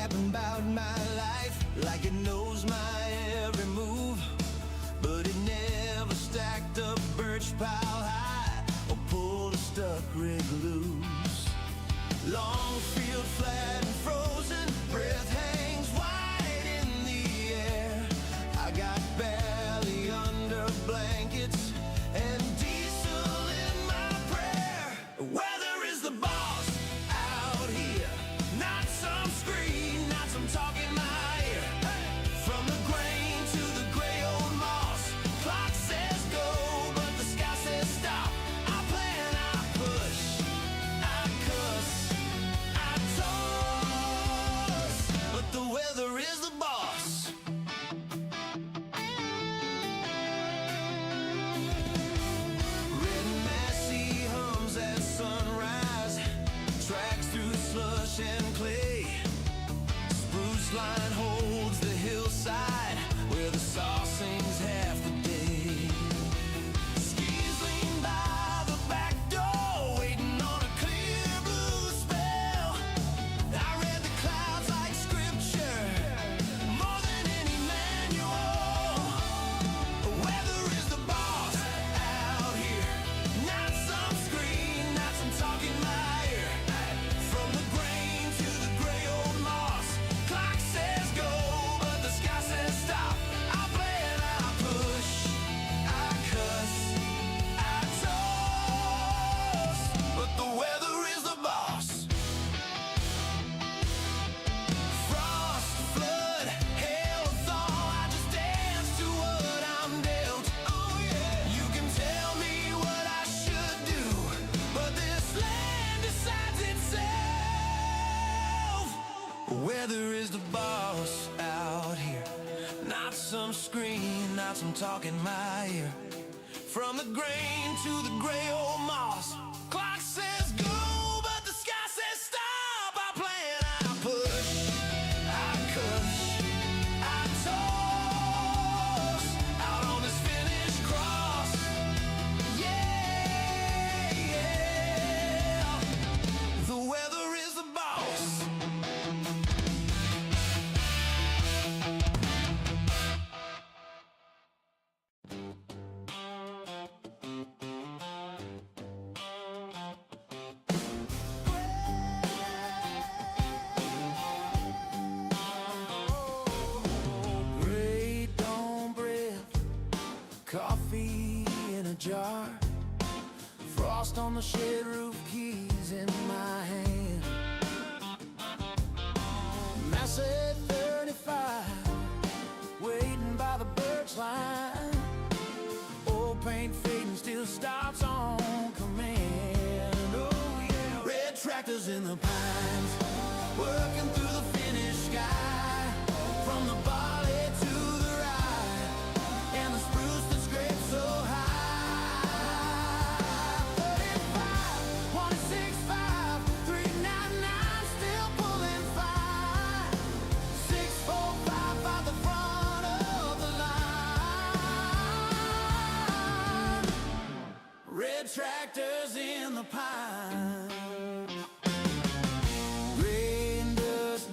rapping about my life like it knows my every move, but it never stacked up birch pile high or pulled a stuck rig loose. Long field flat and frozen, breath hangs wide in the air. I got belly under blankets and diesel in my prayer. Weather is the boss out here, not some screen, not some talk in my ear. From the grain to the gray old moss, clock says go, but the sky says stop. I plan, I push, I cuss, I toss, but the weather is the boss. Red Massey hums at sunrise, tracks through slush and clay. Spruce line holds the hillside where the saw sings half the day. Skis lean by the back door, waiting on a clear blue spell. I read the clouds like scripture, more than any manual. Weather is the boss out here, not some screen, not some talk in my ear. From the grain to the gray old moss, clock says go, but the sky says stop. I plan, I push, I cuss, I toss, but the weather is the boss. Frost, flood, hail, thaw, I just dance to what I'm dealt. Oh yeah, you can tell me what I should do, but this land decides itself. Weather is the boss out here, not some screen, not some talk in my ear. From the grain to the gray old moss, clock says go, but the sky says stop. I plan, I push, I cuss, I toss, out on this finished cross. Yeah, yeah, the weather is the boss. Gray dawn breath, coffee in a jar, frost on the shed roof, keys in my hand. Mass at 35, waiting by the birch line. Old paint fading, still stops on command. Oh yeah, red tractors in the pines, working through the finished sky. From the barley to the rye, and the spruce that scrapes so high. 35, 165, 399, still pulling fine. 645 by the front of the line. Red tractors in the pine. Gray and dust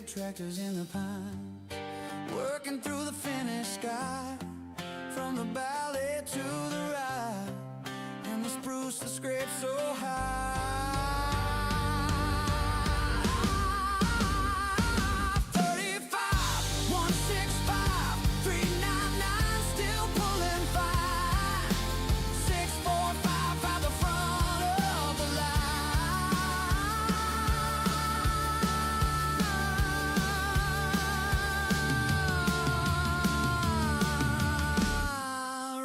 red tractors in the pine, working through the finished sky, from the valley to the ride, and the spruce that scrapes so high. 35, 165, 399, still pulling fine. 645 by the front of the line.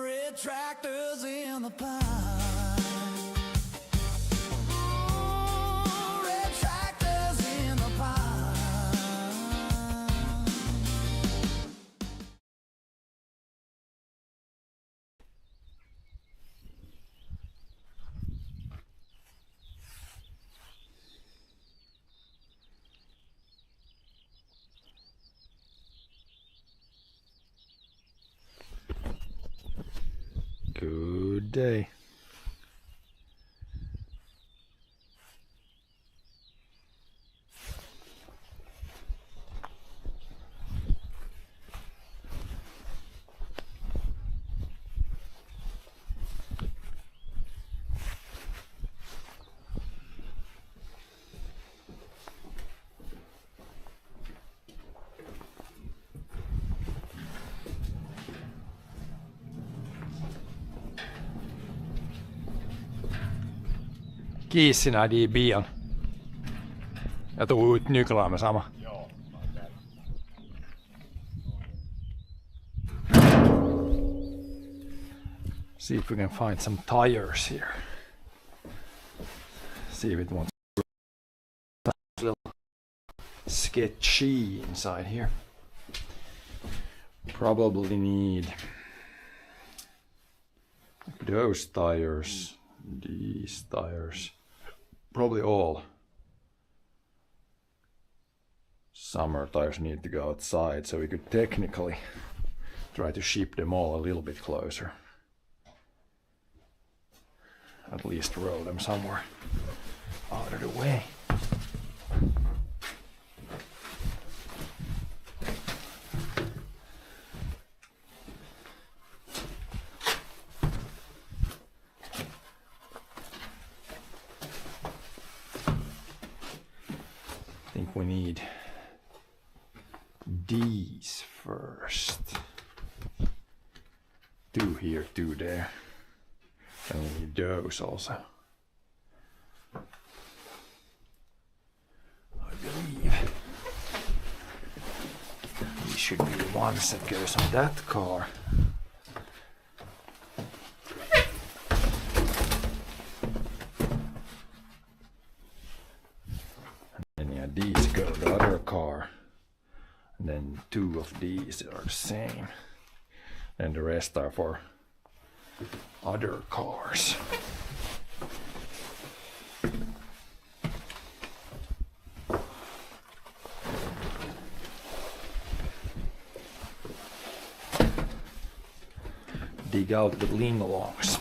Red tractors in the pine. Good day. Kiissinä i bilen. Jag tog ut nycklarna med samma. See if we can find some tires here. See if it wants a little sketchy inside here. Probably need those tires, these tires. Probably all summer tires need to go outside, so we could technically try to ship them all a little bit closer. At least roll them somewhere out of the way. I think we need these first. 2 here, 2 there. And we need those also. I believe these should be the ones that goes on that car. And yeah, these go to the other car. And then 2 of these are the same. And the rest are for other cars. Dig out the lingalongs.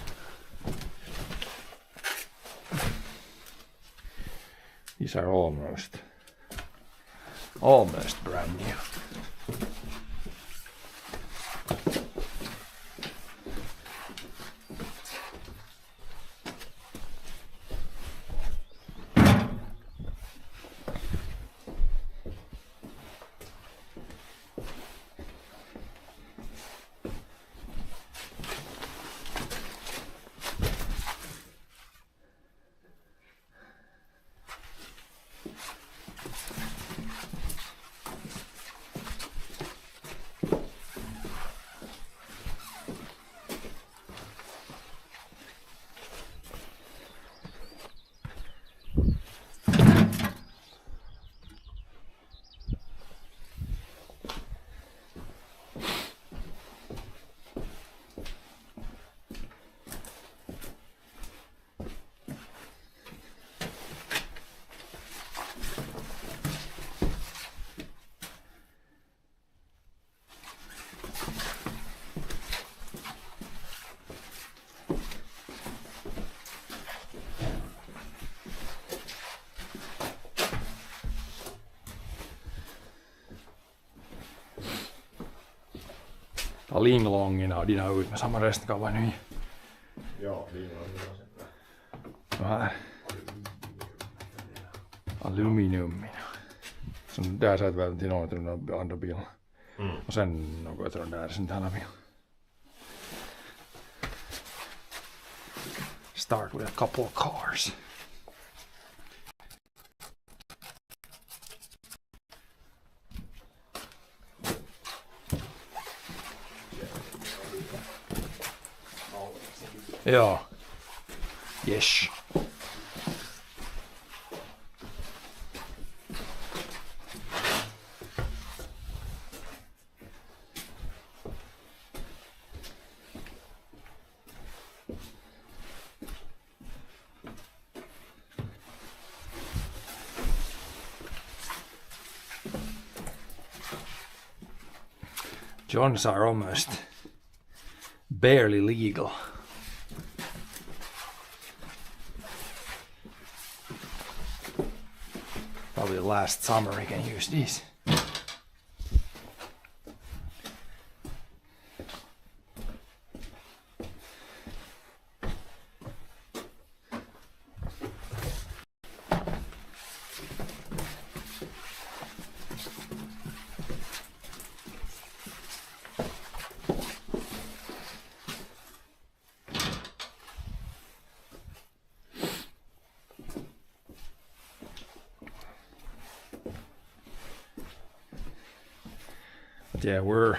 These are almost brand new. linglongina och dina ut med samma restkava nu. Joo, linglongina on se. No här. Aluminium. Så där satt väl till något av de andra bilarna. Och sen något av de där sen denna bil. Start with a couple of cars. Ja. Yes. Johns are almost barely legal. Probably last summer we can use these. Yeah,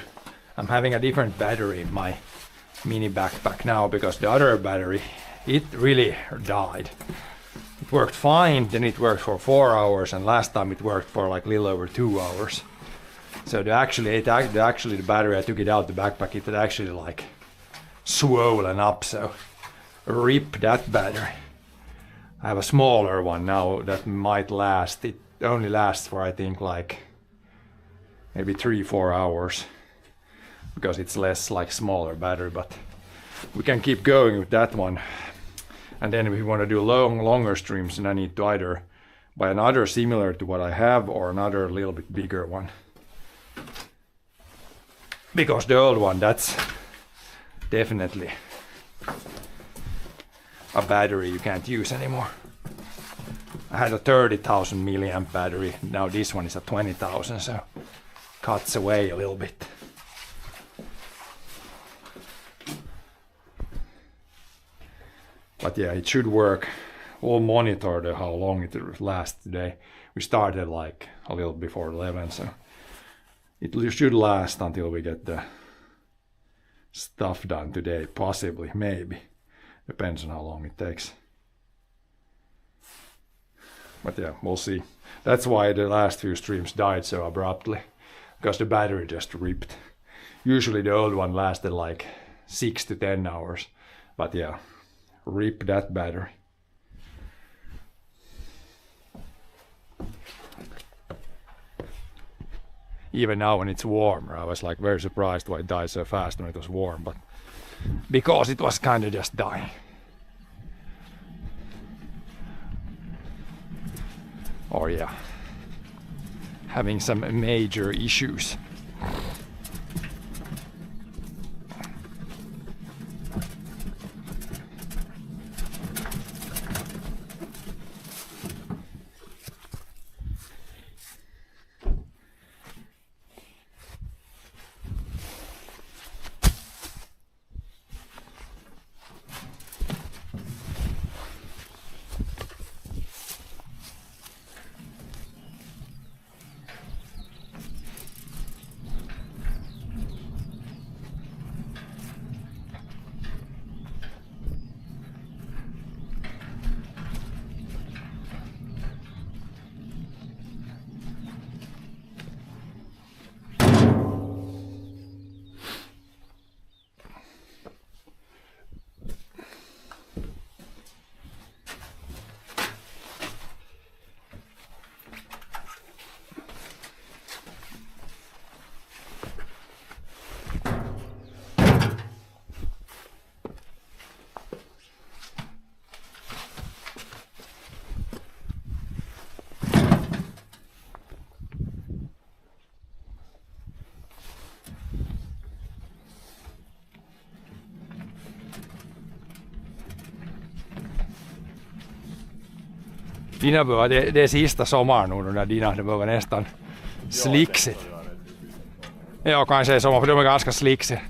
I'm having a different battery in my mini backpack now because the other battery, it really died. It worked fine, then it worked for 4 hours, and last time it worked for like a little over 2 hours. So the battery, I took it out the backpack, it had actually like swollen up, so rip that battery. I have a smaller one now that might last. It only lasts for I think like maybe 3-4 hours because it's less like smaller battery, but we can keep going with that one. And then if we want to do longer streams, then I need to either buy another similar to what I have or another little bit bigger one. Because the old one, that's definitely a battery you can't use anymore. I had a 30,000 milliamp battery, now this one is a 20,000, so cuts away a little bit. But yeah, it should work. We'll monitor how long it lasts today. We started like a little before 11, so it should last until we get the stuff done today, possibly, maybe. Depends on how long it takes. But yeah, we'll see. That's why the last few streams died so abruptly, because the battery just ripped. Usually the old one lasted like 6 to 10 hours, but yeah, rip that battery. Even now when it's warmer, I was like very surprised why it died so fast when it was warm, but because it was kind of just dying. Or yeah, having some major issues. Dina behöver, det är sista sommaren nu när Dina det behöver nästan slicksigt. Ja, kanske i sommar för de är ganska slicksiga.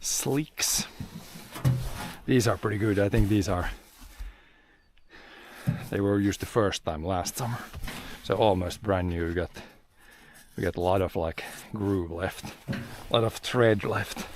Slicks. These are pretty good. I think they were used the first time last summer. So almost brand new. We got a lot of like groove left. A lot of thread left.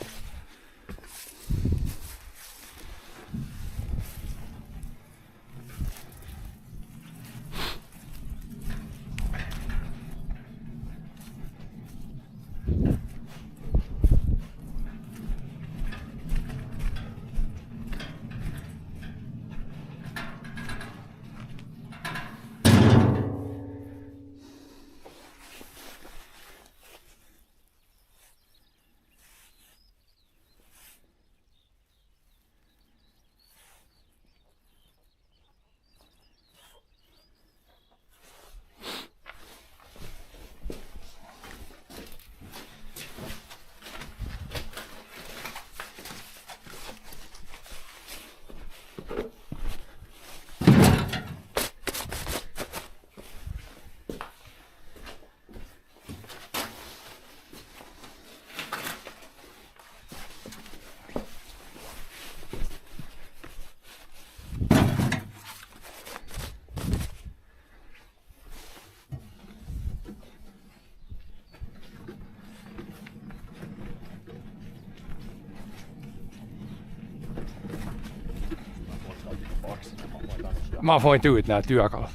Man får inte ut nämä työkalut.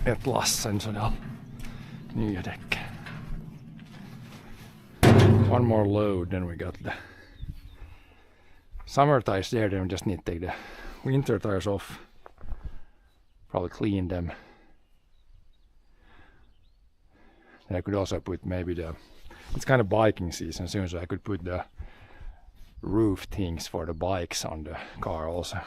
Ett lassen sådär. Nya däck. One more load, then we got the summer tires there. Then we just need to take the winter tires off. Probably clean them. And I could also put maybe it's kind of biking season soon, so I could put the roof things for the bikes on the car also.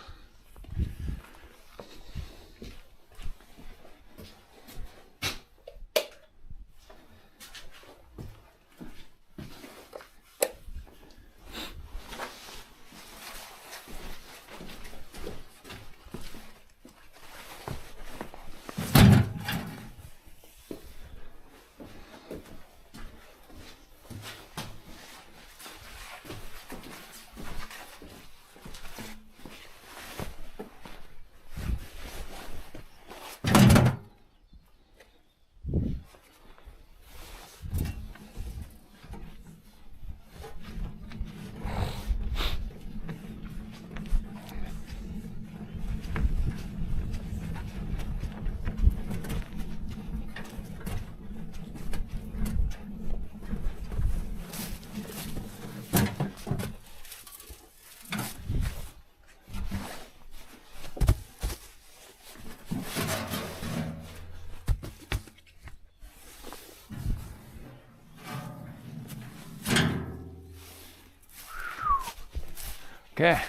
Okay,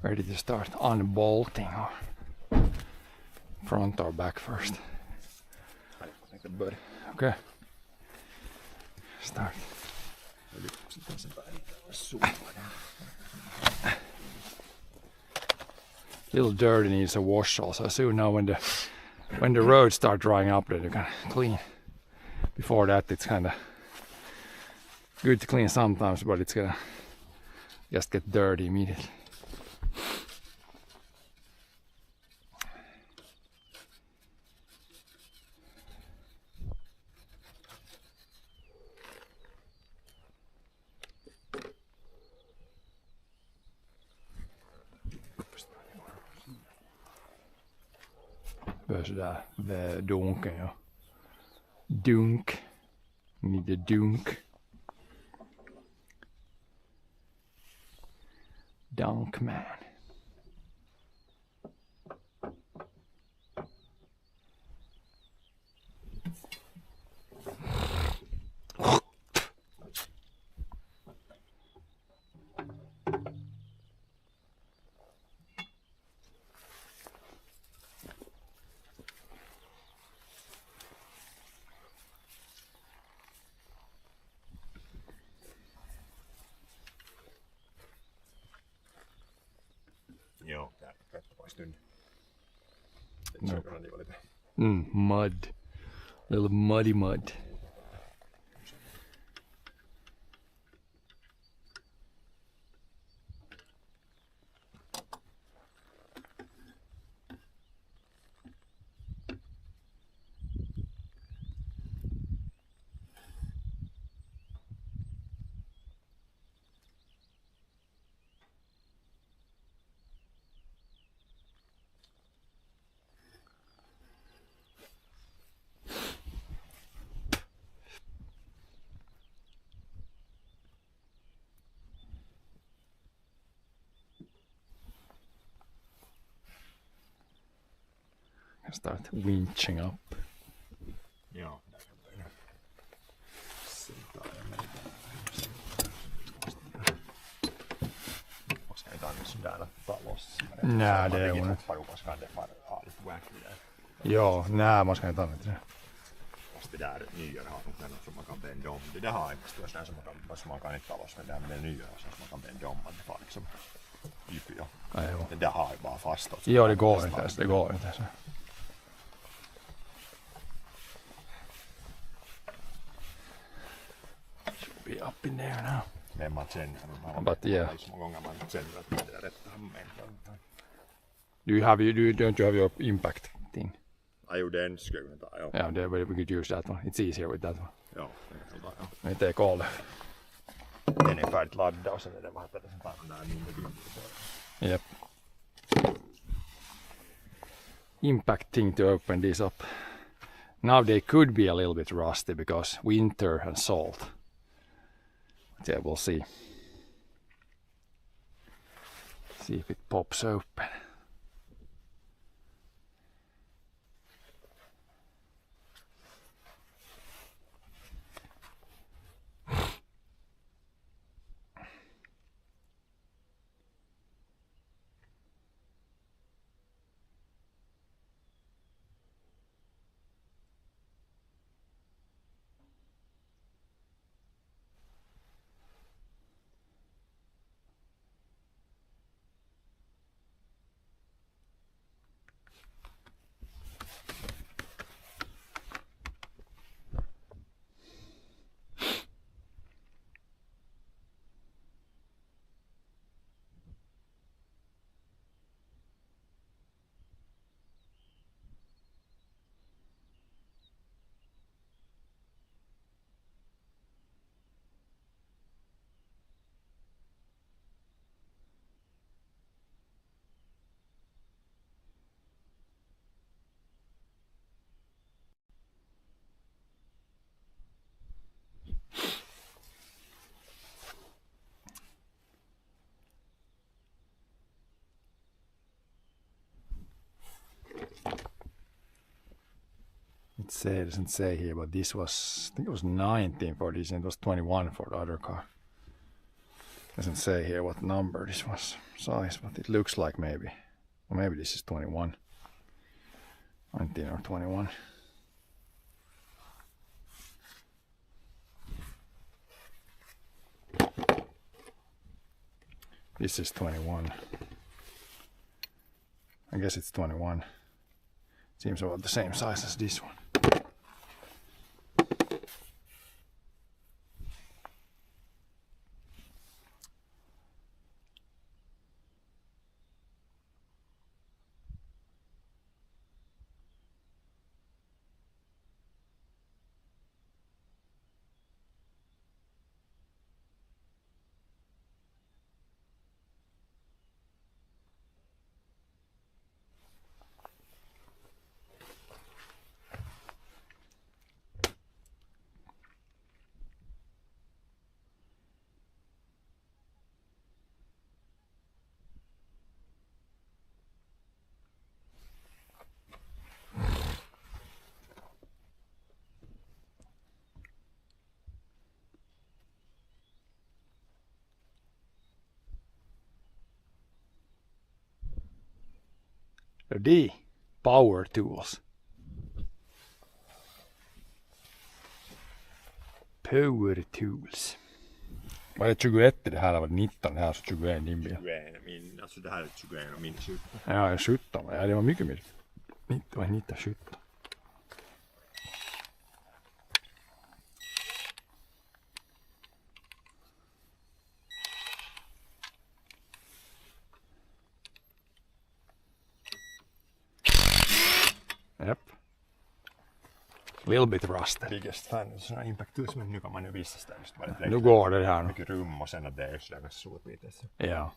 ready to start unbolting or front or back first. Okay, start. Little dirty, needs a wash also soon. Now when the roads start drying up, then you can clean. Before that, it's kind of good to clean sometimes, but it's gonna just get dirty immediately. Börjar sådär dunken ja. Dunk. You need the dunk. Dunk man. Joo, tää pois nyt. No. Niin valita. Mud. Little muddy mud. Start winching up. Joo. Koska ei tarvitse täällä talossa. Nej, det är hon inte. Ja, nej, man ska inte använda det. Fast det där nya har nog något som man kan bända om. Det där har inte störst där som man kan inte talossa, men det här med det nya som man kan bända om. Det får liksom djup, ja. Nej, jo. Det där har ju bara fast. Ja, det går inte ens. Det går inte ens. Should be up in there now. Men man känner But yeah. så många gånger man känner att det är rätt hammen. Do don't you have your impact thing? I gjorde en skruven där, ja. Yeah, we could use that one. It's easier with that one. Ja, We take all the... den är färdigt laddad och sen är det bara att den tar den där mindre bilden. Yep. Impact thing to open this up. Now they could be a little bit rusty because winter and salt. But yeah, we'll see. See if it pops open. It doesn't say here, but this was, I think it was 19 for this and it was 21 for the other car. Doesn't say here what number this was, size, but it looks like maybe. Or maybe this is 21. 19 or 21. This is 21. I guess it's 21. Seems about the same size as this one. D. Power tools. Power tools. Var det 21 det här eller var det 19? Det här så 21 din bil. 21, alltså det här är 21 och min 17. Ja, 17. Ja, det var mycket mer. 19, 17. Yep. Little bit rusted. Biggest fan, sådana impact-tools, men nu kan man ju visa sitä just bara Nu går det här. mycket rum och sen att det är just där ganska stort lite. Så. Ja.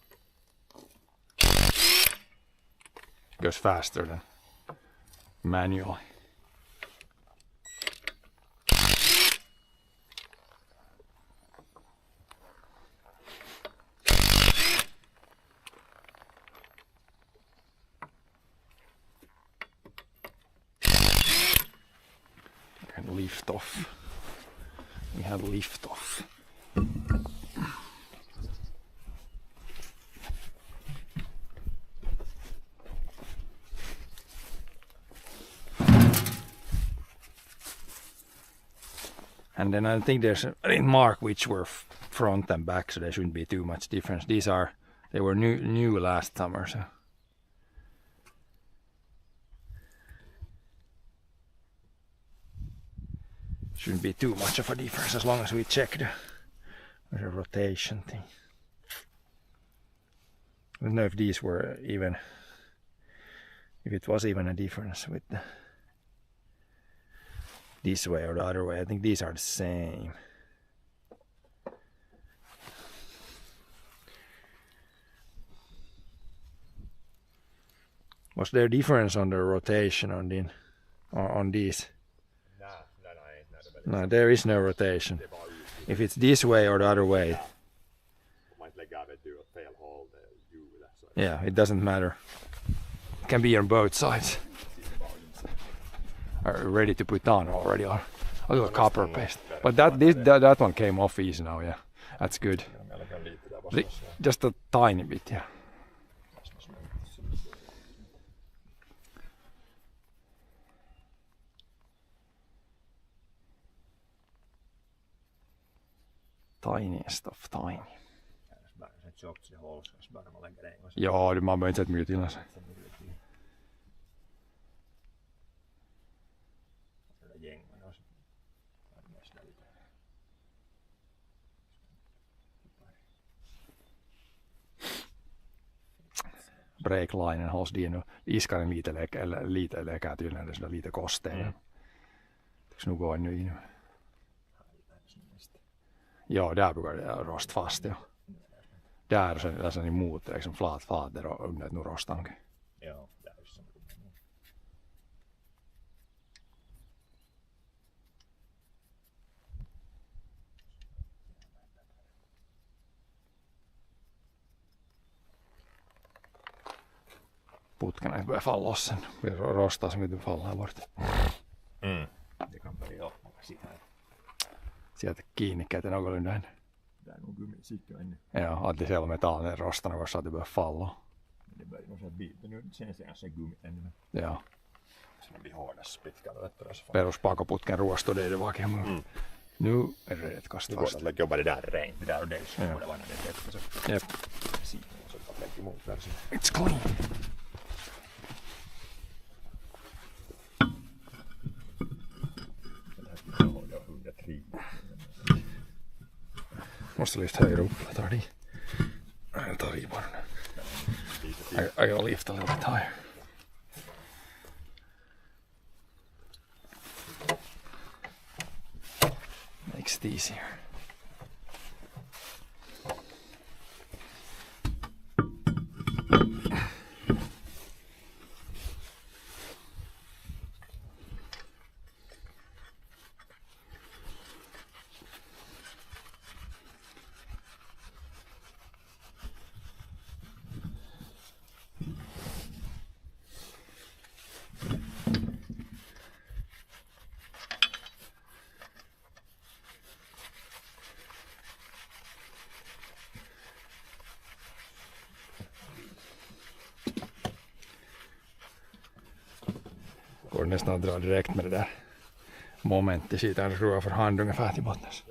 Goes faster than manual. And lift off. We have lift off. And then I think I didn't mark which were front and back, so there shouldn't be too much difference. They were new last summer, so. Shouldn't be too much of a difference as long as we check the rotation thing. I don't know if these were even, if it was even a difference with this way or the other way. I think these are the same. Was there a difference on the rotation on these? No, there is no rotation. If it's this way or the other way, yeah, it doesn't matter. It can be on both sides. Are you ready to put on already? Or a little copper paste. But that one came off easy now, yeah. That's good. Just a tiny bit, yeah. Tiniest of tiny. Ja, man behöver inte sätta mycket till alltså. Breaklinen hos din och iskaren lite läkää tydligen det sådär lite kosteen. Tycks nog gå ännu in. Ja, där brukar det rosta fast, ja. Där är sen emot liksom flat där och under nu rostar. Ja, där är så. Putken börjar falla loss sen. Börjar rostaa sen, kun fallaa bort. Det kan börja sitta här. Sieltä kiinni käteen någorlunda än. Det är nog gummisikte ännu. Ja, att det själva metallen rostarna var så att det börjar falla. Det börjar nog så bita nu. Sen ser se gummi ännu. Ja. Se blir hårdast pitkällä vettärässä. Peruspakoputken ruostuneiden vakeamulla. Nu är det rätt kast fast. Du lägger bara det där rent. Det där och det så borde vara när det är så. Jep. Siinä så att lägga emot där så. It's clean. Måste lyfta högre upp. Jag tar dit. Jag tar i bara nu. I gotta lift a little bit higher. Makes it easier. nästan dra direkt med det där momentet. Skiten skruvar för hand ungefär till bottens.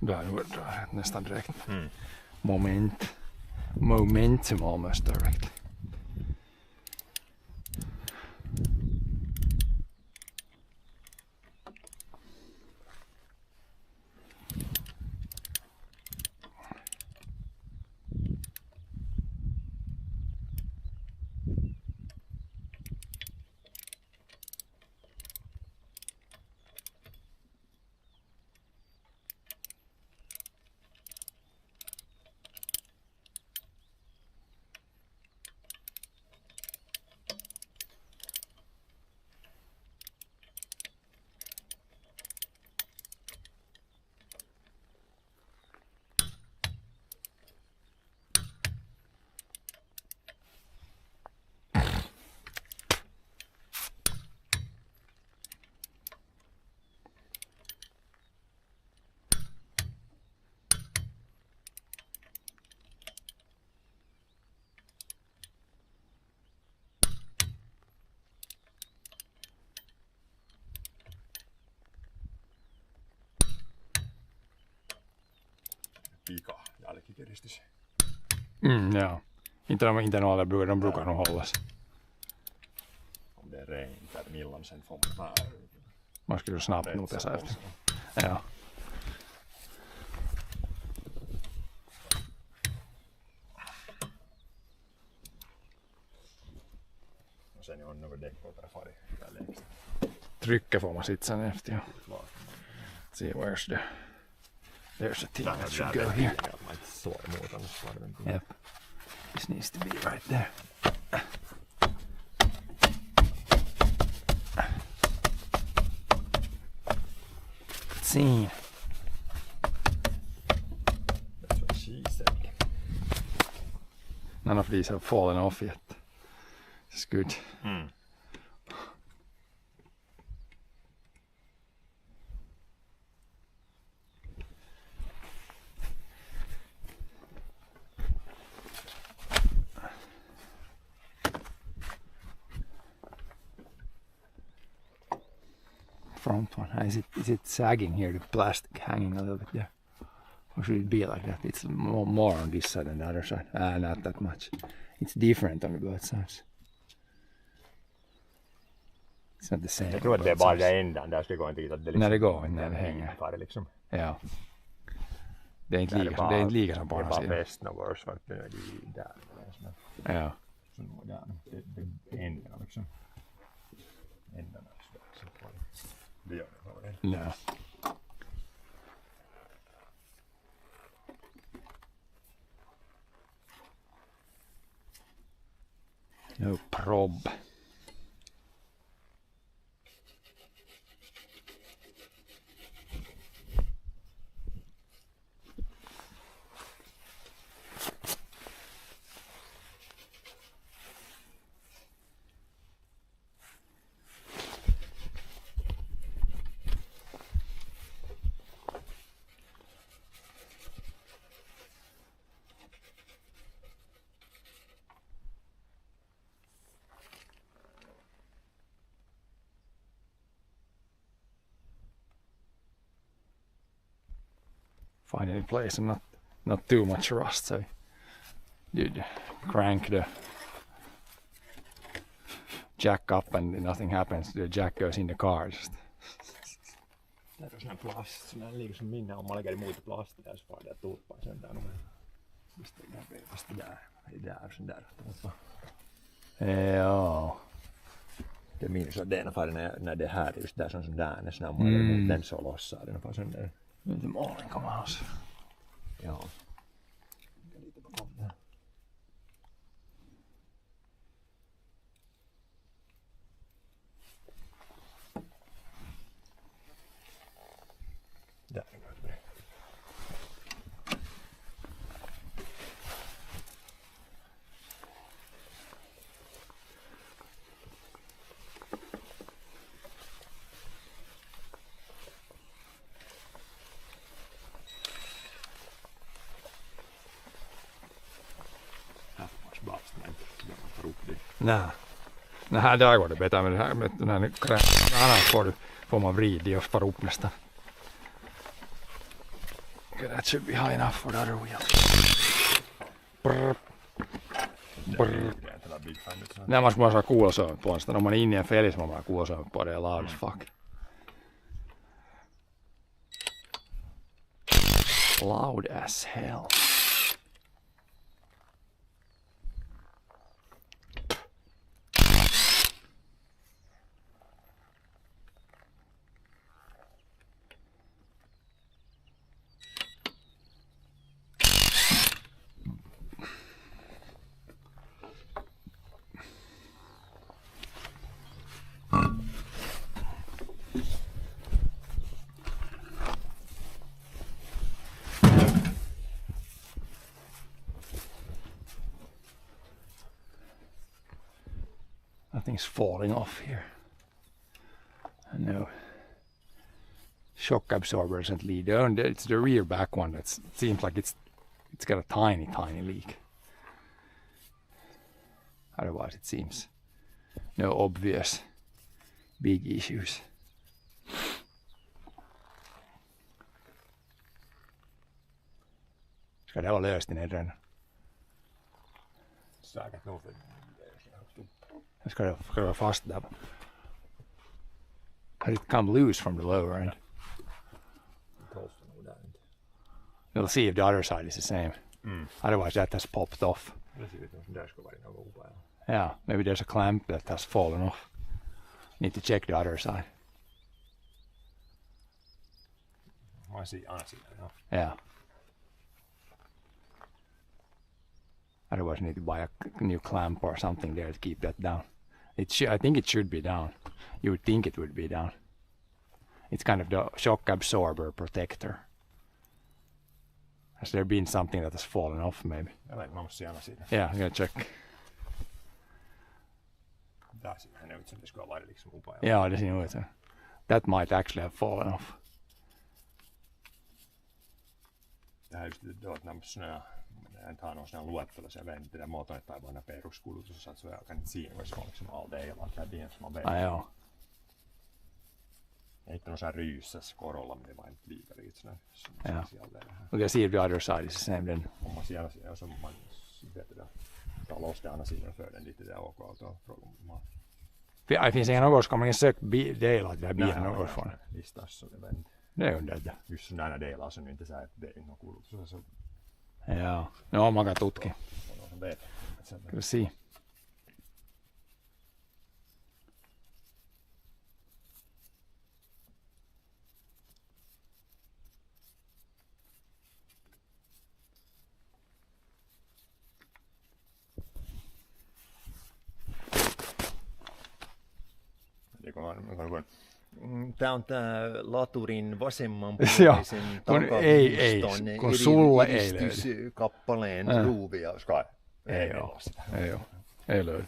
Drar nästan direkt. Momentum almost directly. Pika jälkikiristys. Ja. Inte de alla brukar nog hållas. Om det är rent eller millan sen får man Man skulle snabbt nota sig efter. Ja. Och sen on något däck på fari där längst. Trycka får man sitta sen efter. Ja. See there's a thing that should go here. Att man inte slår emot annars svarven. Yep. This needs to be right there. See. That's what she said. None of these have fallen off yet. It's good. Front one. Is it sagging here? The plastic hanging a little bit there, or should it be like that? It's more on this side than the other side. Not that much. It's different on both sides. It's not the same. Jag tror att det är bara där ändan där ska gå inte dit att det liksom. När det går, när det hänger. Far det liksom. Ja. Det är inte lika som på andra sidan. sidan. Det är bara väst något så att det är där. Ja. Så nu där. Det är ändarna liksom. Ändarna. Det gör det. Ja. No prob. Find any place and not too much rust, so you'd crank the jack up and nothing happens. The jack goes in the car just. Där on sån plast, sån här liksom minne om man lägger muita plastia så får det tuppaa sen där. Mistä det där. Det där sån där. Ja. Det minns att det ena färgen när det här just där sån där när snabbare den så lossar den fast där. Lite målning kommer alltså. Ja. Lite bakom där. Där är det. Nej, där går det bättre med det här med den här krämen. Får man vrida och fara upp nästan. Okay, that should be high enough for the other wheel. Brr. Brr. Nej, man måste ha kuulosöön på den. Om man är inne i en fälg så man har kuulosöön på det. Det är loud as fuck. Loud as hell. Nothing's falling off here. No shock absorber doesn't lead. It's the rear back one that seems like it's got a tiny leak. Otherwise it seems no obvious big issues. Ska det vara löst i nedre? Säkert nog. Ska det vara fast där? Has it come loose from the lower end? We'll see if the other side is the same. Otherwise that has popped off. Yeah, maybe there's a clamp that has fallen off. Need to check the other side. I see, no. Yeah. Otherwise, you need to buy a new clamp or something there to keep that down. I think it should be down. You would think it would be down. It's kind of the shock absorber protector. Has there been something that has fallen off, maybe? Yeah, I'm gonna check. Yeah, det ser ut. That might actually have fallen off. Det här just då att när snö en tar någon sån här luettelo så jag vet inte det motorn tai bara peruskulutus så att så jag kan inte se vad som liksom all day eller vad det är som man vet. Ja. Inte någon sån här rysas korolla men det var inte lika lite sån här. Okay, see if the other side is the same then. Om man ser ja som man vet det tar loss det andra sidan för den lite där och då frågar man. Det finns ingen något som man kan söka delar till det här bilen något från. Listas så det vet inte. Det är under det. Just sådana delar som inte så att det är något kulutus så. Ja, no man kan tutkia. Kyllä see. Tämä on tämä laturin vasemmanpuoleisen takapiston eristyskappaleen ruuviaus kai. Ei oo. Ei löydy.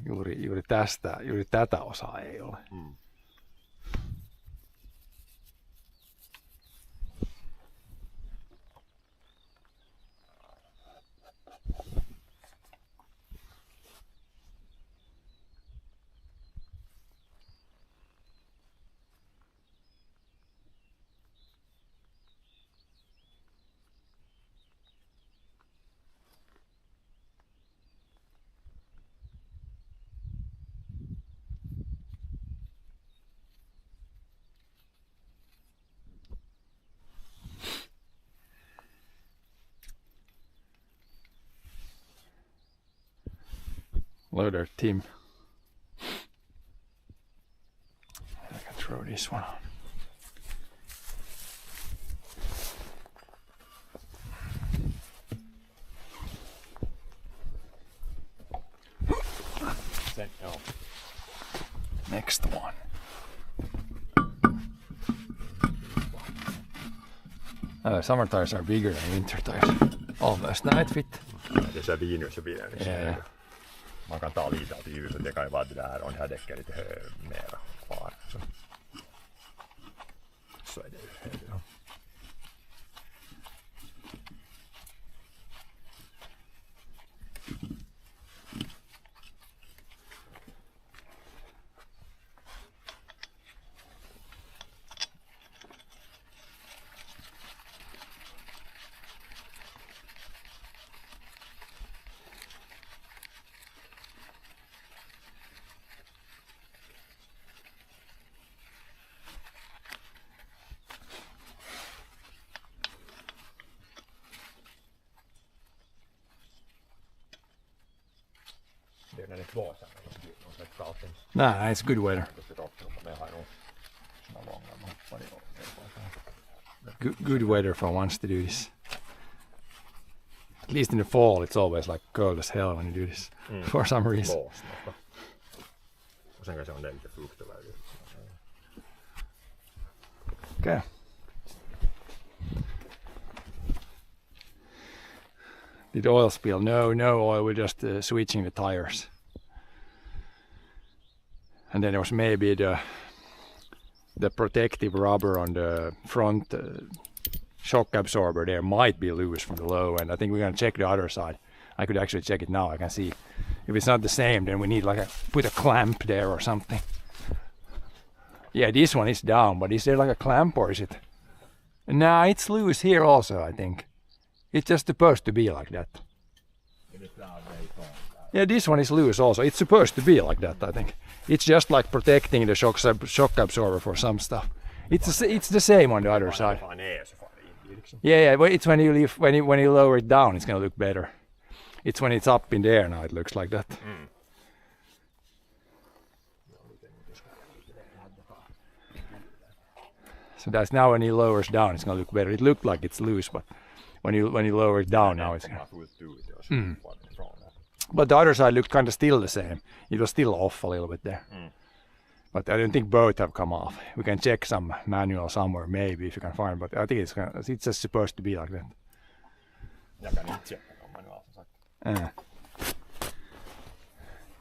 Juuri tätä osaa ei ole. Loader Tim. I can throw this one on. Sen, joo. Next one. Summer tires are bigger than winter tires. Almost. Now it fit. Det är så vin så blir det liksom. Ja, ja. Man kan ta lite av ljuset, det kan ju vara det där och det här däcket lite mera kvar. Så är det ju. Ja. Det är när det är två sen, någon slags kaltens. Nah, it's good weather. Good weather for once to do this. At least in the fall, it's always like cold as hell when you do this. For some reason. Blåsnästa. Och sen kanske on det lite fuktväder. Okay. Did oil spill? No oil. We're just switching the tires. And then there was maybe the protective rubber on the front shock absorber there might be loose from the low end. I think we're gonna check the other side. I could actually check it now. I can see if it's not the same, then we need like put a clamp there or something. Yeah, this one is down, but is there like a clamp or is it? Nah, it's loose here also, I think. It's just supposed to be like that. Yeah, this one is loose also. It's supposed to be like that, I think. It's just like protecting the shock absorber for some stuff. It's the same on the other side. Yeah, but it's when you lower it down, it's gonna look better. It's when it's up in the air now, it looks like that. So that's now when he lowers down, it's gonna look better. It looked like it's loose, but when you lower it down now, it's gonna. But the other side looked kind of still the same. It was still off a little bit there. But I don't think both have come off. We can check some manual somewhere maybe if you can find, but I think it's just supposed to be like that. Jag kan inte checka någon manual som sagt.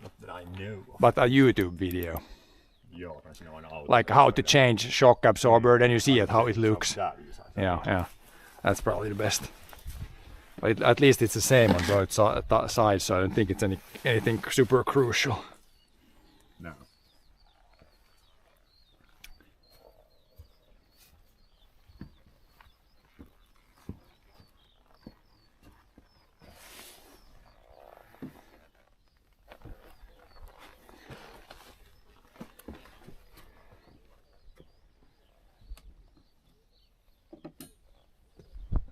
Not that I know. But a YouTube video. Joo, kanske ne on auto. Like how to change shock absorber, then you see it how it looks. Yeah. That's probably the best. But at least it's the same on both sides, so I don't think it's anything super crucial. No.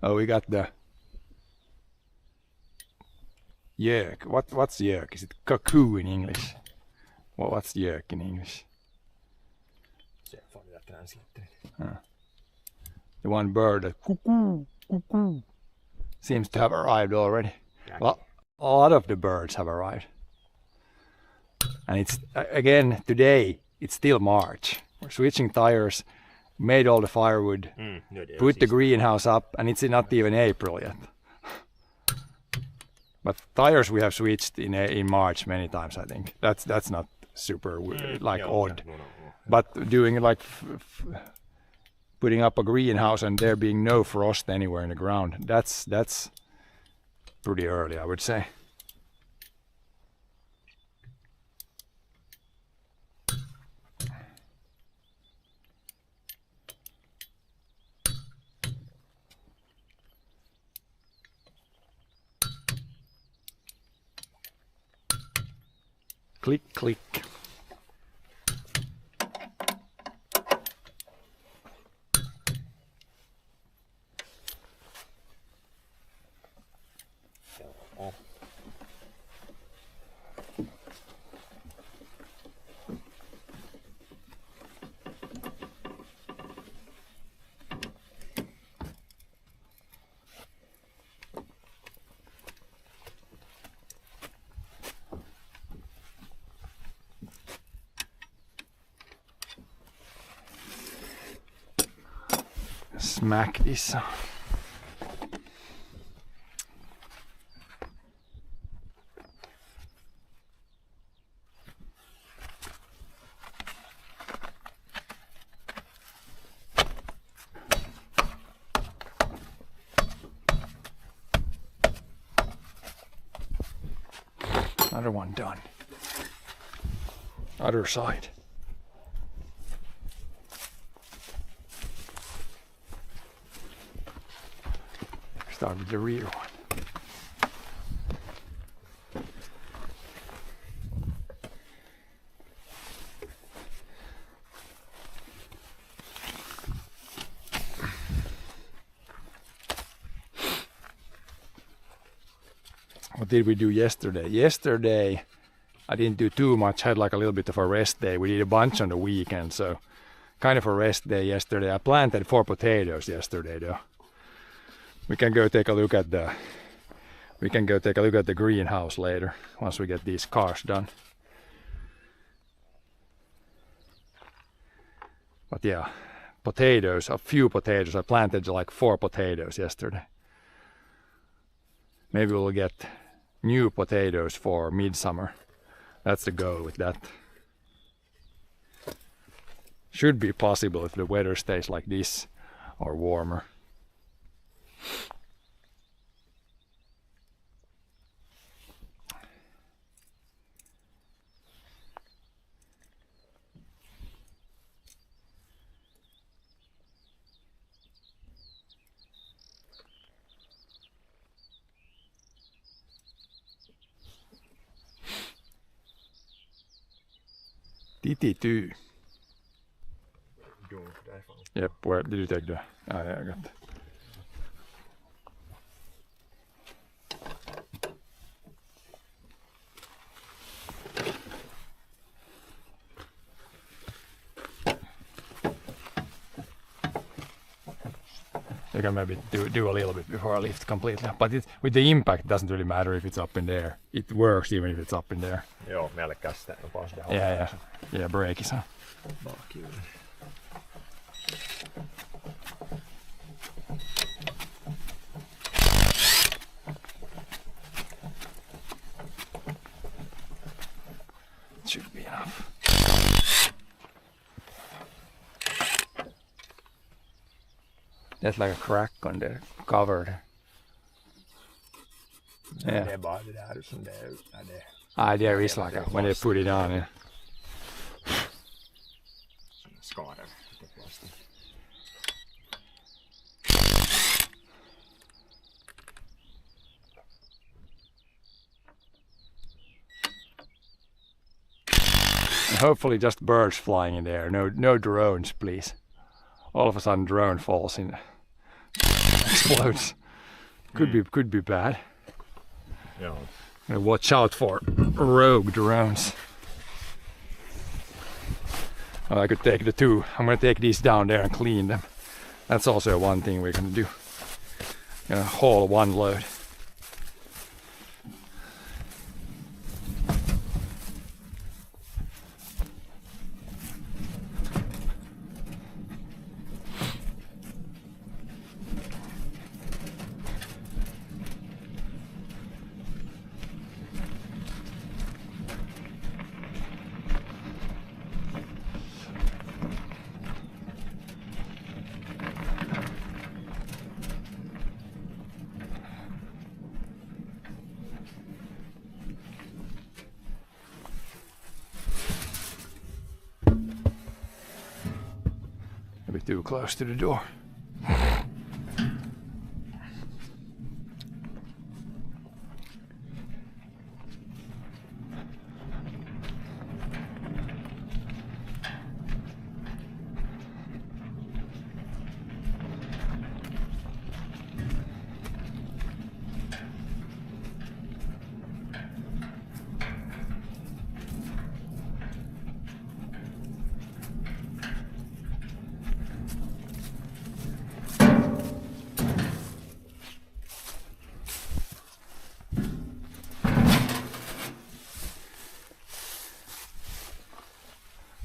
Oh, we got the yerk. What's yerk? Is it cuckoo in English? What's yerk in English? Se får vi translate. The one bird that cuckoo seems to have arrived already. Well, a lot of the birds have arrived. And it's again today, it's still March. We're switching tires, made all the firewood, put the greenhouse up, and it's not even April yet. But tires we have switched in March many times, I think. That's not super like odd. No. But doing like putting up a greenhouse and there being no frost anywhere in the ground, that's pretty early, I would say. Click, click. smack this. Another one done. Other side. Start with the rear one. What did we do yesterday? Yesterday I didn't do too much, had like a little bit of a rest day. We did a bunch on the weekend, so kind of a rest day yesterday. I planted 4 potatoes yesterday though. We can go take a look at the greenhouse later once we get these cars done. But yeah, potatoes, a few potatoes. I planted like 4 potatoes yesterday. Maybe we'll get new potatoes for midsummer. That's the goal with that. Should be possible if the weather stays like this or warmer. TT2. Yep, where did you take the... Oh yeah, I got that. You can maybe do a little bit before I lift completely, but with the impact it doesn't really matter if it's up in there. It works even if it's up in there. Joo, melkein sitä nopeasti. Yeah, breakissa. Bakkyyn. Should be enough. There's like a crack on the cover. Yeah. Det är bara det där som det är utan det. There is like a, when they put it on. Yeah. Skadar lite plastik. And hopefully just birds flying in there. No drones, please. All of a sudden drone falls in, explodes. Could be bad. Joo. Watch out for rogue drones. Oh, I could take the 2. I'm gonna take these down there and clean them. That's also one thing we're gonna do. Gonna haul 1 load. Maybe too close to the door.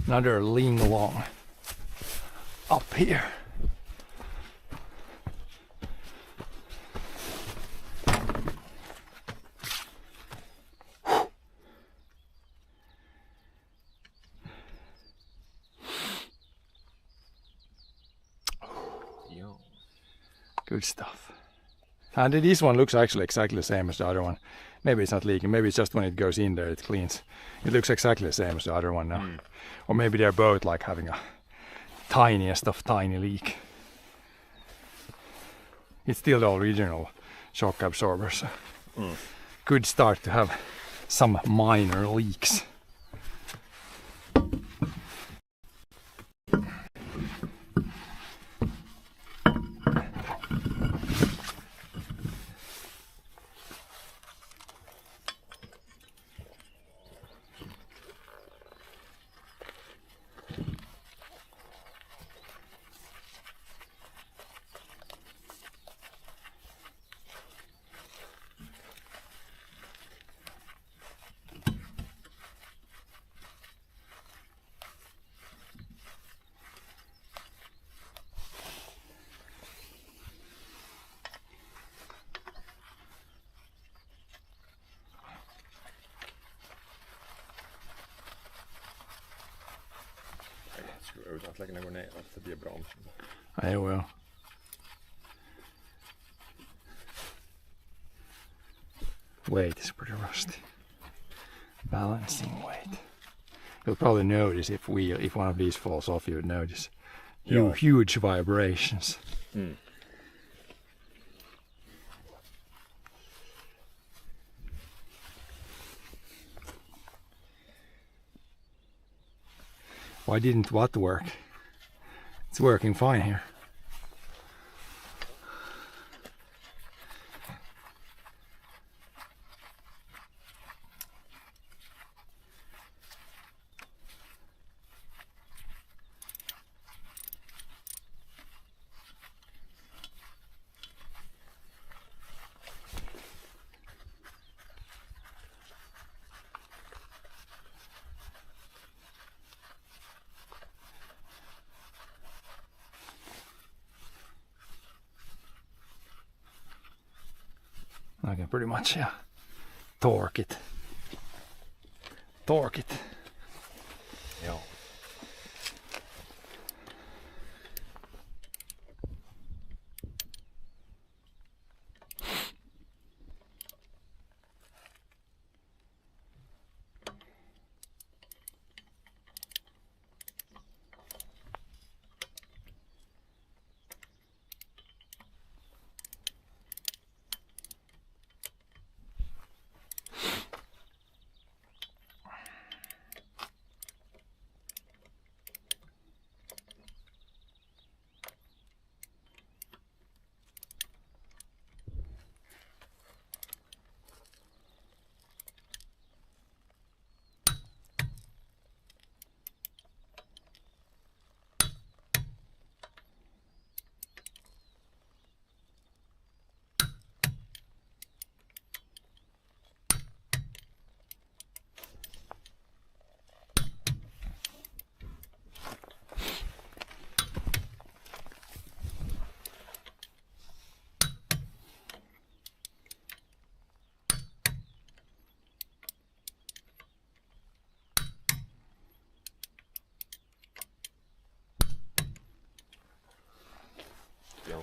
Another ling long up here. Good stuff. And this one looks actually exactly the same as the other one. Maybe it's not leaking. Maybe it's just when it goes in there it cleans. It looks exactly the same as the other one now. Or maybe they're both like having a tiniest of tiny leak. It's still the original shock absorber. So good start to have some minor leaks. Skruva ut att lägga ner neråt förbi bromsen. I will. Weight is pretty rusty. Balancing weight. You'll probably notice if one of these falls off, you would notice huge vibrations. Why didn't what work? It's working fine here. I can pretty much torque it. Joo.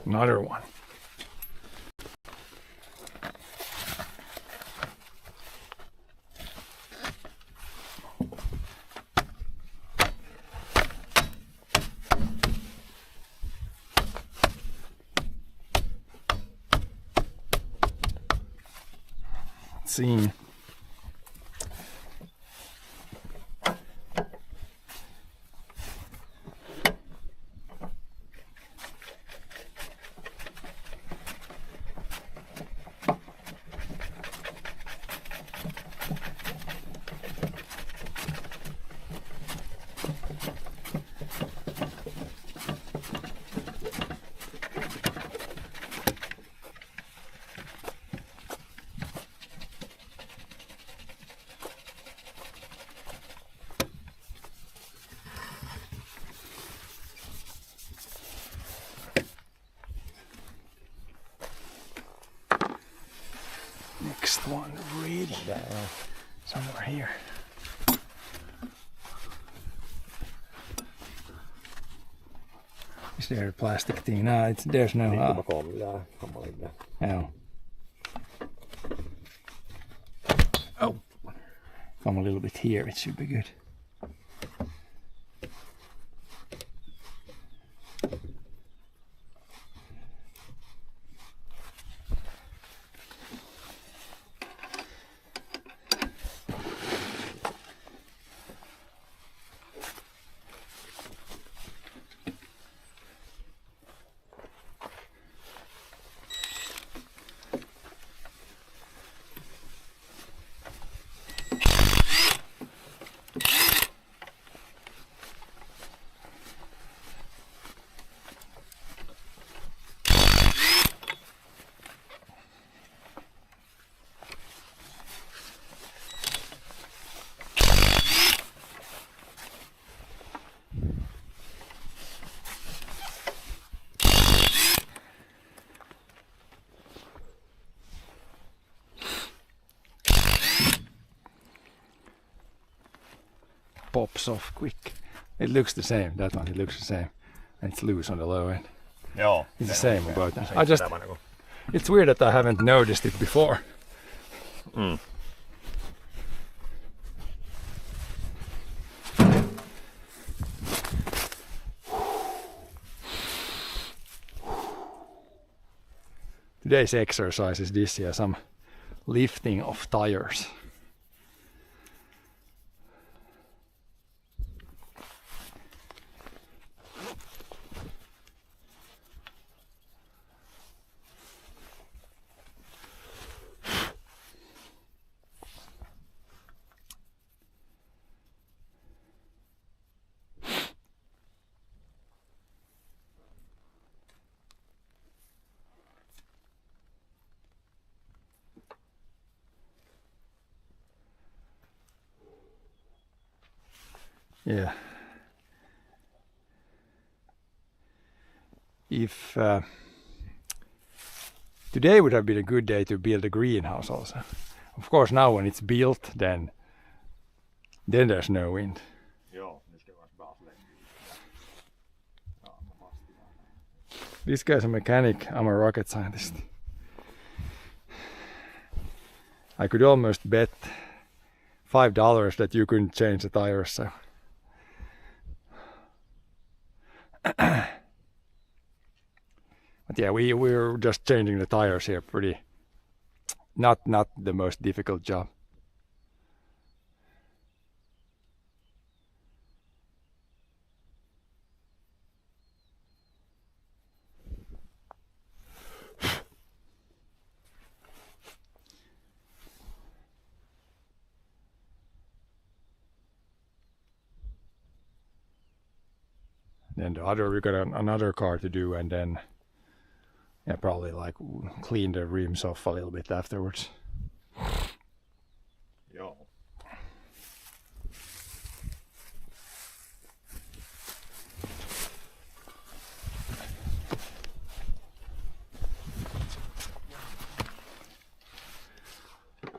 Another one. Let's see. Next one, really? Somewhere here. there, plastic thing? No, there's no. Liikkuma kolmilla hammalilla. Oh. Oh. Come a little bit here, it should be good. Pops off quick. It looks the same, that one, it looks the same. And it's loose on the low end. Joo. It's the se same on about that. se I just, sama niinku- it's weird that I haven't noticed it before. Mm. Today's exercise is this year, some lifting of tires. Yeah. If today would have been a good day to build a greenhouse also. Of course now when it's built then there's no wind. Joo, nyt se vasta taas lentii. This guy's a mechanic, I'm a rocket scientist. I could almost bet $5 that you couldn't change the tires, so. But yeah, we're just changing the tires here, pretty not the most difficult job. Then the other, we got another car to do, and then yeah, probably like clean the rims off a little bit afterwards. Joo.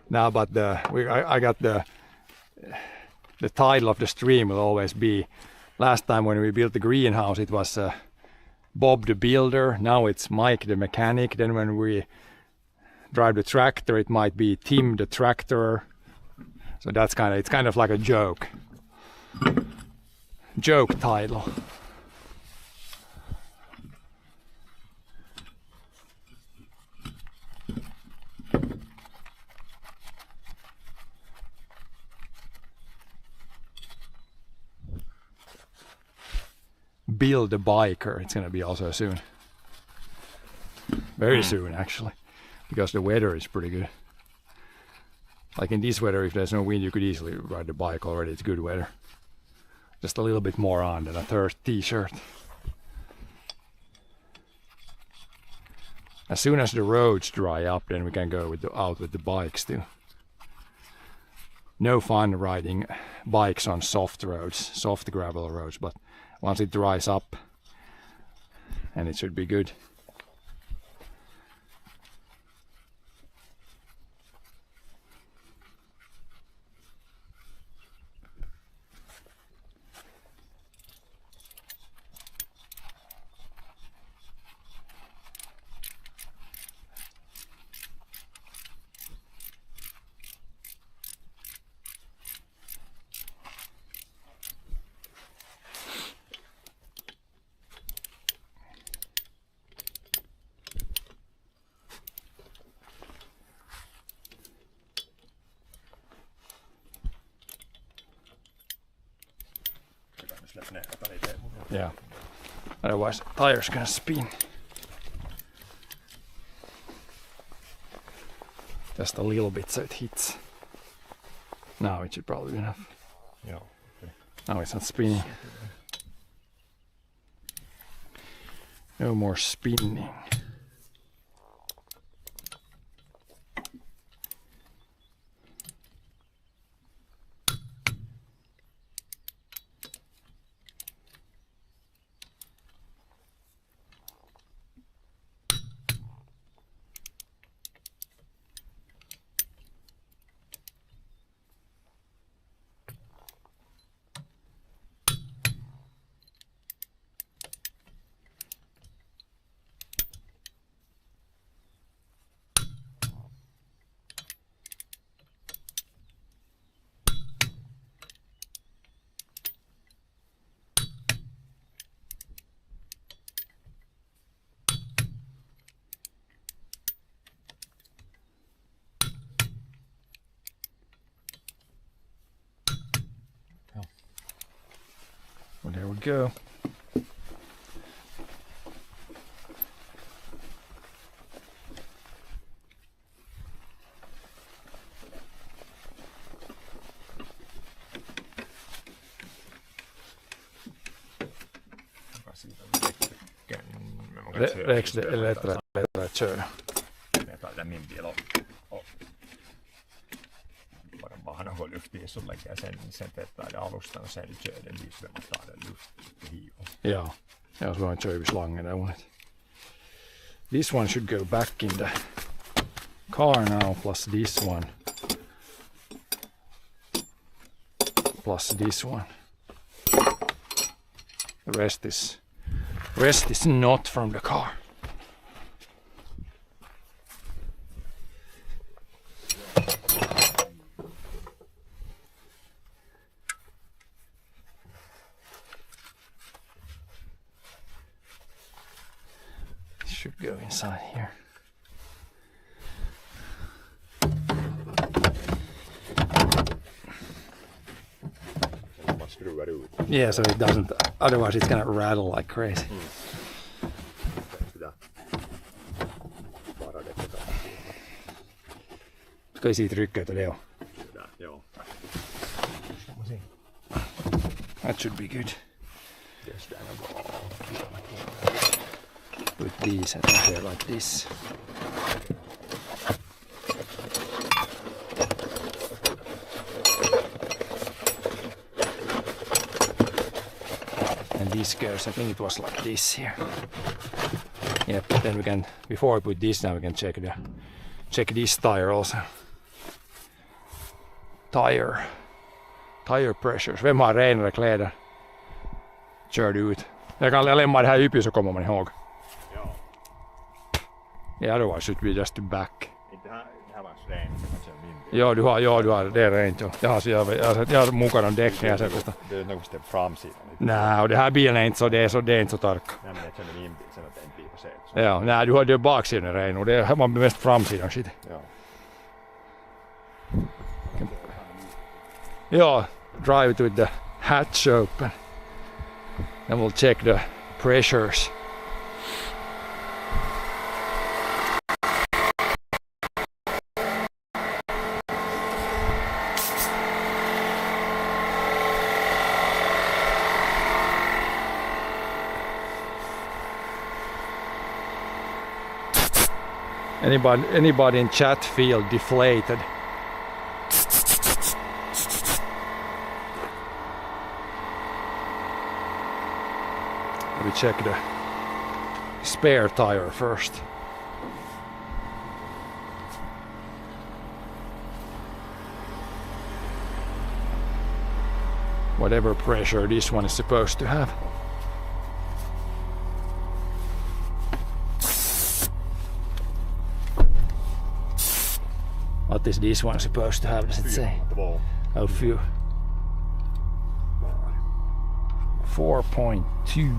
Now, but I got the title of the stream will always be. Last time when we built the greenhouse, it was Bob the Builder. Now it's Mike the Mechanic. Then when we drive the tractor, it might be Tim the Tractor. So that's it's kind of like a joke title. Build a biker, it's gonna be also soon. Very soon actually, because the weather is pretty good. Like in this weather, if there's no wind, you could easily ride the bike already. It's good weather. Just a little bit more on than a third t-shirt. As soon as the roads dry up, then we can go out with the bikes too. No fun riding bikes on soft roads, soft gravel roads, but once it dries up, and it should be good. släpp ner det lite. Yeah. Otherwise, tire's gonna spin. Just a little bit so it hits. Now it should probably be enough. Joo. Now it's not spinning. No more spinning. Well, there we go. Rex det är lättare att köra. Jag tar min bil och bara har någon luft i så lägger jag sen tettar det alustan och sen kör den dit så man tar den luft i. Ja, så man kör ju slangen där unet. This one should go back in the car now plus this one. Plus this one. The rest is not from the car. Should go inside here. Man skruvar ut. Yeah, so it doesn't, otherwise it's gonna rattle like crazy. Sitä varadetta. Ska vi siitä rykkäätä Leo? Joo. That should be good. Put these, I think they're like this. And this goes, I think it was like this here. Yeah, but then we can, before we put this, now we can check this tire also. Tire pressures. Vem har renare kläder? Kör du ut. Jag kan lämna det här uppe så kommer man ihåg. Ja. Yeah, otherwise it would be just to back. Det här var ren. Ja, du har det är rent. Jag har mukana däcken. Det är något steg framsidan. Nej, och det här bilen är inte så, det är inte så tork. Nej, men jag känner min bil sen att det inte blir på sig. Ja, nej, du har det baksidan ren och det har mest framsidan shit. Ja. Ja, drive it with the hatch open. And we'll check the pressures. Anybody in chat feel deflated? We check the spare tire first. Whatever pressure this one is supposed to have. What is this one supposed to have, does it say? Oh, few. 4.2.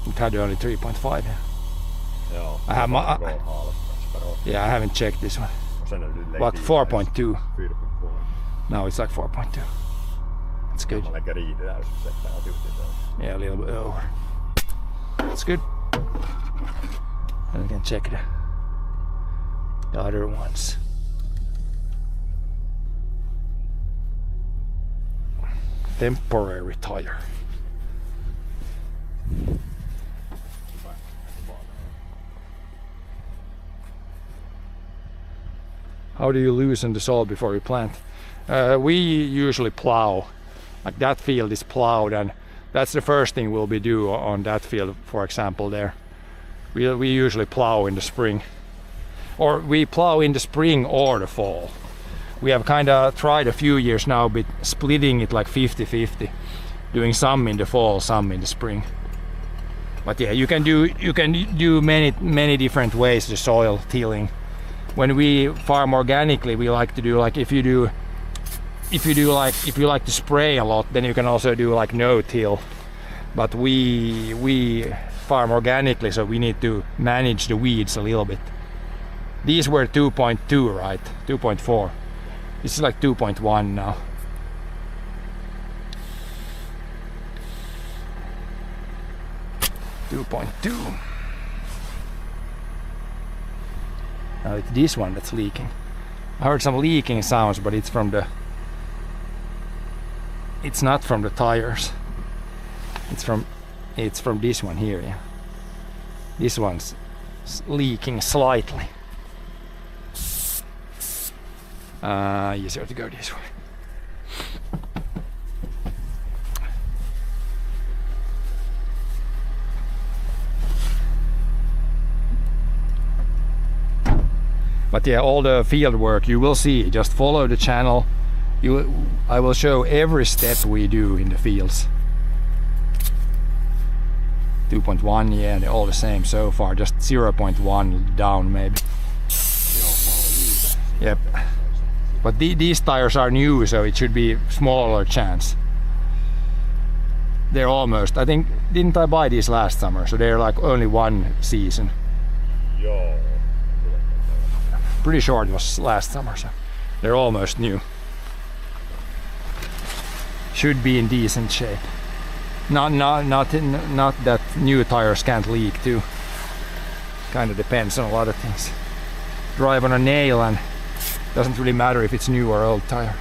It had only 3.5 here. Joo. I have my- Går halvvägs per år. Yeah, I haven't checked this one. Och sen är det lägger But i 4.2. 4.2. Now it's like 4.2. That's good. Man lägger i det där så sätter jag ut det. Yeah, a little bit over. That's good. And we can check the other ones. Temporary tire. How do you loosen the soil before you plant? We usually plow. Like that field is plowed, and that's the first thing we'll be do on that field, for example. There, we usually plow in the spring, or we plow in the spring or the fall. We have kind of tried a few years now, but splitting it like 50-50, doing some in the fall, some in the spring. But yeah, you can do many different ways the soil tilling. When we farm organically, we like to do like if you like to spray a lot, then you can also do like no-till. But we farm organically, so we need to manage the weeds a little bit. These were 2.2, right? 2.4. This is like 2.1 now. Now it's this one that's leaking. I heard some leaking sounds, but it's not from the tires. It's from this one here, yeah. This one's leaking slightly. Easier to go this way. But yeah, all the field work you will see. Just follow the channel. I will show every step we do in the fields. 2.1, yeah, they're all the same so far. Just 0.1 down maybe. Yep. But these tires are new, so it should be smaller chance. They're almost. I think didn't I buy these last summer? So they're like only one season. Joo. Pretty sure it was last summer, so they're almost new. Should be in decent shape. Not that new tires can't leak too. Kind of depends on a lot of things. Drive on a nail and doesn't really matter if it's new or old tire.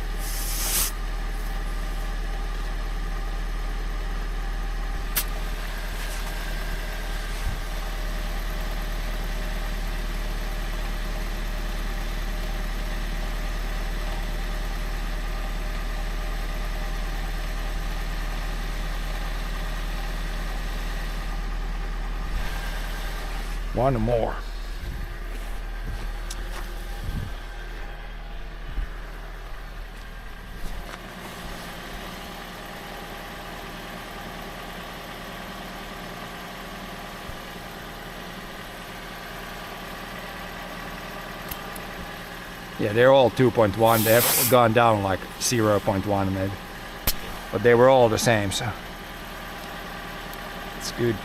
One more. Yeah, they're all 2.1. They have gone down like 0.1 maybe. But they were all the same, so it's good.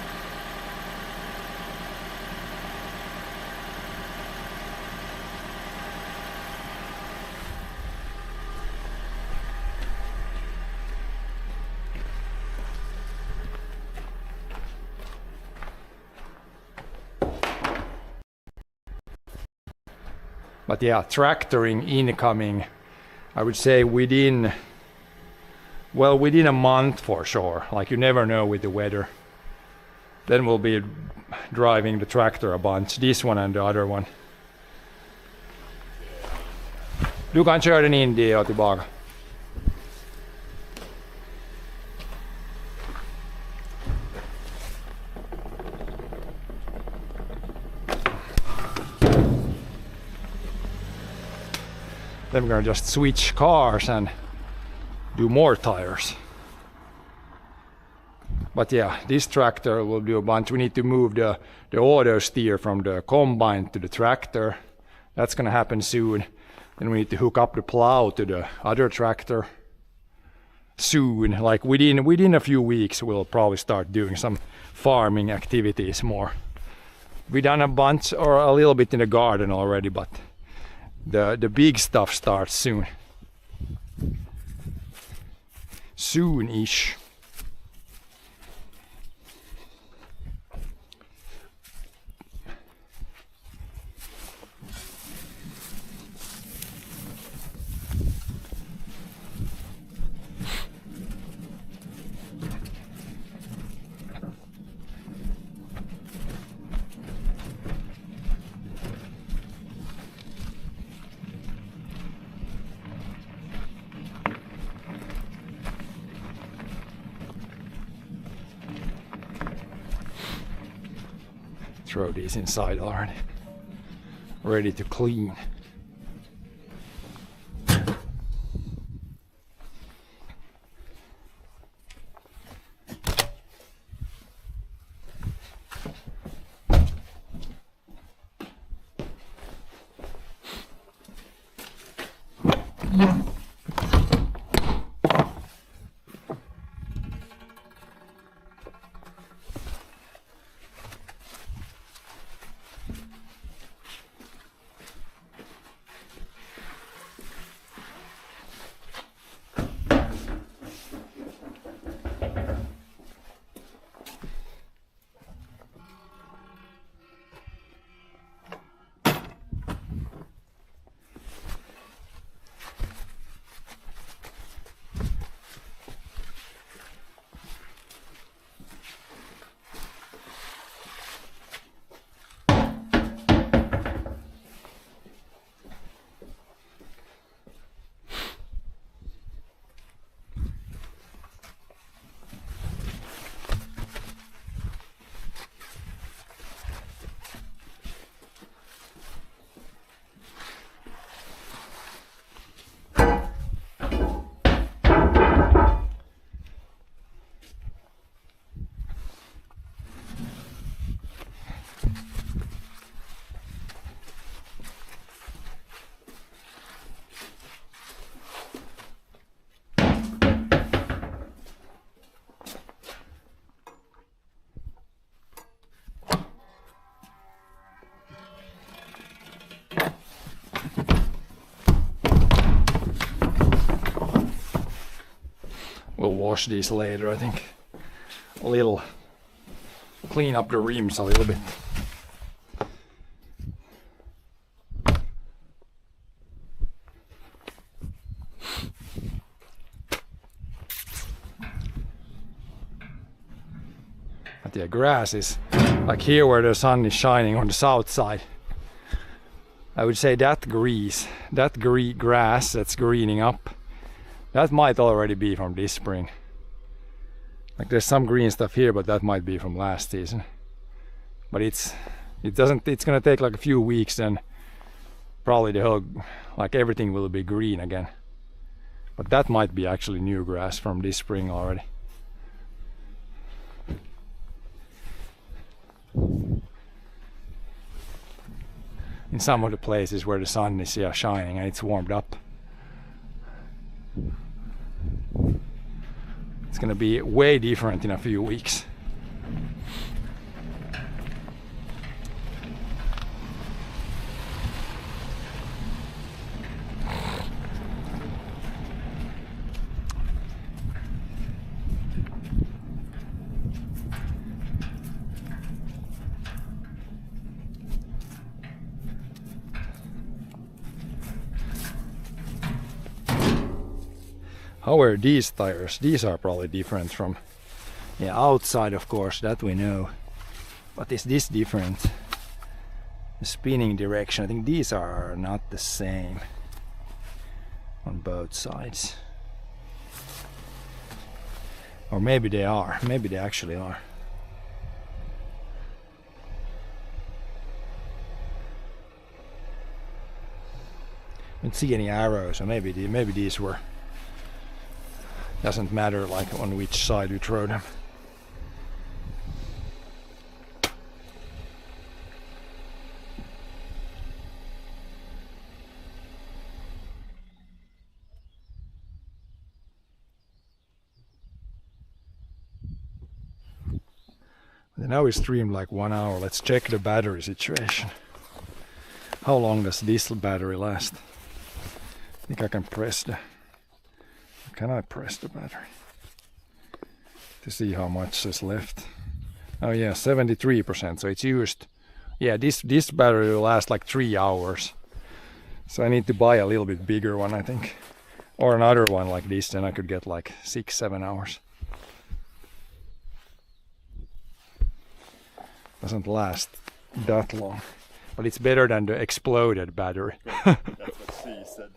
But yeah, tractoring incoming, I would say within a month for sure. Like you never know with the weather. Then we'll be driving the tractor a bunch, this one and the other one. Du kan köra den in dit och tillbaka. Then we're gonna just switch cars and do more tires. But yeah, this tractor will do a bunch. We need to move the auto steer from the combine to the tractor. That's gonna happen soon. Then we need to hook up the plow to the other tractor soon. Like within a few weeks, we'll probably start doing some farming activities more. We done a bunch or a little bit in the garden already, but the big stuff starts soon. Soon-ish. Throw these inside already. Ready to clean. We'll wash these later, I think. A little. Clean up the rims a little bit. But yeah, grass is like here where the sun is shining on the south side. I would say that grass that's greening up, that might already be from this spring. Like there's some green stuff here, but that might be from last season. But it's gonna take like a few weeks, and probably the whole, like everything will be green again. But that might be actually new grass from this spring already. In some of the places where the sun is shining and it's warmed up. It's gonna be way different in a few weeks. How are these tires? These are probably different from, yeah, outside of course, that we know. But is this different? The spinning direction, I think these are not the same on both sides. Or maybe they are, maybe they actually are. I don't see any arrows, so maybe these were. Doesn't matter like on which side you throw them. Now we streamed like 1 hour. Let's check the battery situation. How long does this battery last? I think I can press the... Can I press the battery? To see how much is left. Oh yeah, 73%, so it's used. Yeah, this battery will last like 3 hours. So I need to buy a little bit bigger one, I think. Or another one like this, then I could get like 6-7 hours. Doesn't last that long. But it's better than the exploded battery. That's what she said.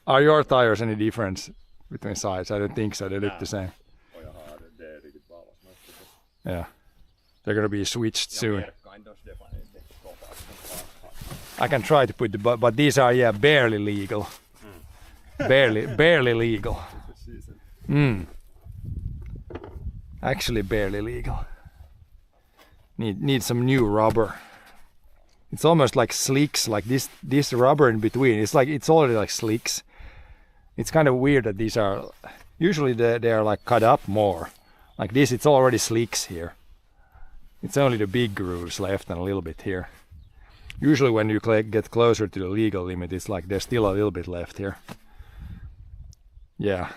Are your tires any difference between sides? I don't think so, they look the same. Och jag har det riktigt valas nästa. Yeah. They're gonna be switched soon. I can try to put the but these are barely legal. barely legal. Actually barely legal. Need some new rubber. It's almost like slicks, like this rubber in between. It's already like slicks. It's kind of weird that these are usually they are like cut up more. Like this, it's already slicks here. It's only the big grooves left and a little bit here. Usually when you get closer to the legal limit, it's like there's still a little bit left here. Yeah.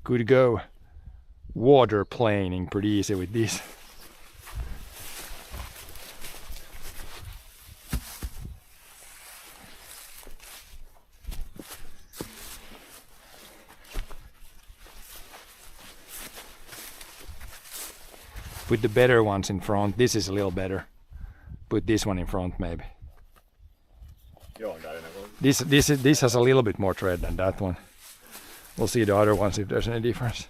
Could go water planing pretty easy with this. Put the better ones in front. This is a little better. Put this one in front maybe. This has a little bit more tread than that one. We'll see the other ones if there's any difference.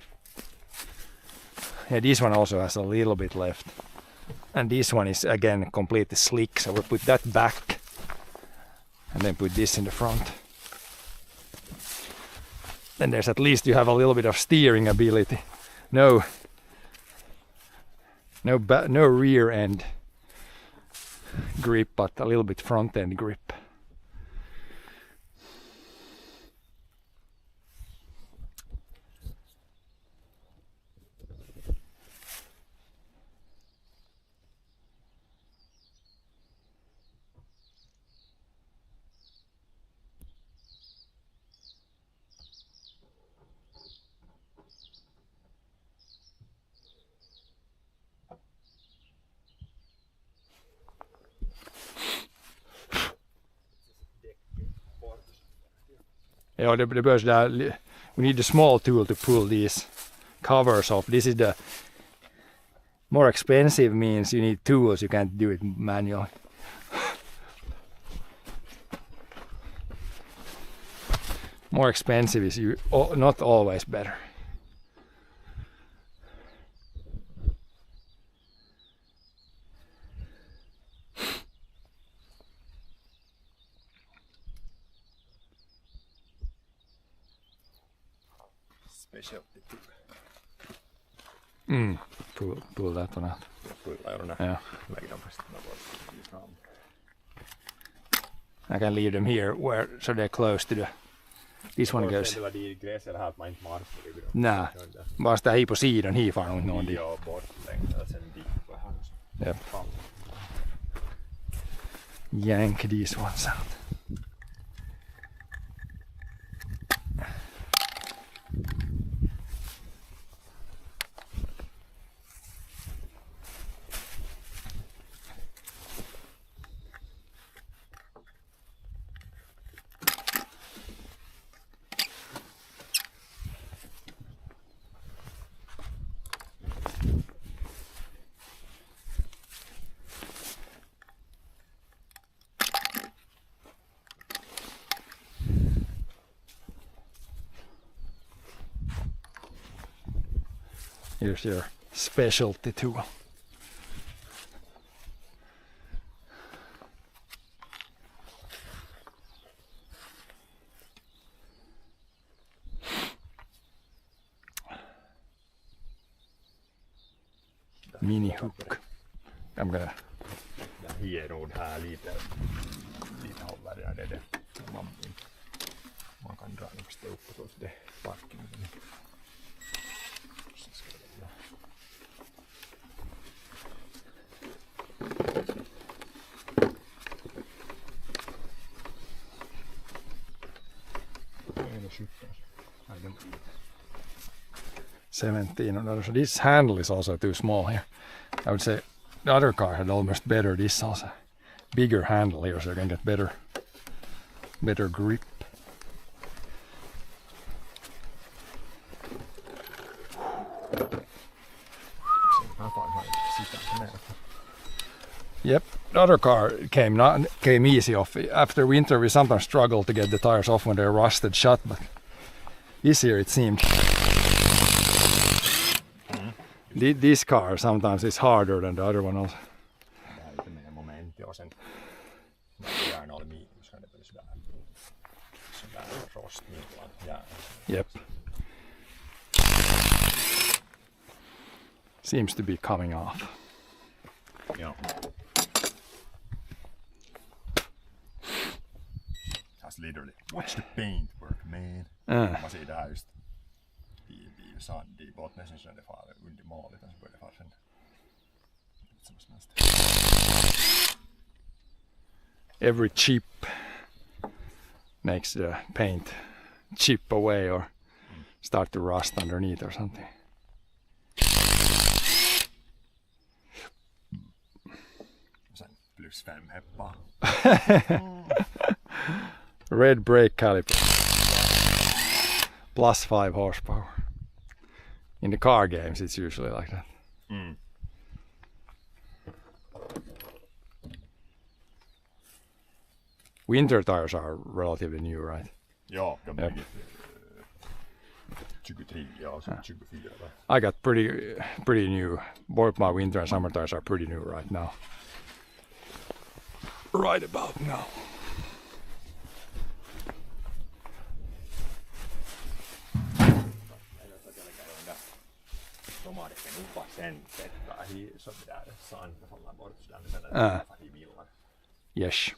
Yeah, this one also has a little bit left. And this one is again completely slick, so we'll put that back. And then put this in the front. Then there's at least you have a little bit of steering ability. No rear end grip, but a little bit front end grip. Yeah, we need a small tool to pull these covers off. This is the more expensive means you need tools, you can't do it manually. More expensive is not always better. Pull that one out. Yeah. I can leave them here so they're close to the... This one goes... Nej, bara sitä hii på sidan, hii far nog någon dit. Yep. Yank these ones out. Here's your specialty tool. Mini hook. I'm gonna... Jag hierod här lite håller jag det. Man kan dra den upp och det parken. 17 on the other. So this handle is also too small here. I would say the other car had almost better. This also bigger handle here, so you can get better grip. Yep, the other car came easy off. After winter we sometimes struggle to get the tires off when they're rusted shut, but this year it seemed. This car sometimes is harder than the other one also. Yep. Seems to be coming off. Joo. That's literally, watch the paint work, man. Man ser det här just. De bottnen som det far under målet, så börjar det fara sen. Som helst. Every chip makes the paint chip away or start to rust underneath or something. Sen plus 5 heppaa. Red brake caliper. Plus 5 horsepower. In the car games it's usually like that. Winter tires are relatively new, right? Joo, de är 23 ja, 24. I got pretty new. Both my winter and summer tires are pretty new right now. Right about now. Sen sätta så där sand hålla bort så där i bilen. Yes.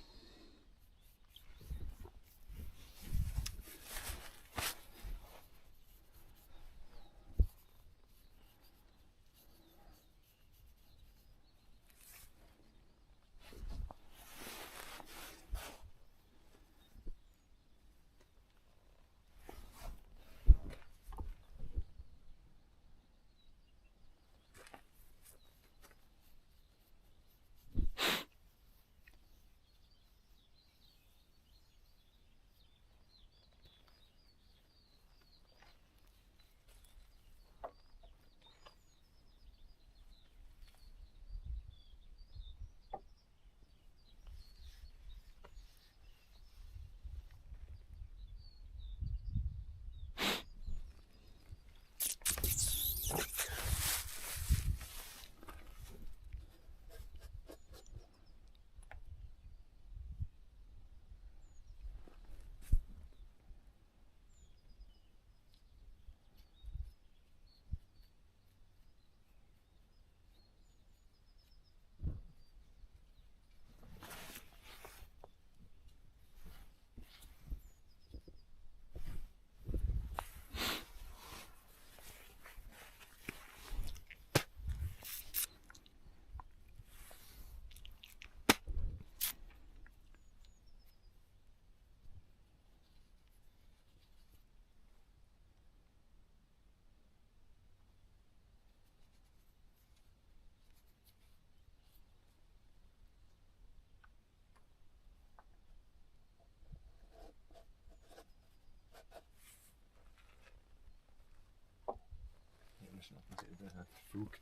Frukt.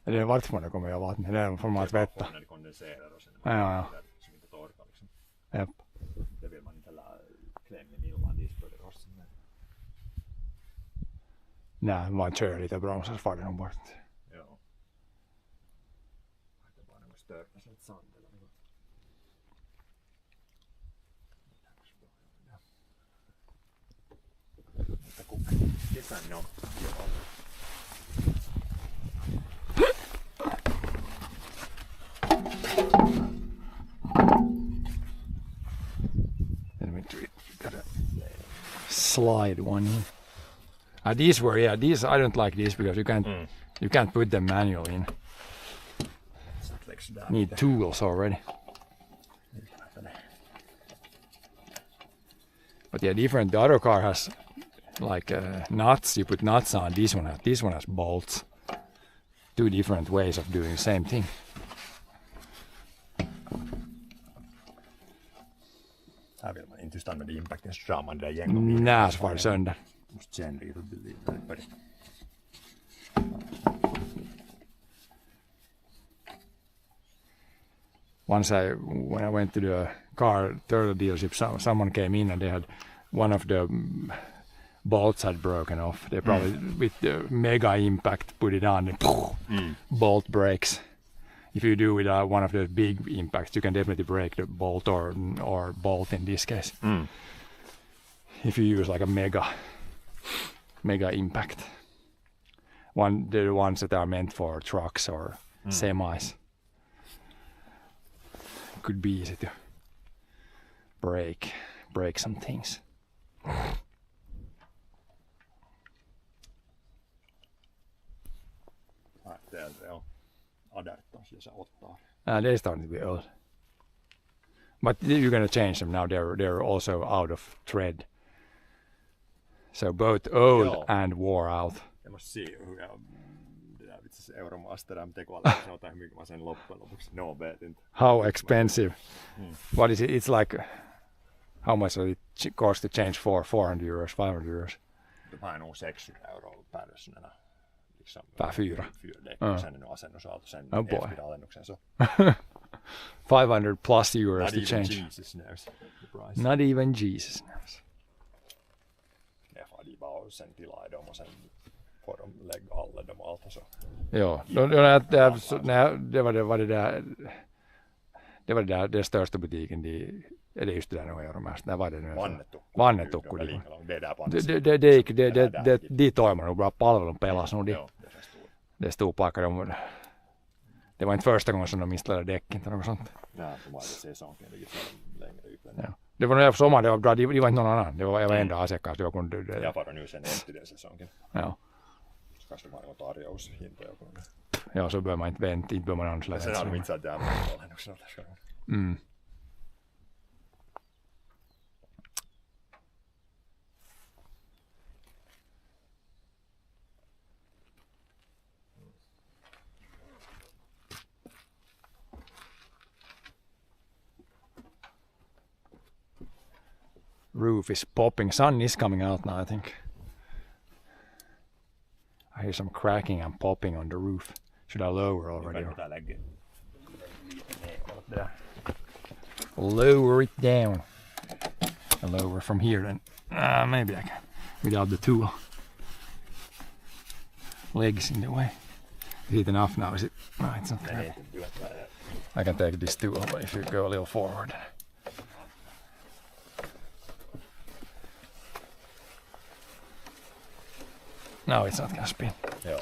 Är det vart man kommer jag vatten? Det är format vettä. När det kondenserar och sen Ja. som inte torkar liksom. Japp. Det vill man inte klämma i bilen dit för det rostar. Nej, man kör lite bra så far det nog bort. Ja. Det är bara något stört med sånt sand eller något. Kesän on. Then we gotta slide one in. These I don't like these because you can't put them manually in. Need tools already. But yeah, different. The other car has like nuts. You put nuts on. This one has bolts. Two different ways of doing the same thing. Här vill man inte just använda impacten, så drar man det där gänget. Nej, så far det sönder. Just sen ritat lite på det. When I went to the car turtle dealership, someone came in and they had one of the bolts had broken off. They probably with the mega impact put it on and bolt breaks. If you do with one of the big impacts, you can definitely break the bolt or bolt in this case. If you use like a mega impact. The ones that are meant for trucks or semis. Could be easy to break some things. Täältä on aderton, sillä se ottaa. They're starting to be old. But you're gonna change them now. They're also out of thread. So both old Joo. and wore out. Jag måste se hur jag... Det där vitsi Euromasteran tekoalla sanotaan, hur mycket mä sen loppujen lopuksi. No, vet inte. How expensive? What is it? It's like how much does it cost to change for 400 euros, 500 euros? Det var nog 600 € per sån här. Liksom, Per fyra. Fyra däck och sen en asennusauto sen Oh boy. efter alennuksen. Så 500 plus euros not to even change. Jesus knows the price. Not even Jesus knows. Jag får de bara sen tillade dem och sen får de lägga alla dem och allt och så. Ja, det var det där den största butiken. Det är just det där nu Euromässä. Där var det nu. Vannetukku. Det är där på andra De toimii nog bra. Palvelun pelasi nog. Joo, Det stod packade. Det var inte första gången som de installerade däcken eller något sånt. Nej, de hade säsongen längre upp. Ja. Det var nog jag sommar, det var bra. Det var inte någon annan. Jag var enda asiakkaas. Jag var nu sen efter den säsongen. Ja. Så kanske det var någon tarjoushinta joku. Ja, så behöver man inte vänta. Inte behöver man ansluta. Sen har de inte satt jävla alennuksen där ska de. Roof is popping. Sun is coming out now, I think. I hear some cracking and popping on the roof. Should I lower already? Kannattaa lägge. Lower it down. I lower from here then. Maybe I can. Without the tool. Legs in the way. Is it enough now? Is it? No, it's not. I can take this tool, but if you go a little forward. No, it's not gonna spin. Joo.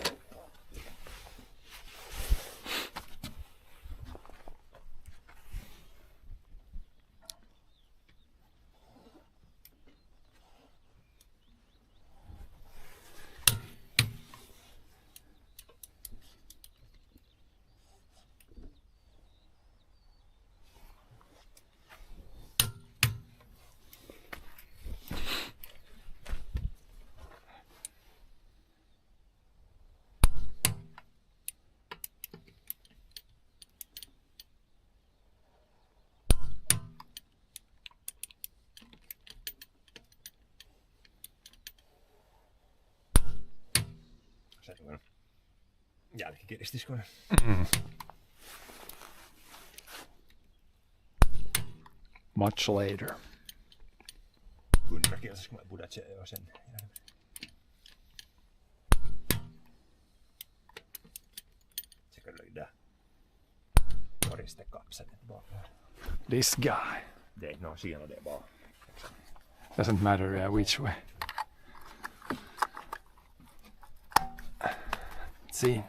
Jälkikiristyskoinen. Much later. Kuinka kielsäs kun mä budat se jo sen. Se kyllä löydä. Koristekapselet bara. This guy. Det no siinä det bara. Doesn't matter which way. Let's see.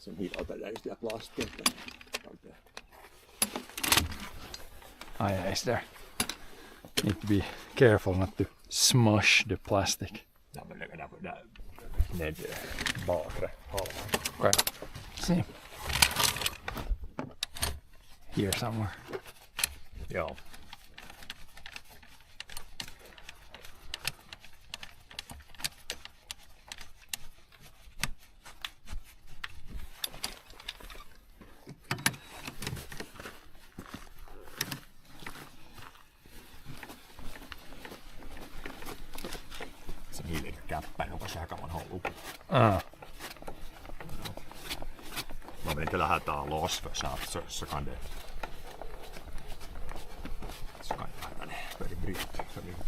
Sen hidalta jäi just vielä plastia. Is there? Need to be careful not to smush the plastic. Ja, men lägger där ned bakre halvan. Okay. See. Here somewhere. Joo. Se hiilikäppä, jonka sä hakaman haluaa. Man vill inte lähta loss för snabbt så kan det börja bryta för mycket.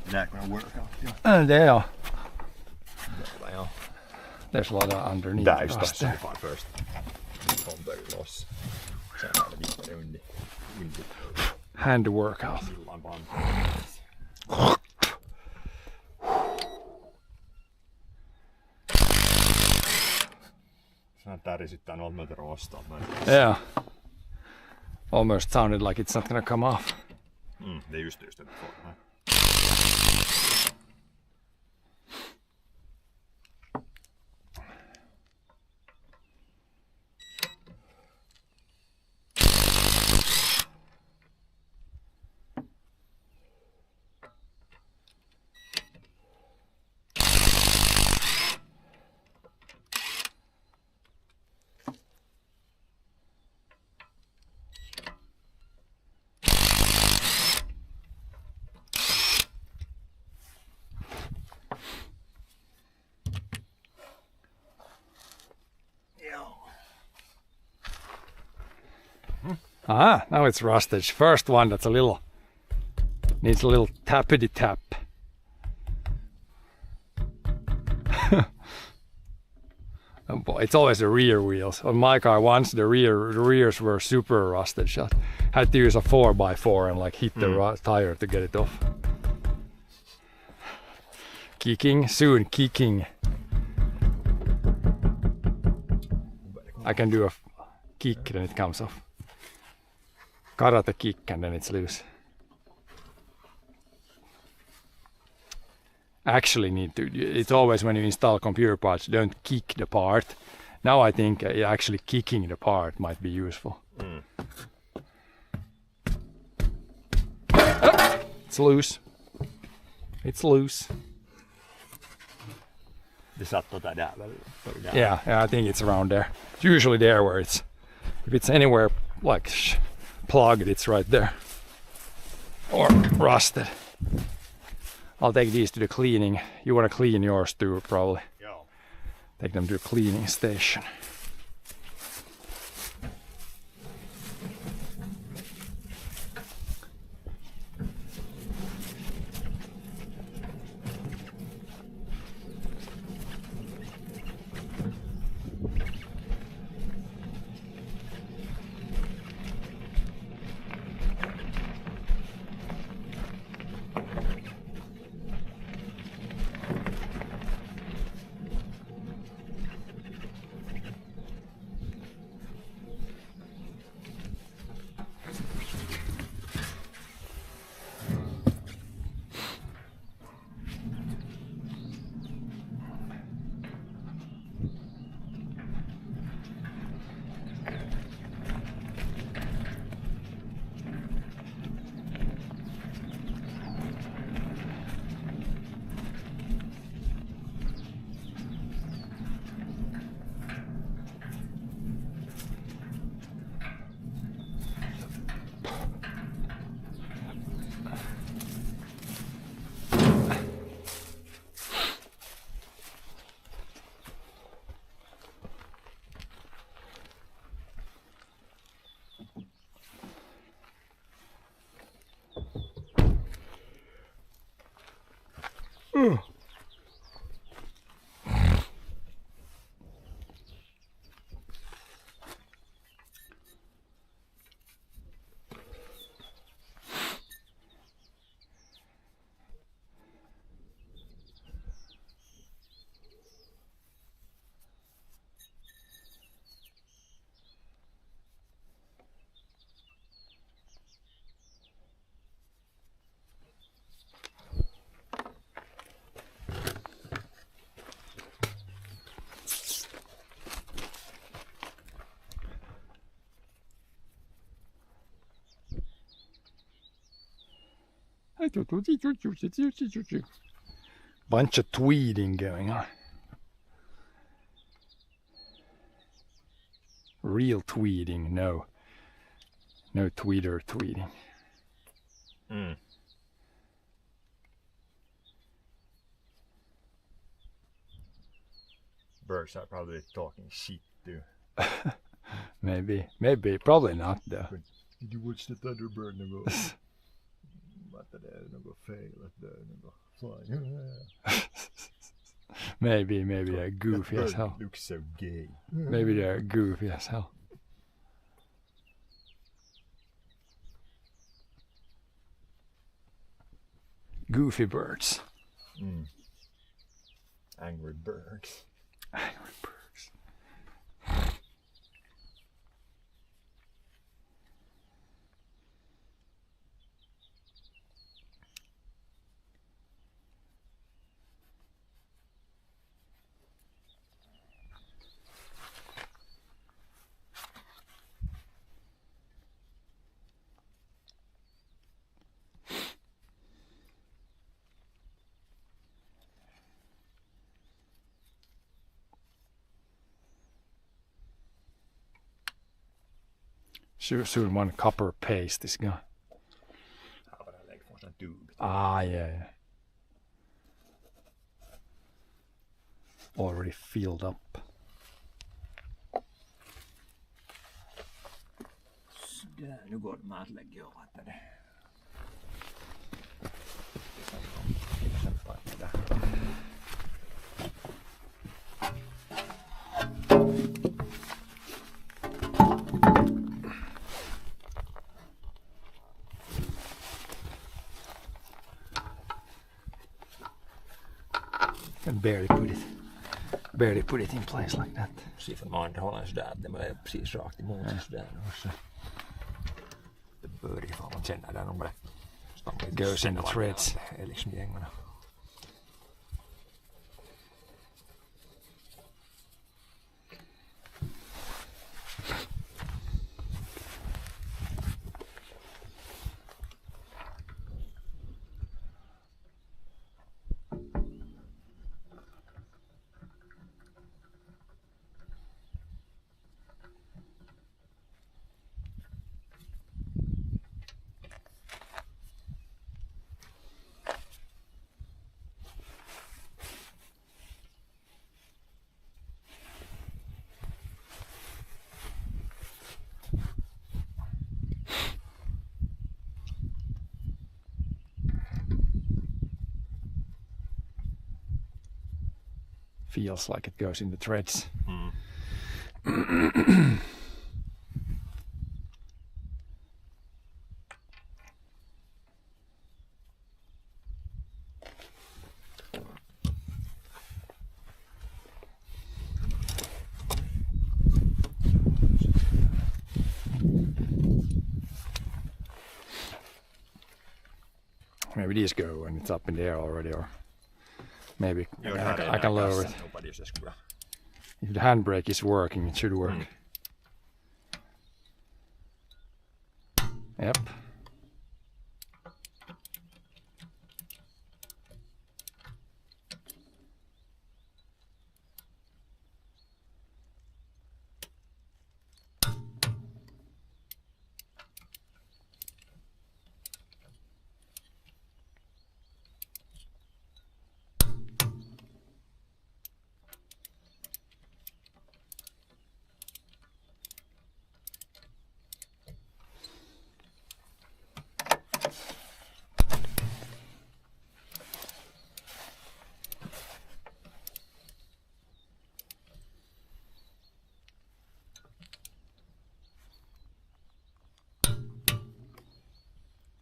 Räknar workout, ja. Det ja. Ja. There's a lot underneath. Där just rust där there. fan först. Kom börja loss. Sen är det vidare under Hand workout. sillan band. Sen tärisitään noilta myötä roostalta. Yeah. Almost sounded like it's not gonna come off. Det är just det du får. Nej. Now it's rustage. First one that's needs a little tappity tap. Oh boy, it's always the rear wheels. On my car once the rears were super rusted shut. Had to use a 4x4 and like hit the tire to get it off. Kicking, soon kicking. I can do a kick then it comes off. Karate kick and then it's loose. Actually need to, it's always when you install computer parts, don't kick the part. Now I think actually kicking the part might be useful. It's loose. It's loose. Det satt där väl. Yeah, I think it's around there. It's usually there where it's, if it's anywhere like plugged, it's right there. Or rusted. I'll take these to the cleaning. You want to clean yours too, probably. Joo. Take them to the cleaning station. Bunch of tweeding going on. Real tweeding, no. No tweeter tweeding. Birds are probably talking shit too. Maybe, probably not though. Did you watch the Thunderbird någon gång? Att det är något fel, att det är något flying. Maybe they're goofy as hell. Looks so gay. Maybe they're goofy as hell. Goofy birds. Angry birds. Angry birds. Soon one copper paste is gone. Ja, vad det lägger från sån dub. Yeah. Already filled up. Sådär, nu går det med att lägga av att det. And barely put it in place like that. Precis, för man håller den sådär att det är precis rakt emot sig sådär. Det bör ifall man känner där någon Goes in the threads. Det är liksom gängarna. Feels like it goes in the threads. Maybe these go when it's up in the air already, or maybe I can lower it. If the handbrake is working, it should work. Yep.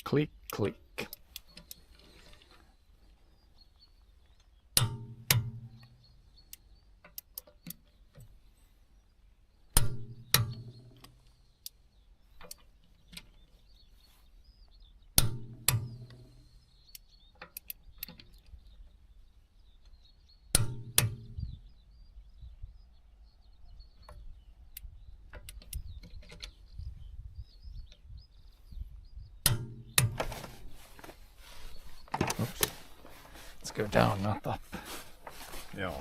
Click, click. go down, not up. Joo.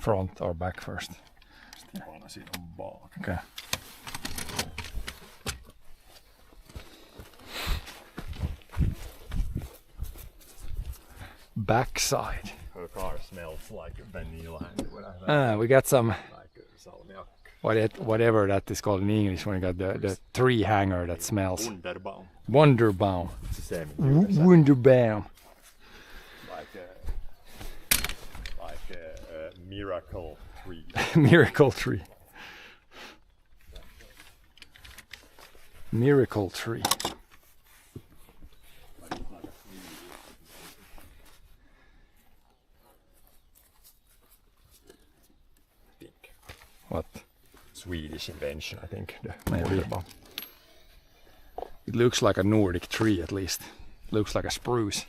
Front or back first? Tipana siinä on bak. Okay. Backside. Her car smells like vanilla and whatever. We got some Like salmiakka. whatever that is called in English when you got the tree hanger that smells. Wunderbaum. Wonderbaum. Se se mitä Wunderbaum. like a miracle tree. Miracle tree. Miracle tree. What? Swedish invention, I think. The Maybe. Wunderbaum. It looks like a Nordic tree at least. Looks like a spruce.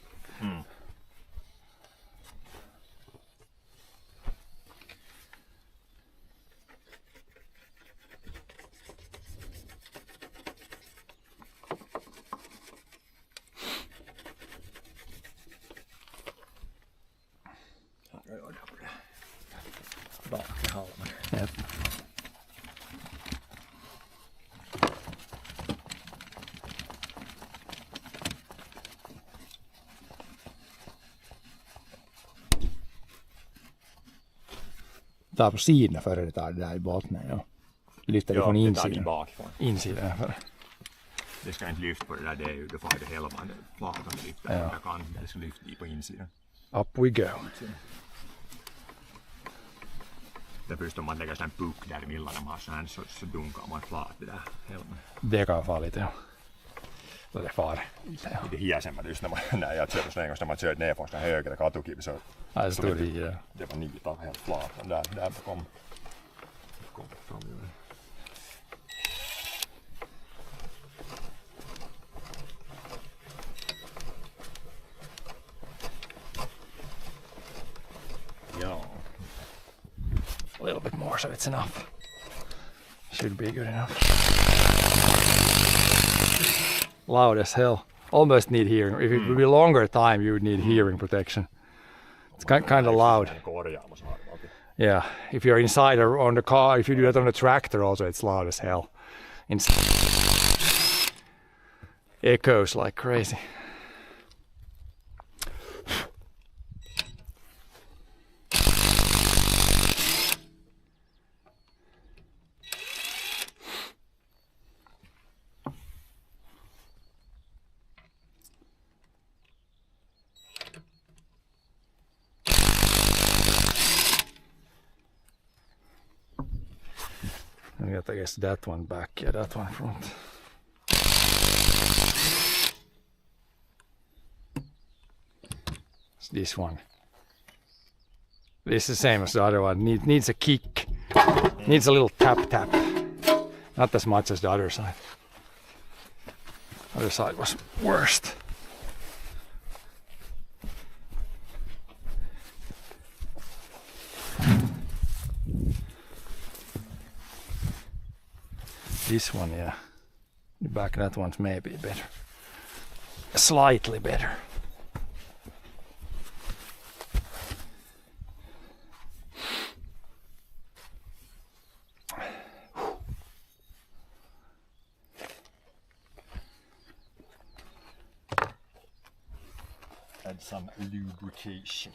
Yep. Ta på sidorna före det där i botten. Ja. Lyfter det från det tar insidan. bakifrån. Insidan före. Det ska inte lyfta på det där, det är ju, då får det hela man flakan lyfter. Ja. Jag kan, det ska lyfta i på insidan. Up we go. Det först om man lägger en puck där emellan de har sen så dunkar man klart det där helmen. Det kan vara lite. Ja. Det är far. Ja. Det hiäsemmät just när jag körde en gång när man körde ner från den högra katukivi så Ja, det stod i. Ja. det var nitan helt flat. Där kom fram. Ja. A little bit more so it's enough. Should be good enough. Loud as hell. Almost need hearing. If it would be longer time, you would need hearing protection. It's kind of loud. Korjaamassa harvaakin. Yeah, if you're inside or on the car, if you do that on the tractor also, it's loud as hell. Echoes like crazy. I got, I guess, that one back, yeah, that one front. It's this one. This is the same as the other one. Needs a kick. Needs a little tap. Not as much as the other side. Other side was worst. This one, yeah. The back of that one's maybe better. Slightly better. Add some lubrication.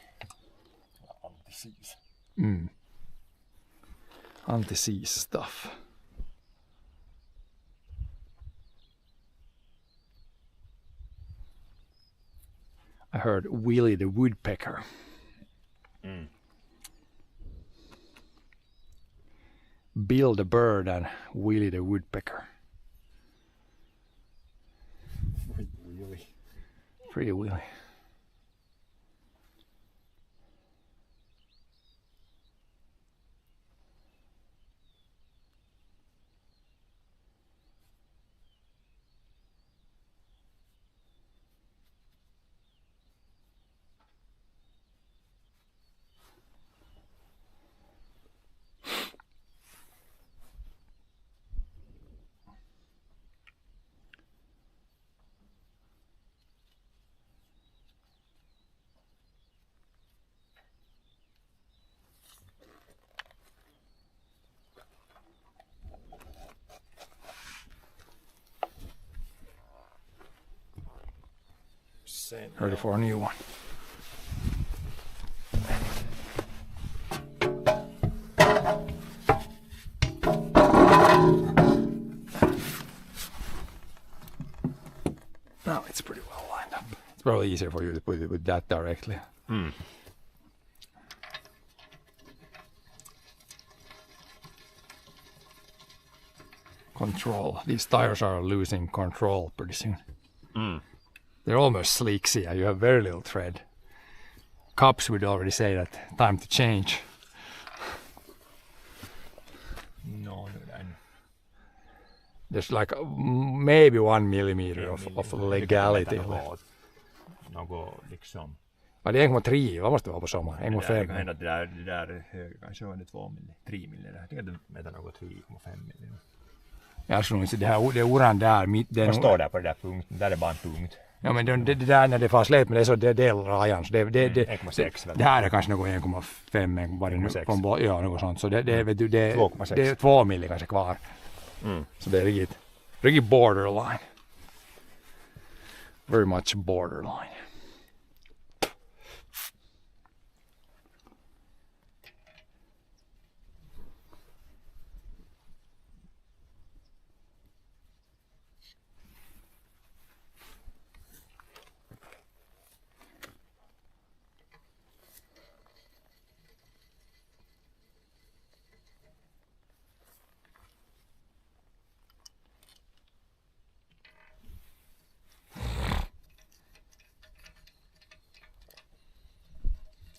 Anti-seize. Anti-seize stuff. I heard Willie the Woodpecker. Bill the Bird and Willie the Woodpecker. Really? Pretty Willie. Sen, ready for a new one. Now it's pretty well lined up. It's probably easier for you to put it with that directly. Control. These tires are losing control pretty soon. They're almost sleek, see, you have very little tread. Cups would already say that time to change. no, näin. There's like maybe 1 millimeter of legality. Något liksom. Ja, det är 1,3, vad måste vara på sommaren? 1,5. Hända det där höga kanske var det 2 milli, 3 milli. Jag tycker att det mäter något 3,5 milli. Jag tror inte det oran där mitt. Vad står där på den där punkten? Där är bara en punkt. Ja, men det där när det far släp med det så det är rajan. Så det 1,6 väl? det här är kanske något 1,5 vad det nu 1,6. ja, något sånt. Så det vet du, det 2,6. är 2 milli kanske kvar. Så det är riktigt borderline. Very much borderline.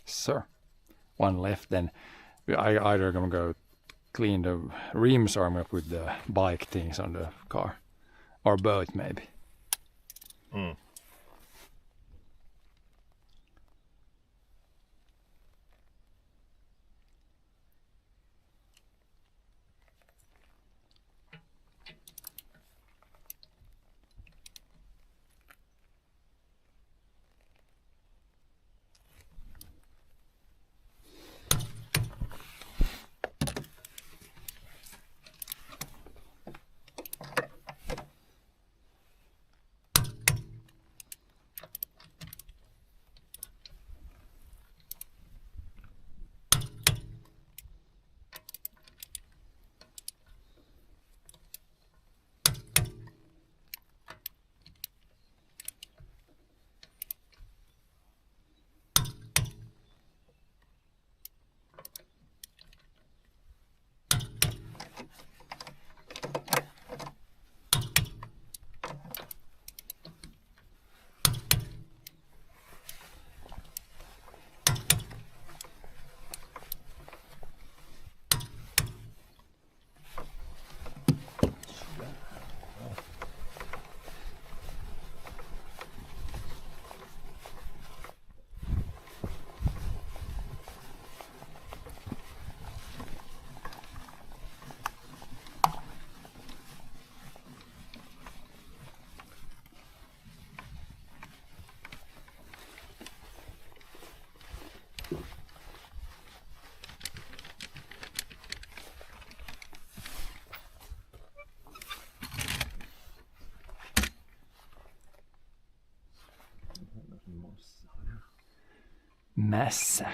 Sir. One left, then I either gonna go clean the rims or I'm gonna put the bike things on the car. Or both maybe. Massa.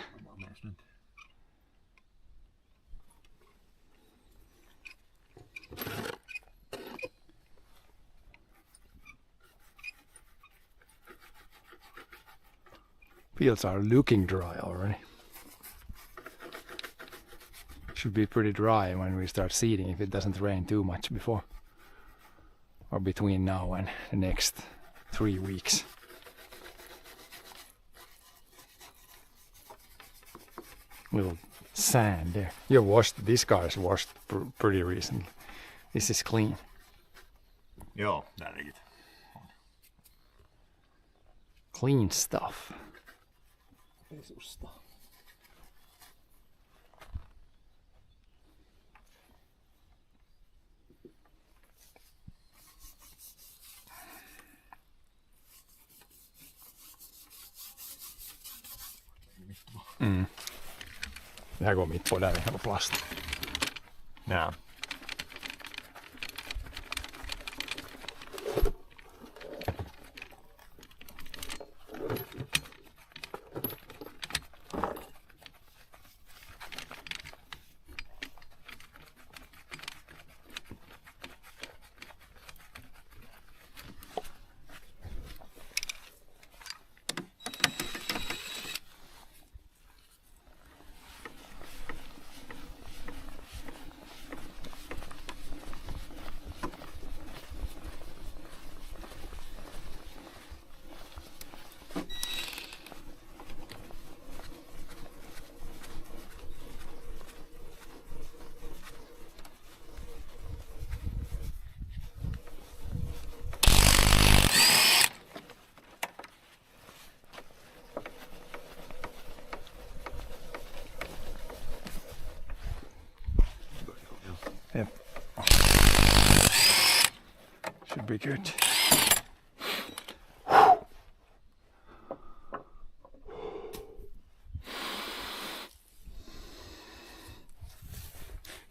Fields are looking dry already. Should be pretty dry when we start seeding if it doesn't rain too much before or between now and the next 3 weeks. Little sand there. You washed, this car is washed pretty recently. This is clean. Joo, där är riktigt. Clean stuff. Pesusta. Det här går mitt på, där är det plast. Ja. should be good.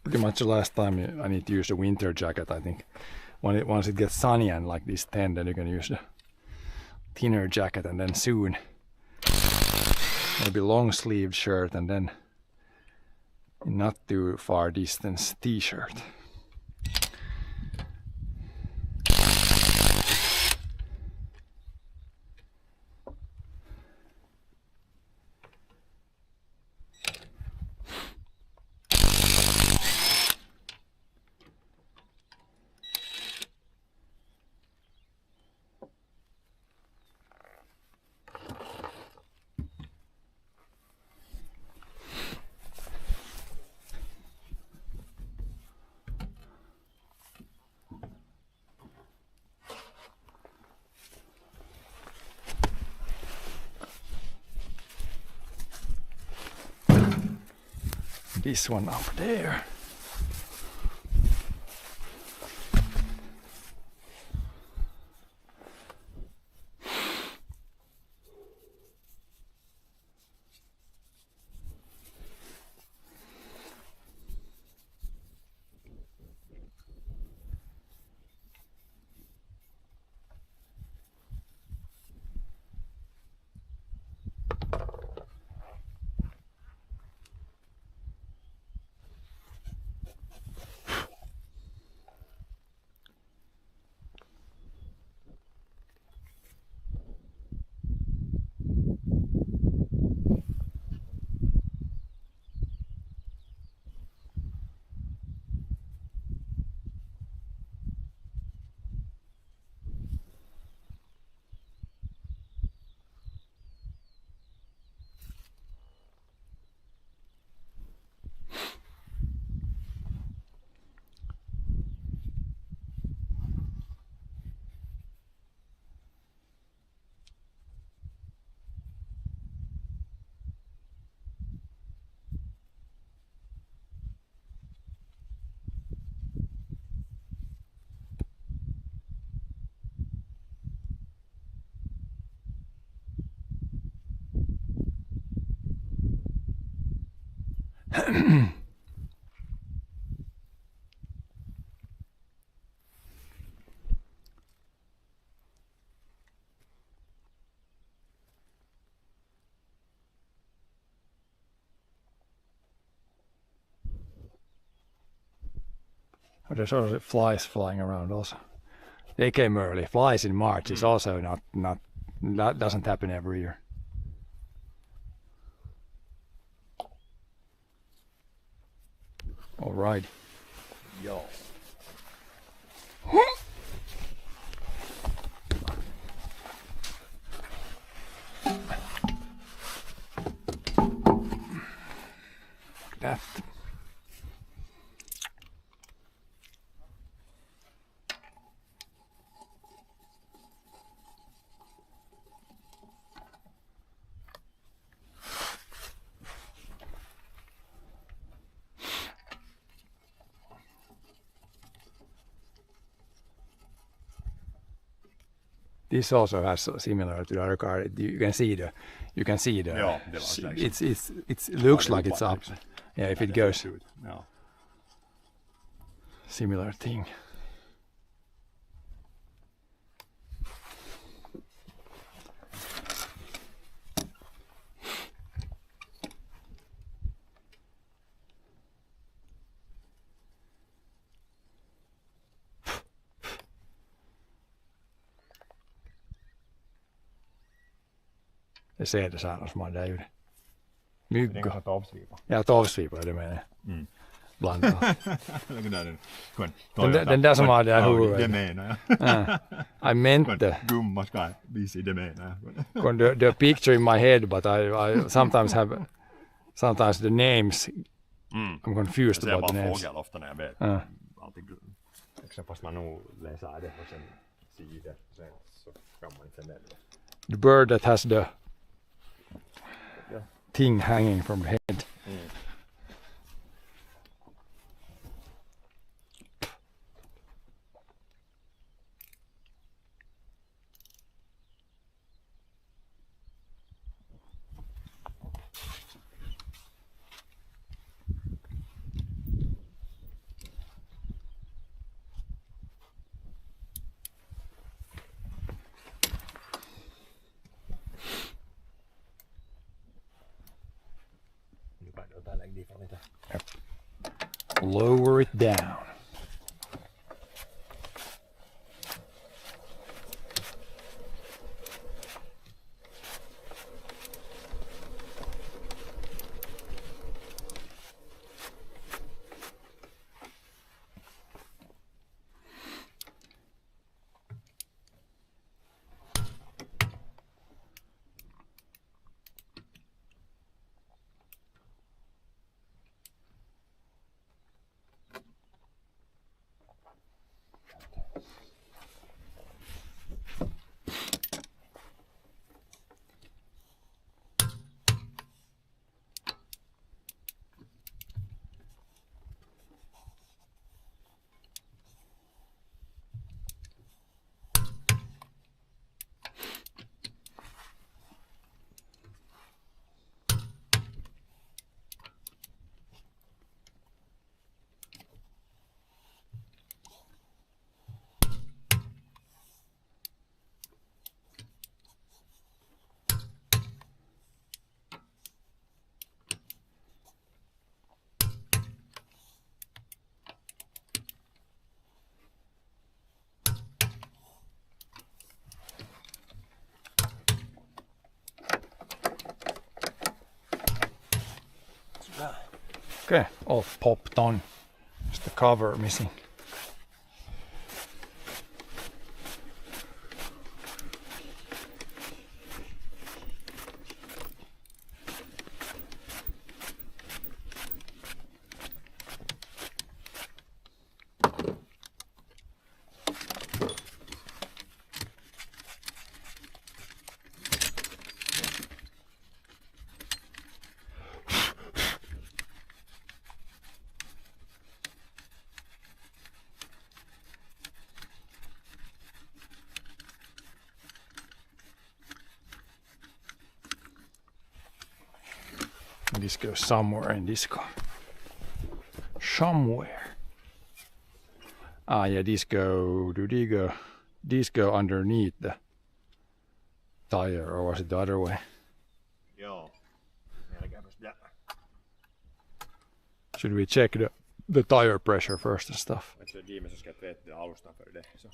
Pretty much the last time I need to use a winter jacket, I think. Once it gets sunny and like this 10, then you can use the thinner jacket, and then soon maybe long sleeved shirt, and then not too far distance t-shirt. This one up there. But there's also flies flying around also. They came early. Flies in March is also not that doesn't happen every year. All right. Joo. That. This also has similar to the other car. You can see the. Joo, det var slags. It looks like it's up. Yeah, if it goes. Joo. Similar thing. Det ser det saarnosmaan där ute. Mygg. Den har tovsvipa. Ja, tovsvipa är det menar jag. Blandat. Den där som har det här huvudet. Det menar jag. I meant the Gumma ska visa det menar jag. the picture in my head, but I sometimes have the names. I'm confused about the names. Jag ser bara fågel ofta när jag vet. Alltid fast man nog läser det och sen sidor. Sen så kan man inte välja. The bird that has the thing hanging from the head. Jotain lägger dit från lite. Lower it down. Okay, all popped on. Just the cover missing. This goes somewhere in this car. Somewhere. Ah, yeah, these go. Do they go? These go underneath the tire, or was it the other way? Joo. Melkeinpäs pitää. Should we check the tire pressure first and stuff? Att det Dimes ska tvätta alustan för det. Så.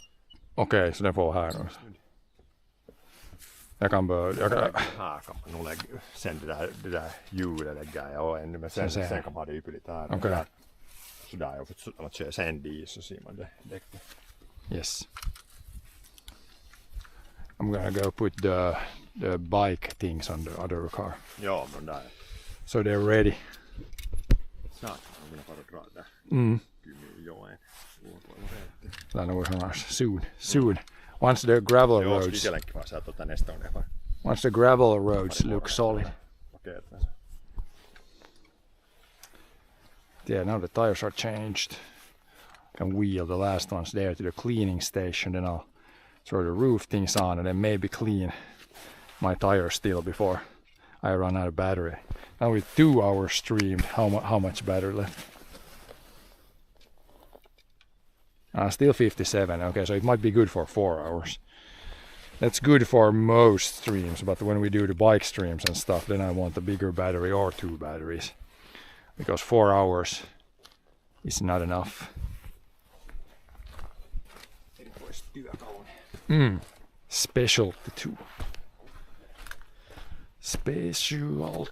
Okej, så den får här nu. Jag kan Här kan man nog lägga sen det där hjulet lägga jag och ännu men sen kan man ha det ypperligt här. Okej. Så där och för att köra sen dit så ser man det däcket. Yes. I'm gonna go put the bike things on the other car. Ja, men där. So they're ready. Snart kan man bara dra där. Kyllä joen. I know soon. Once the gravel Joo, roads. itselläkin vaan saa näistä on vaan. Once the gravel roads look solid. Pakeet. Yeah, now the tires are changed. Can wheel the last ones there to the cleaning station, then I'll throw the roof things on and then maybe clean my tires still before I run out of battery. Now with 2 hours streamed, how much battery left? Still 57. Okay, so it might be good for 4 hours. That's good for most streams, but when we do the bike streams and stuff, then I want a bigger battery or 2 batteries. Because 4 hours is not enough. Specialty 2. Specialty.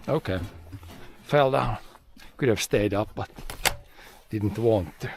Okay, fell down. Could have stayed up, but didn't want to.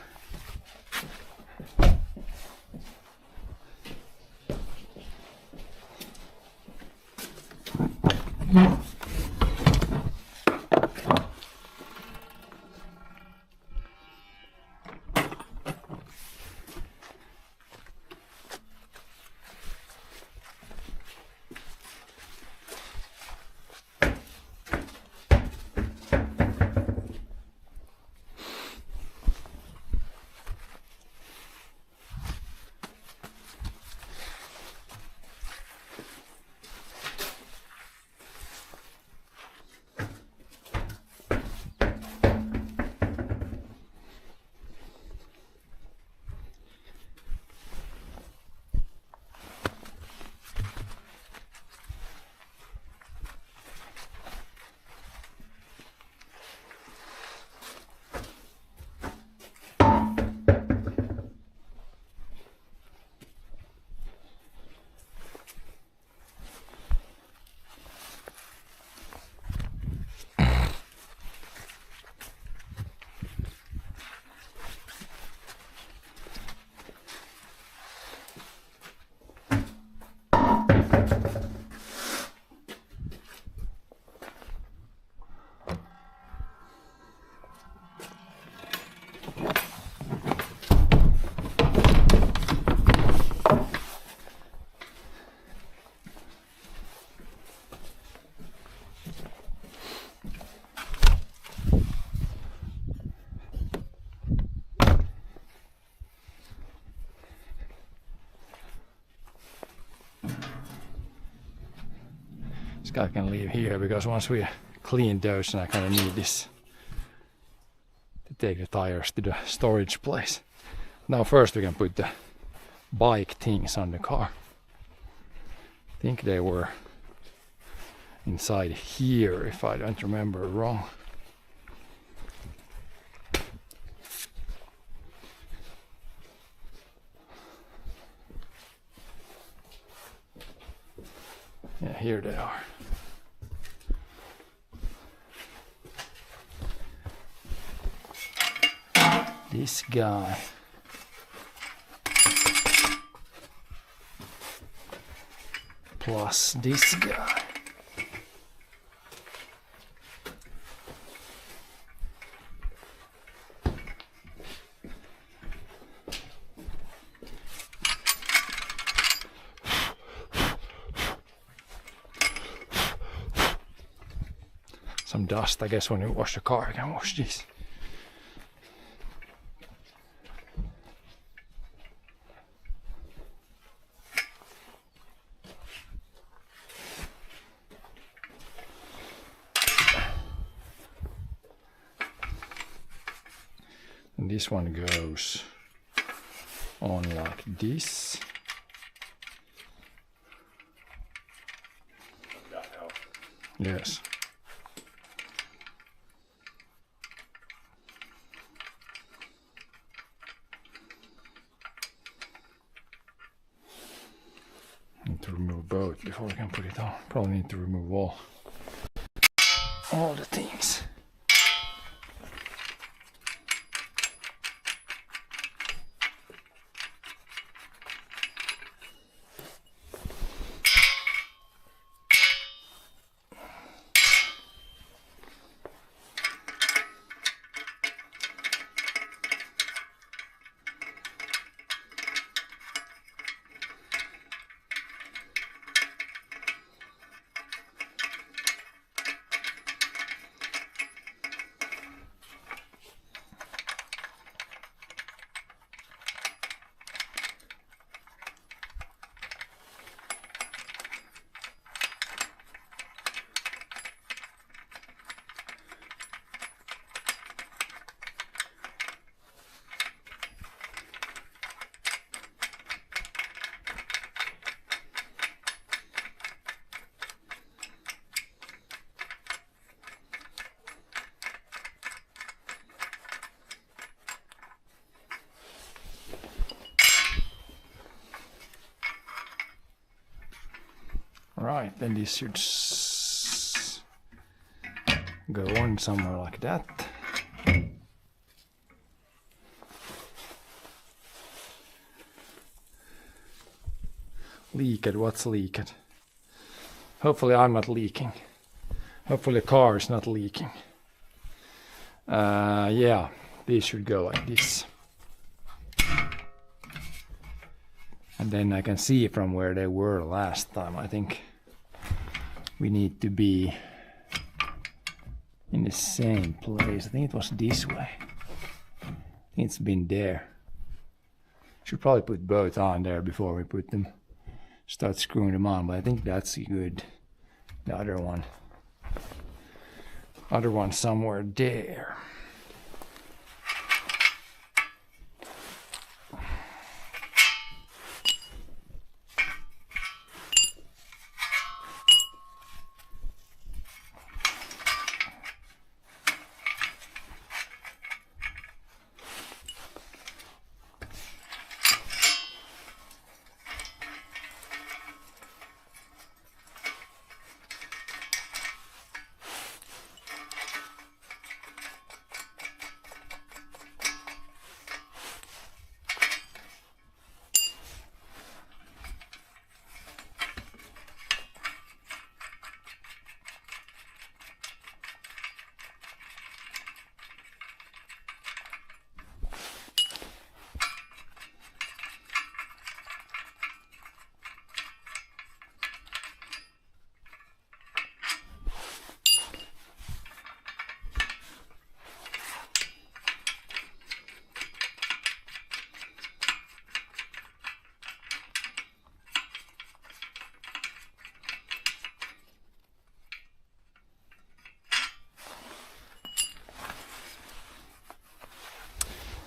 guy can leave here because once we clean those, and I kind of need this to take the tires to the storage place. Now first we can put the bike things on the car. I think they were inside here if I don't remember wrong. Yeah, here they are. This guy. Plus this guy. Some dust, I guess when you wash the car you can wash this. And this one goes on like this. Yes. Need to remove both before we can put it on. Probably need to remove all the things. Right, then this should go on somewhere like that. Leaked, what's leaked? Hopefully I'm not leaking. Hopefully the car is not leaking. Yeah, these should go like this. And then I can see from where they were last time. I think we need to be in the same place. I think it was this way. I think it's been there. Should probably put both on there before we put them, start screwing them on, but I think that's good. The other one somewhere there.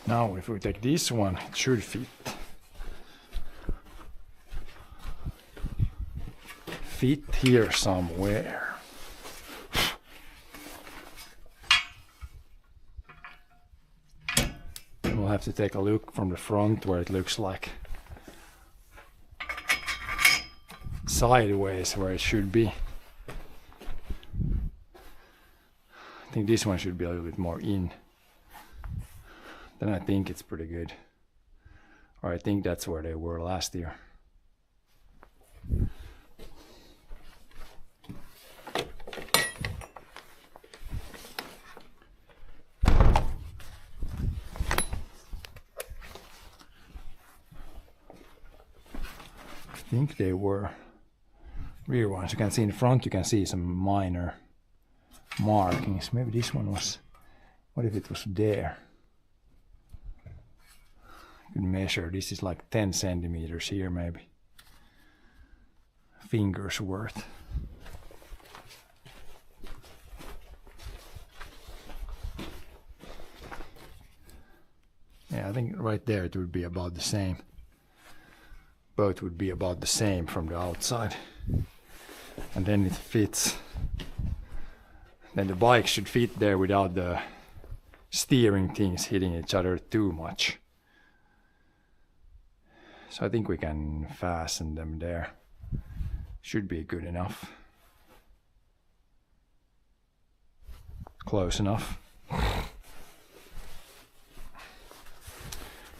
Now if we take this one, it should fit. Fit here somewhere. We'll have to take a look from the front where it looks like sideways where it should be. I think this one should be a little bit more in. Then I think it's pretty good. Or I think that's where they were last year. I think they were rear ones. You can see in front, you can see some minor markings. Maybe this one was, what if it was there? I could measure, this is like 10 centimeters here maybe. Fingers worth. Yeah, I think right there it would be about the same. Both would be about the same from the outside. And then it fits. Then the bike should fit there without the steering things hitting each other too much. So I think we can fasten them there. Should be good enough. Close enough.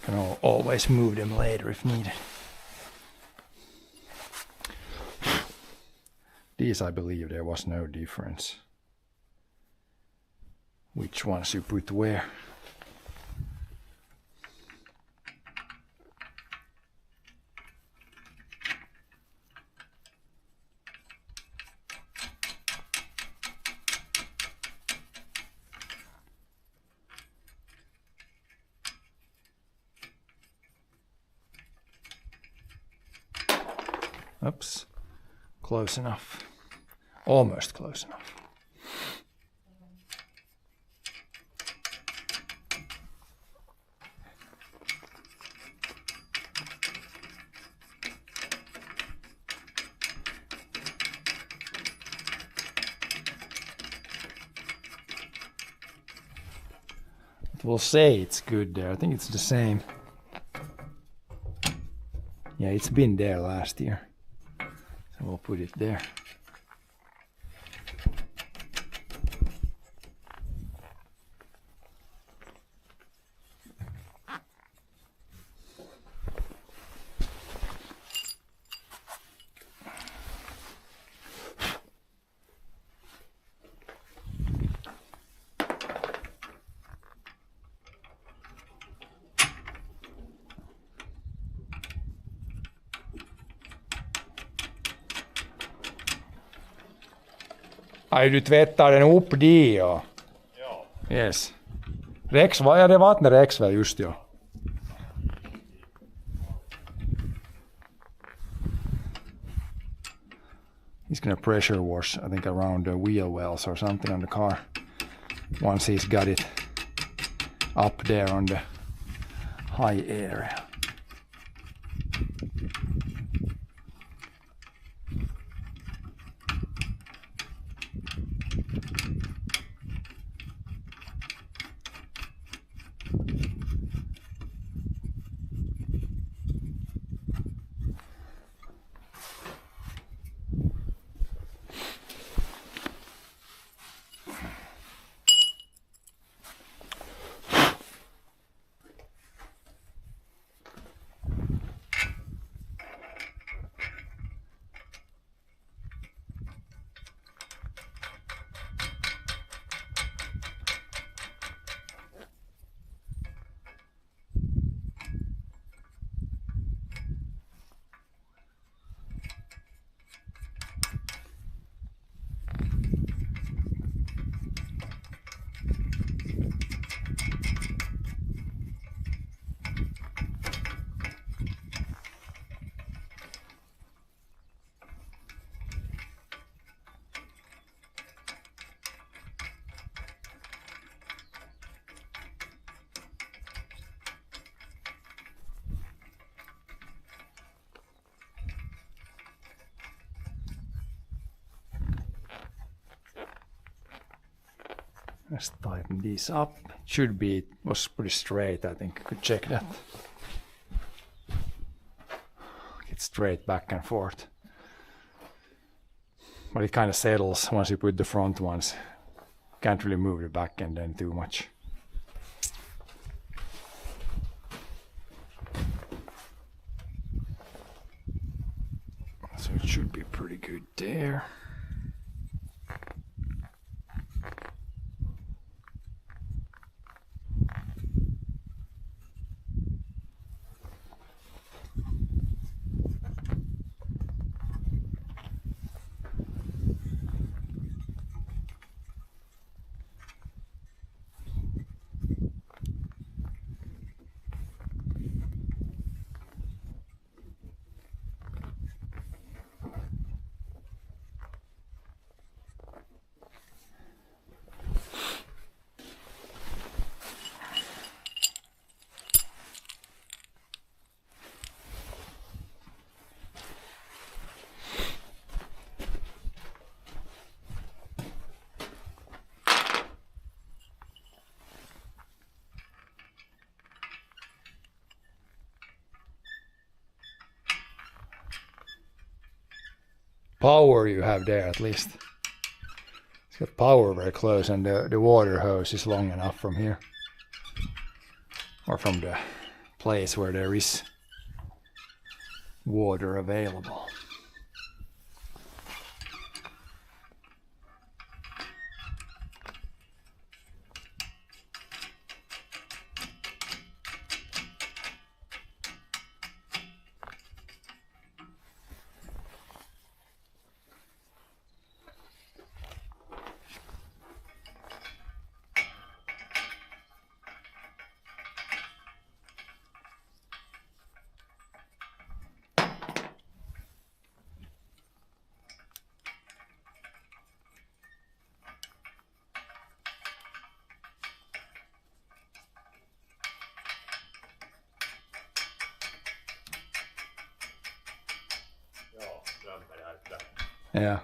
Can always move them later if needed. These, I believe there was no difference. Which ones you put where. Oops, close enough. Almost close enough. We'll say it's good there. I think it's the same. Yeah, it's been there last year. So we'll put it there. Aj, du tvättar den upp det, ja. Ja. Yes. Rex, ja det vattnet Rex väl just ja. He's gonna pressure wash, I think around the wheel wells or something on the car. Once he's got it up there on the high area. Let's tighten these up. It should be, it was pretty straight, I think. I could check that. Get straight back and forth. But it kind of settles once you put the front ones. Can't really move the back end then too much. So it should be pretty good there. Power you have there at least. It's got power very close, and the water hose is long enough from here. Or from the place where there is water available. Yeah.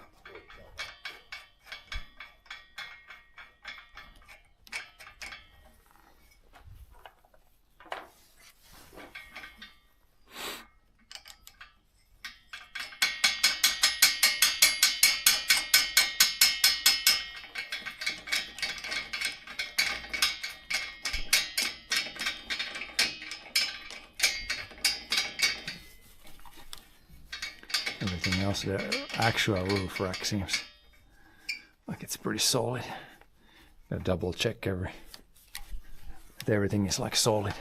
Everything else, the actual roof rack seems like it's pretty solid. Gotta double check that everything is like solid.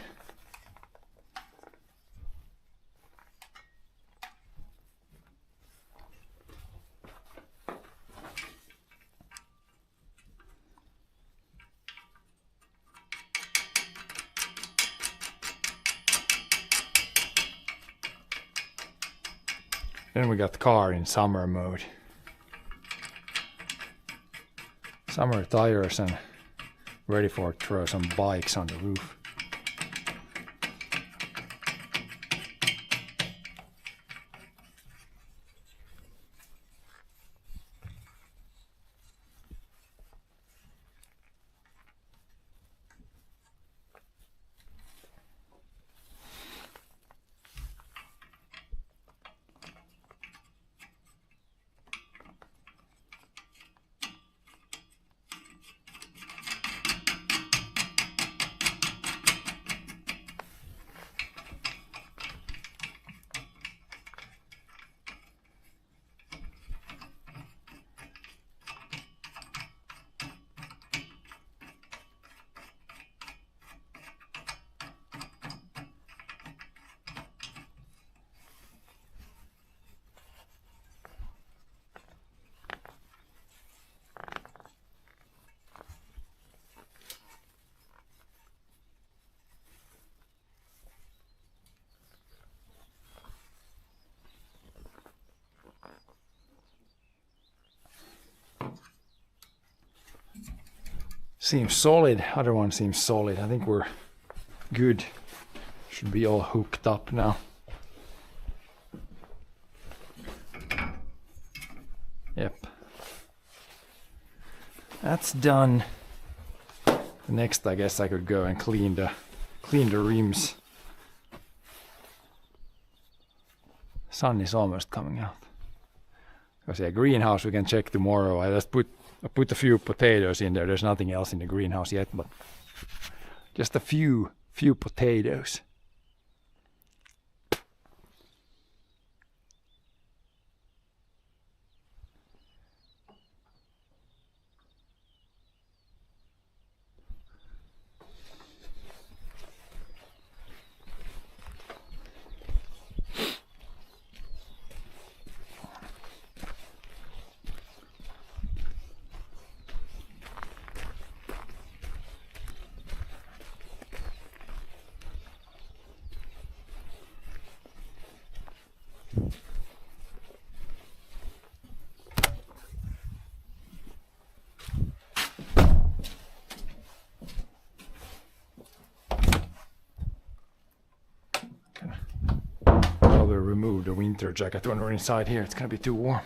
Then we got the car in summer mode. Summer tires and ready for throw some bikes on the roof. Seems solid, other one seems solid. I think we're good. Should be all hooked up now. Yep. That's done. Next, I guess I could go and clean the rims. Sun is almost coming out. Because yeah, greenhouse we can check tomorrow. I put a few potatoes in there. There's nothing else in the greenhouse yet, but just a few potatoes. Probably remove the winter jacket when we're inside here. It's gonna be too warm.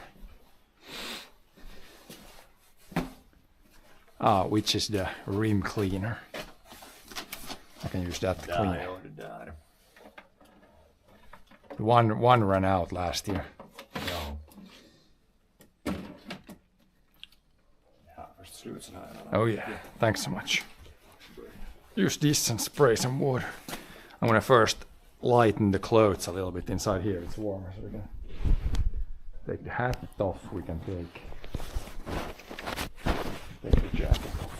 Which is the rim cleaner. I can use that to clean. där. One ran out last year. Ja. Ja, först slut sån här. Oh yeah, thanks so much. Use this and spray some water. I'm gonna first lighten the clothes a little bit inside here. It's warmer, so we can take the hat off. We can take the jacket off.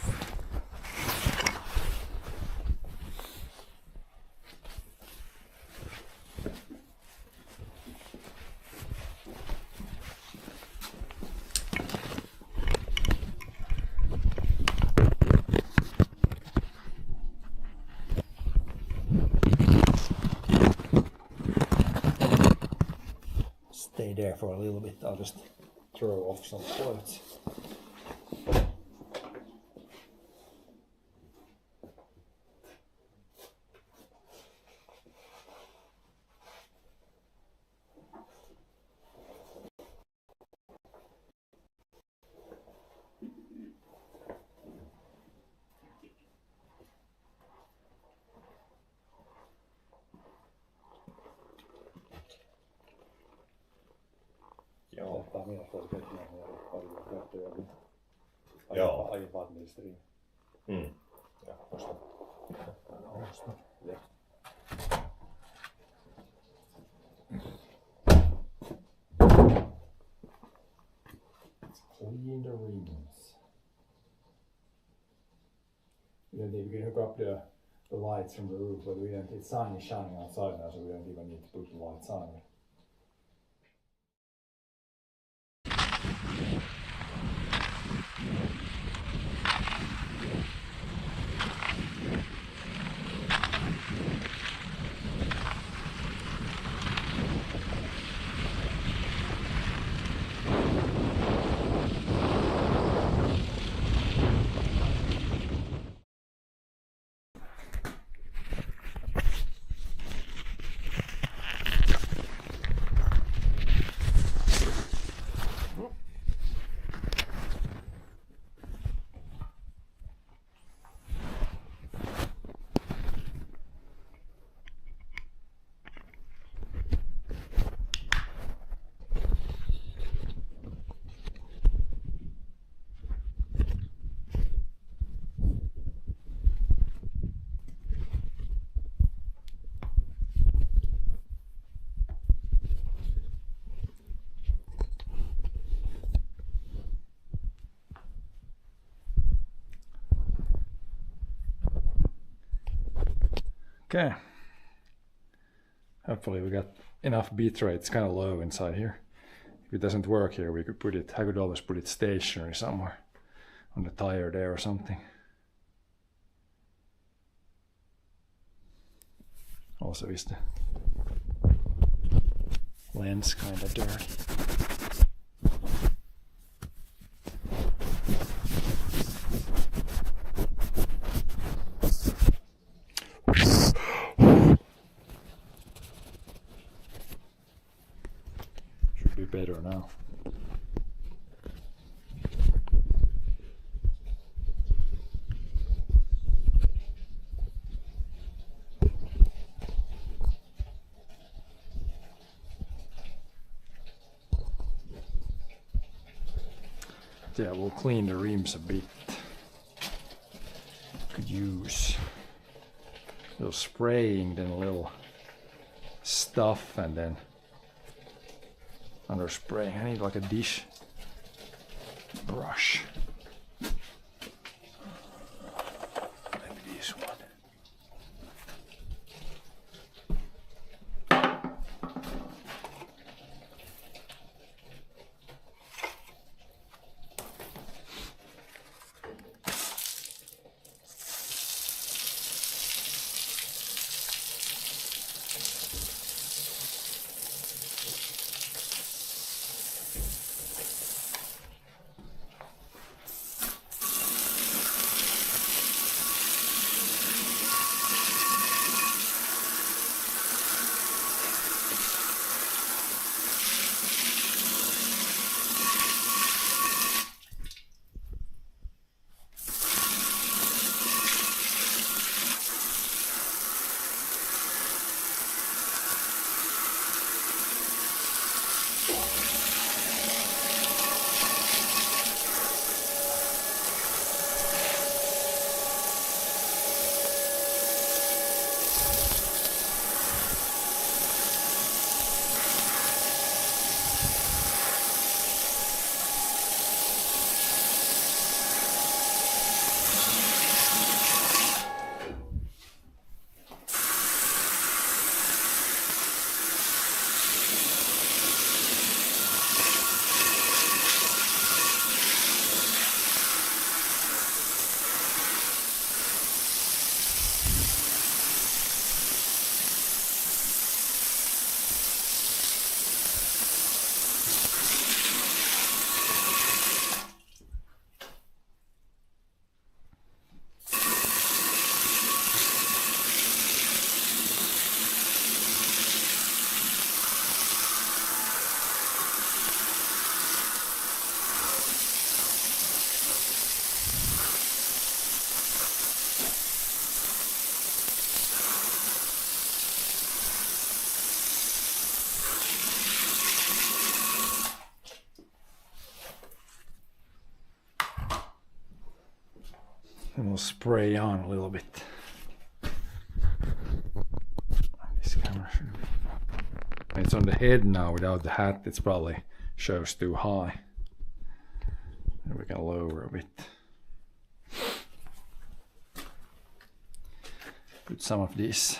Stay there for a little bit. I'll just throw off some clothes. Joo. Ja. Joo. Aivan Ja, förstår. Ja. Clean the rims. We can hook up the lights from the roof, but we don't. It's sun is shining outside now, so we don't even need to put the lights on. Okay. Hopefully we got enough beat rate. It's kind of low inside here. If it doesn't work here, we could put it, I could always put it stationary somewhere on the tire there or something. Also is the lens kind of dirty. Should be better now. yeah, we'll clean the rims a bit. Could use a little spraying, then a little stuff, and then under spraying. I need like a dish brush. Maybe this one. And we'll spray on a little bit. This camera should be. It's on the head now without the hat, it's probably shows too high. And we can lower a bit. Put some of this.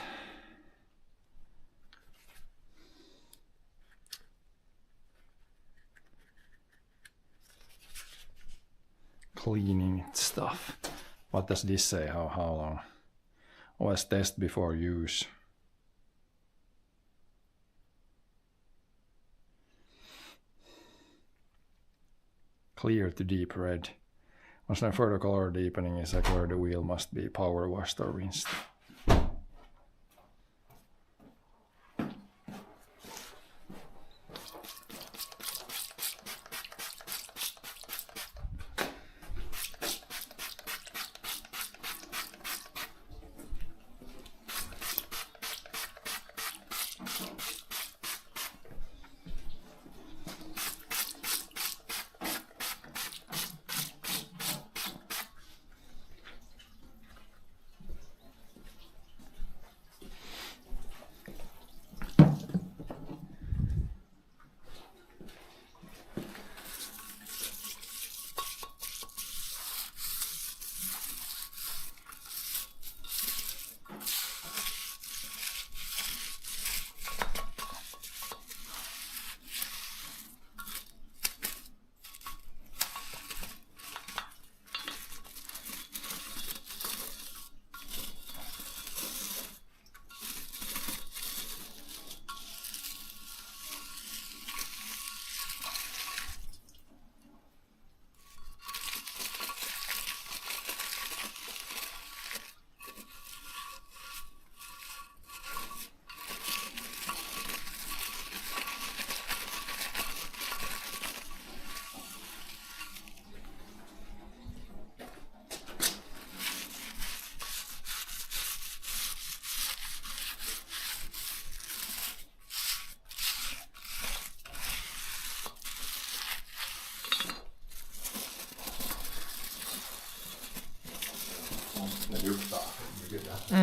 Cleaning stuff. What does this say? How long? OS test before use. Clear to deep red. Once no further color deepening is occurred, the wheel must be power washed or rinsed.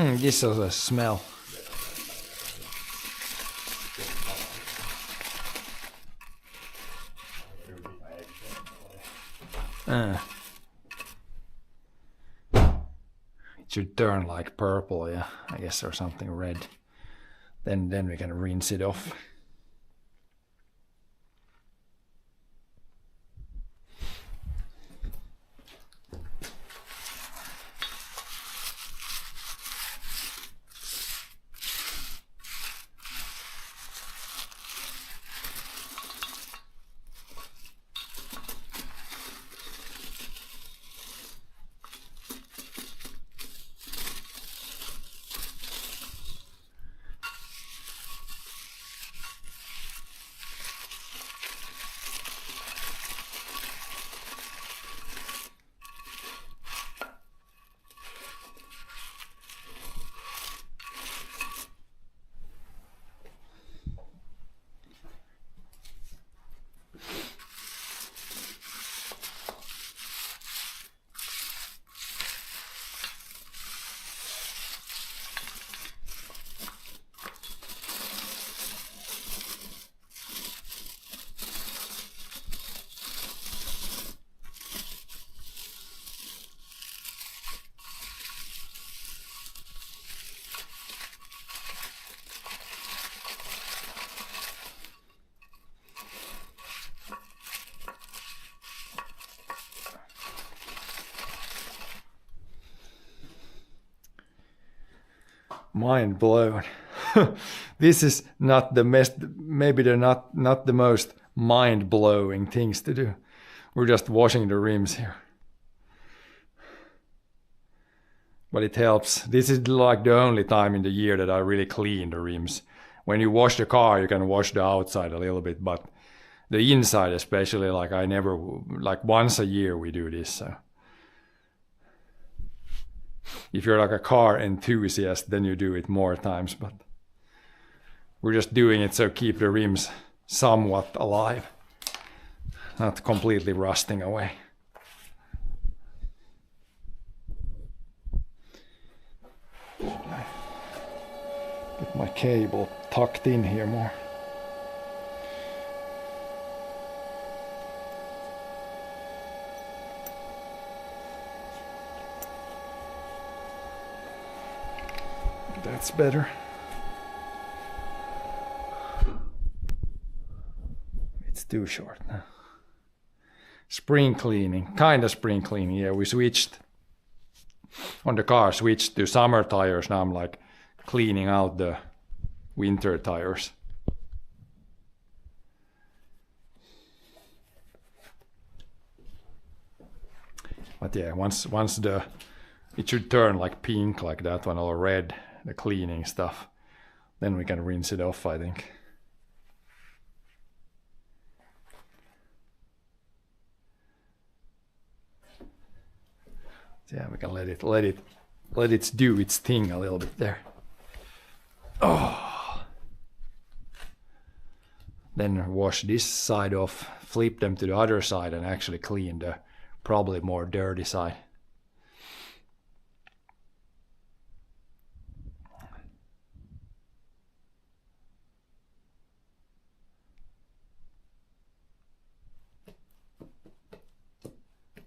This is a smell. It should turn like purple, yeah, I guess, or something red. Then we can rinse it off. Mind blown. This is not the best, maybe they're not the most mind blowing things to do. We're just washing the rims here. But it helps. This is like the only time in the year that I really clean the rims. When you wash the car, you can wash the outside a little bit, but the inside especially, like I never, like once a year we do this, so. If you're like a car enthusiast, then you do it more times, but we're just doing it so keep the rims somewhat alive, not completely rusting away. Get my cable tucked in here more. That's better. It's too short now. Spring cleaning, kind of spring cleaning. Yeah, we switched on the car, switched to summer tires. Now I'm like cleaning out the winter tires. But yeah, once it should turn like pink like that one, or red, the cleaning stuff, then we can rinse it off, I think. Yeah, we can let it do its thing a little bit there. Oh. Then wash this side off, flip them to the other side, and actually clean the probably more dirty side.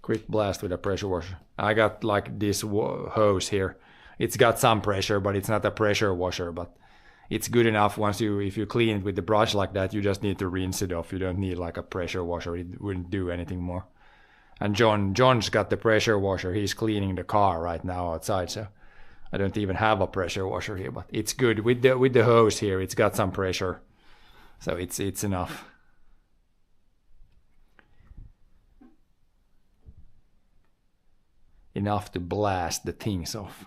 Quick blast with a pressure washer. I got like this hose here. It's got some pressure, but it's not a pressure washer, but it's good enough. If you clean it with the brush like that, you just need to rinse it off. You don't need like a pressure washer. It wouldn't do anything more. And John's got the pressure washer. He's cleaning the car right now outside, so I don't even have a pressure washer here, but it's good with the hose here. It's got some pressure, so it's enough. Enough to blast the things off.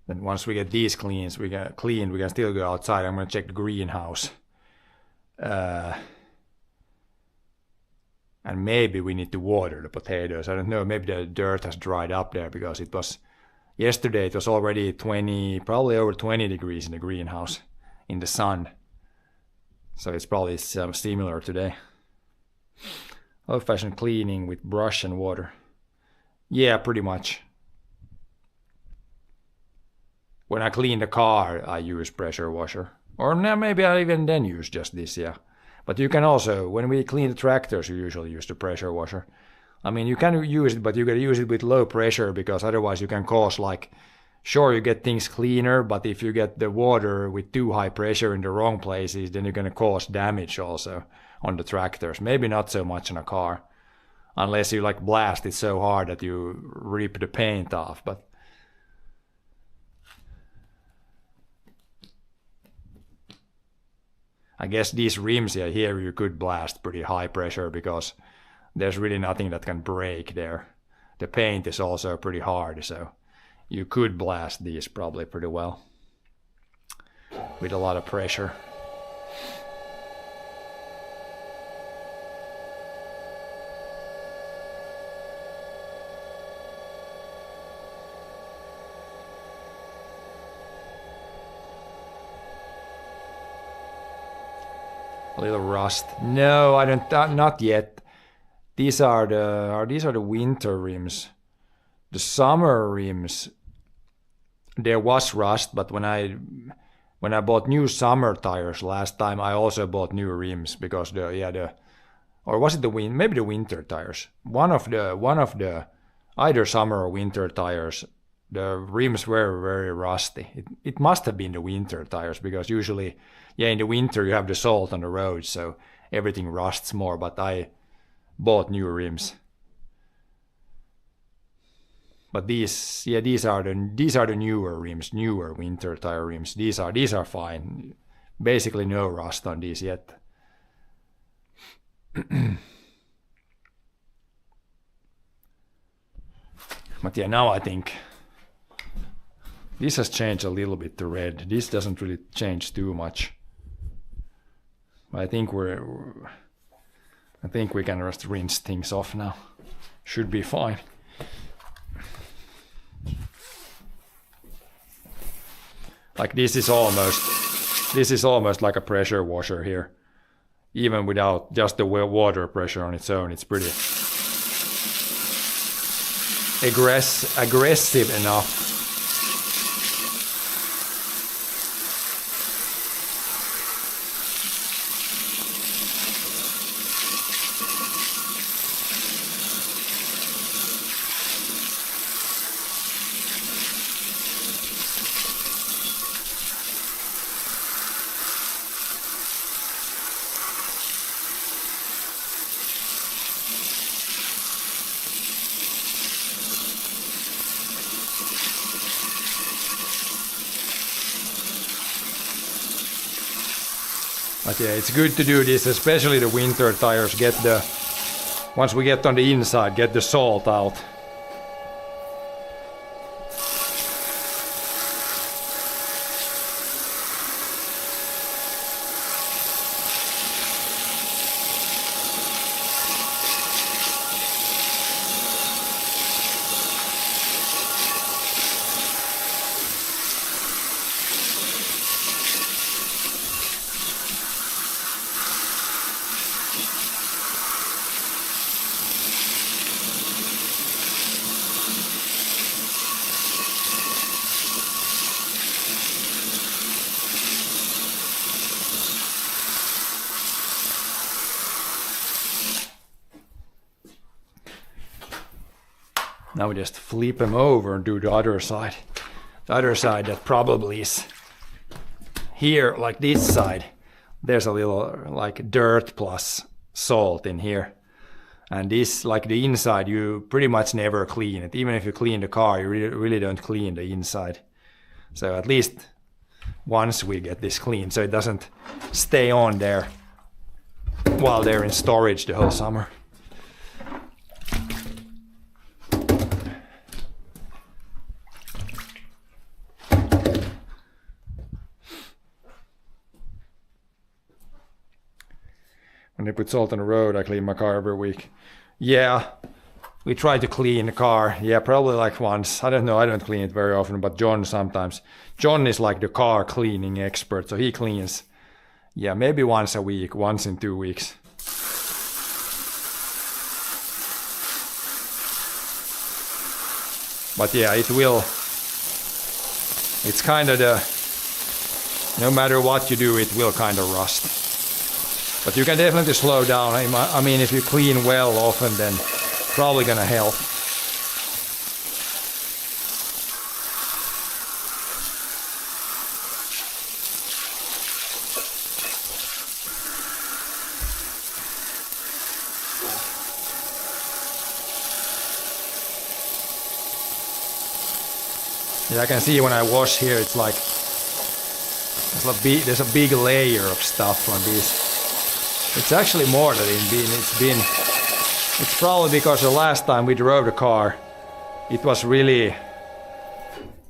Then once we get these cleaned, we can still go outside. I'm going to check the greenhouse. And maybe we need to water the potatoes. I don't know, maybe the dirt has dried up there because it was, yesterday it was already 20, probably over 20 degrees in the greenhouse in the sun. So it's probably similar today. Old-fashioned cleaning with brush and water. Yeah, pretty much. When I clean the car, I use pressure washer. Or now maybe I even then use just this, yeah. But you can also, when we clean the tractors, you usually use the pressure washer. I mean, you can use it, but you gotta use it with low pressure because otherwise you can cause like, sure, you get things cleaner, but if you get the water with too high pressure in the wrong places, then you're gonna cause damage also on the tractors. Maybe not so much in a car, unless you like blast it so hard that you rip the paint off, but I guess these rims here you could blast pretty high pressure because there's really nothing that can break there. The paint is also pretty hard, so you could blast these probably pretty well with a lot of pressure. A little rust. No, I don't. Not yet. These are the winter rims. The summer rims, there was rust, but when I bought new summer tires last time, I also bought new rims because or was it maybe the winter tires? One of the either summer or winter tires, the rims were very rusty. It must have been the winter tires because usually, in the winter you have the salt on the road, so everything rusts more, but I bought new rims. But these are the newer rims, newer winter tire rims. These are fine. Basically no rust on these yet. But now I think this has changed a little bit to red. This doesn't really change too much. I think we can just rinse things off now. Should be fine. Like this is almost like a pressure washer here. Even without just the water pressure on its own, it's pretty aggressive enough. But yeah, it's good to do this, especially the winter tires. Once we get on the inside, get the salt out. Now we just flip them over and do the other side. The other side that probably is here, like this side. There's a little like dirt plus salt in here. And this, like the inside, you pretty much never clean it. Even if you clean the car, you really don't clean the inside. So at least once we get this clean, so it doesn't stay on there while they're in storage the whole summer. when they put salt on the road, I clean my car every week. Yeah, we try to clean the car. Yeah, probably like once. I don't know, I don't clean it very often, but John sometimes. John is like the car cleaning expert, so he cleans, yeah, maybe once a week, once in 2 weeks. But yeah, it will. It's kind of no matter what you do, it will kind of rust. But you can definitely slow down. I mean, if you clean well often, then probably gonna help. Yeah, I can see when I wash here, it's like there's a big layer of stuff on these. It's actually more than it's probably because the last time we drove the car, it was really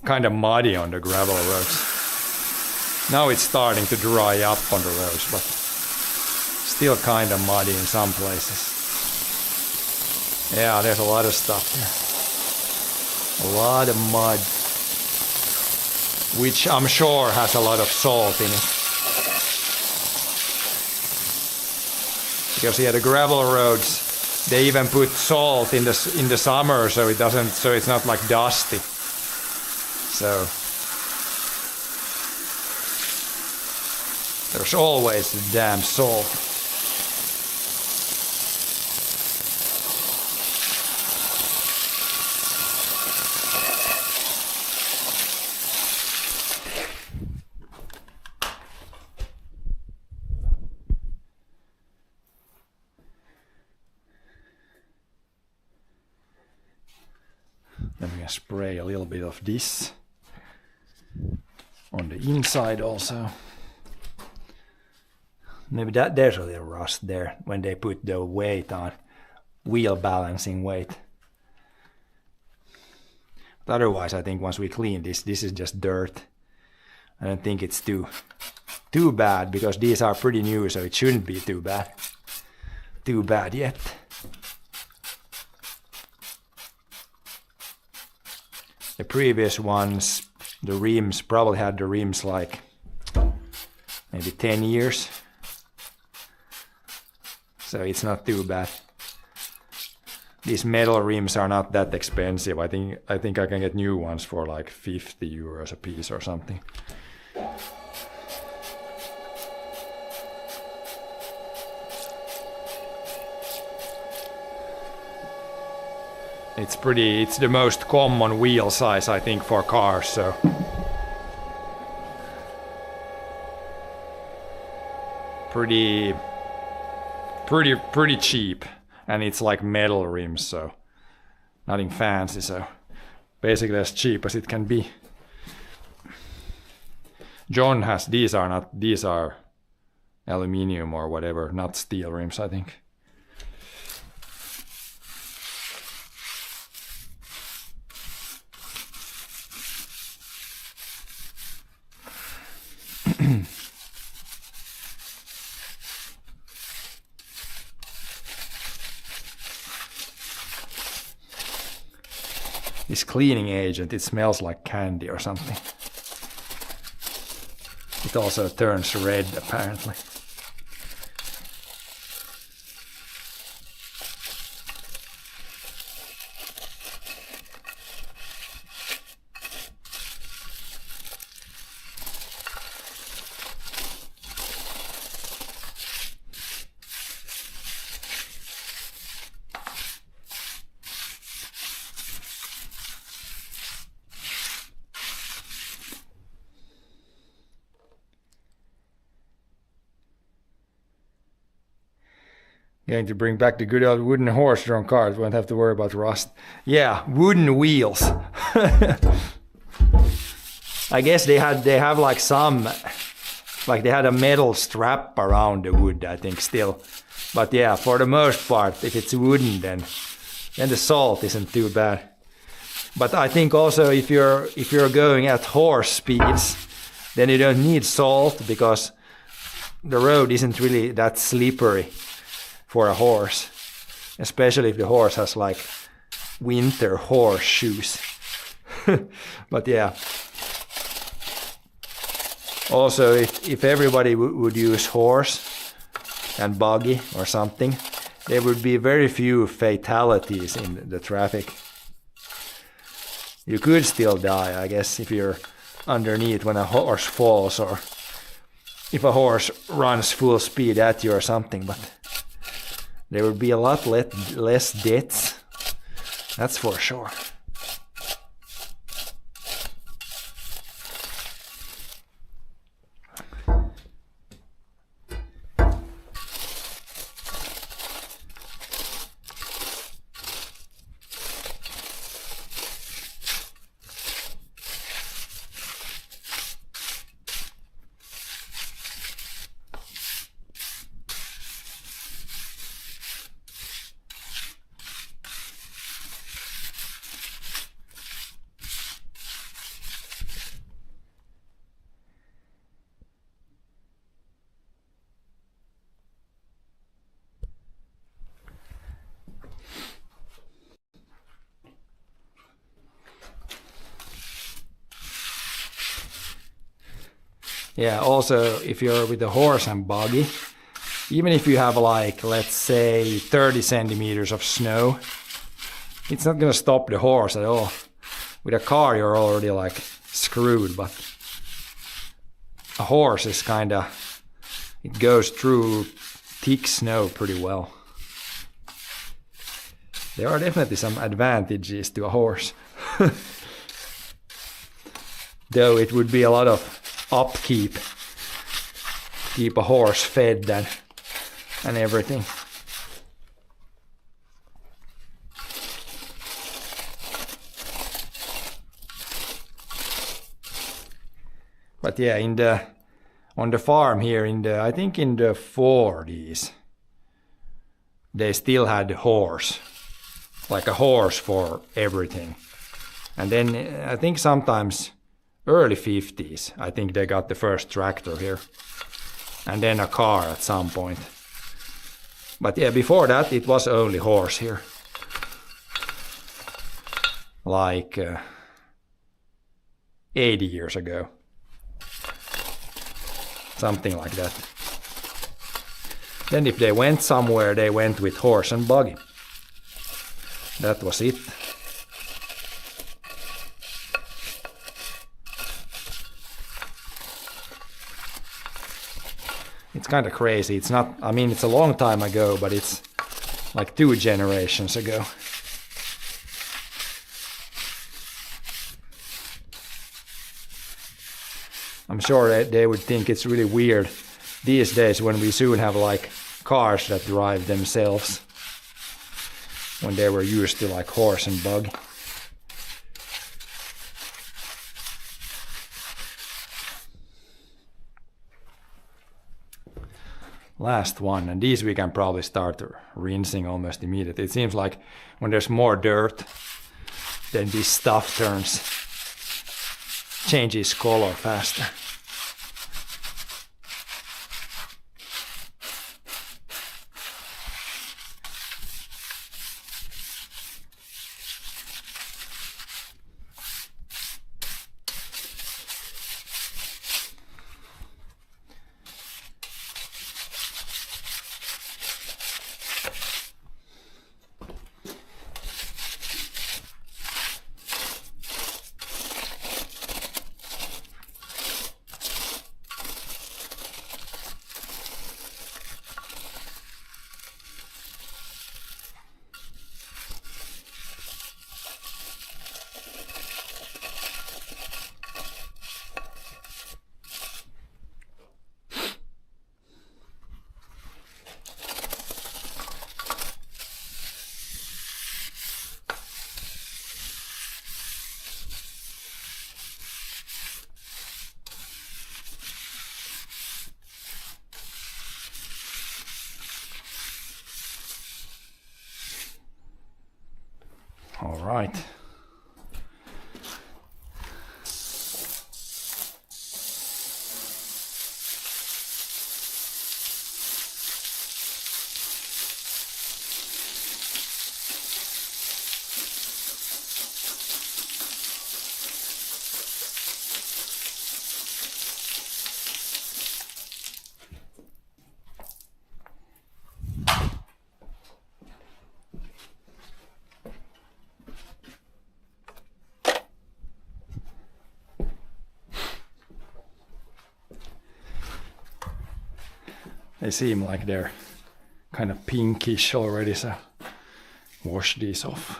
kind of muddy on the gravel roads. Now it's starting to dry up on the roads, but still kind of muddy in some places. Yeah, there's a lot of stuff here. A lot of mud, which I'm sure has a lot of salt in it. Because yeah, the gravel roads, they even put salt in the summer, so it's not like dusty. So there's always the damn salt. Then we can spray a little bit of this on the inside also. Maybe there's a little rust there when they put the weight on, wheel balancing weight. But otherwise, I think once we clean this is just dirt. I don't think it's too bad, because these are pretty new, so it shouldn't be too bad yet. The previous ones, the rims, probably had the rims like maybe 10 years. So it's not too bad. These metal rims are not that expensive. I think I can get new ones for like 50 euros a piece or something. It's the most common wheel size, I think, for cars, so. Pretty cheap, and it's like metal rims, so nothing fancy, so basically as cheap as it can be. John has, these are aluminium or whatever, not steel rims, I think. This cleaning agent, it smells like candy or something. It also turns red, apparently. Going to bring back the good old wooden horse-drawn cars. Won't have to worry about rust. Yeah, wooden wheels. I guess they have like some, like they had a metal strap around the wood, I think, still. But yeah, for the most part, if it's wooden, then the salt isn't too bad. But I think also if you're going at horse speeds, then you don't need salt because the road isn't really that slippery. for a horse, especially if the horse has like winter horse shoes. But yeah. Also, if everybody would use horse and buggy or something, there would be very few fatalities in the traffic. You could still die, I guess, if you're underneath when a horse falls, or if a horse runs full speed at you or something, but there would be a lot less deaths, that's for sure. Yeah, also if you're with a horse and buggy, even if you have like, let's say 30 centimeters of snow, it's not gonna stop the horse at all. With a car you're already like screwed, but a horse is kinda, it goes through thick snow pretty well. There are definitely some advantages to a horse. Though it would be a lot of upkeep, keep a horse fed and everything. But yeah, on the farm here I think in the 40s, they still had the horse, like a horse for everything. And then I think sometimes early 50s, I think they got the first tractor here, and then a car at some point. But yeah, before that it was only horse here, like 80 years ago, something like that. Then if they went somewhere, they went with horse and buggy. That was it. It's kind of crazy. It's not, I mean, it's a long time ago, but it's like 2 generations ago. I'm sure that they would think it's really weird these days when we soon have like cars that drive themselves, when they were used to like horse and buggy. Last one, and these we can probably start rinsing almost immediately. It seems like when there's more dirt, then this stuff changes color faster. All right. They seem like they're kind of pinkish already, so wash these off.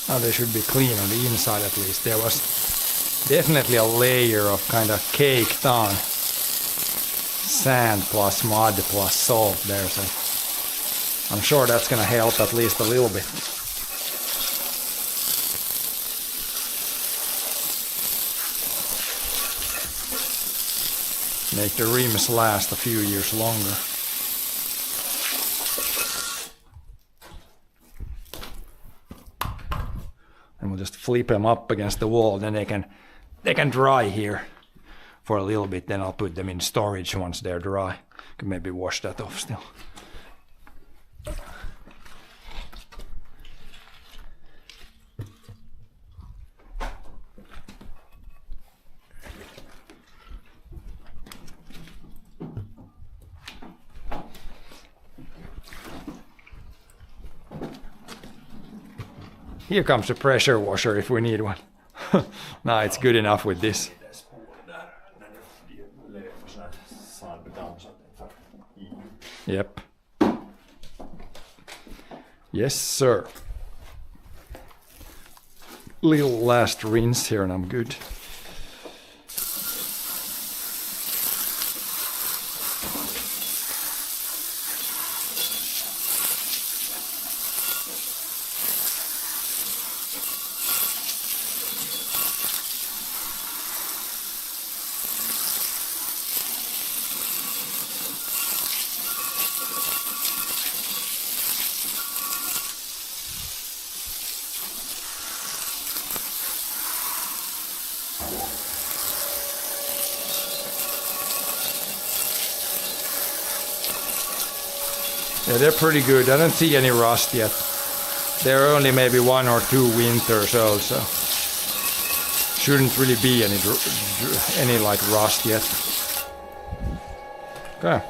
Now they should be clean on the inside at least. There was definitely a layer of kind of caked on sand plus mud plus salt there, so I'm sure that's gonna help at least a little bit. Make the rims last a few years longer. And we'll just flip them up against the wall, then they can dry here for a little bit, then I'll put them in storage once they're dry. Can maybe wash that off still. Here comes a pressure washer if we need one. Nah, it's good enough with this. Yep. Yes, sir. Little last rinse here and I'm good. Yeah, they're pretty good. I don't see any rust yet. They're only maybe 1 or 2 winters old, so shouldn't really be any like rust yet. Okay.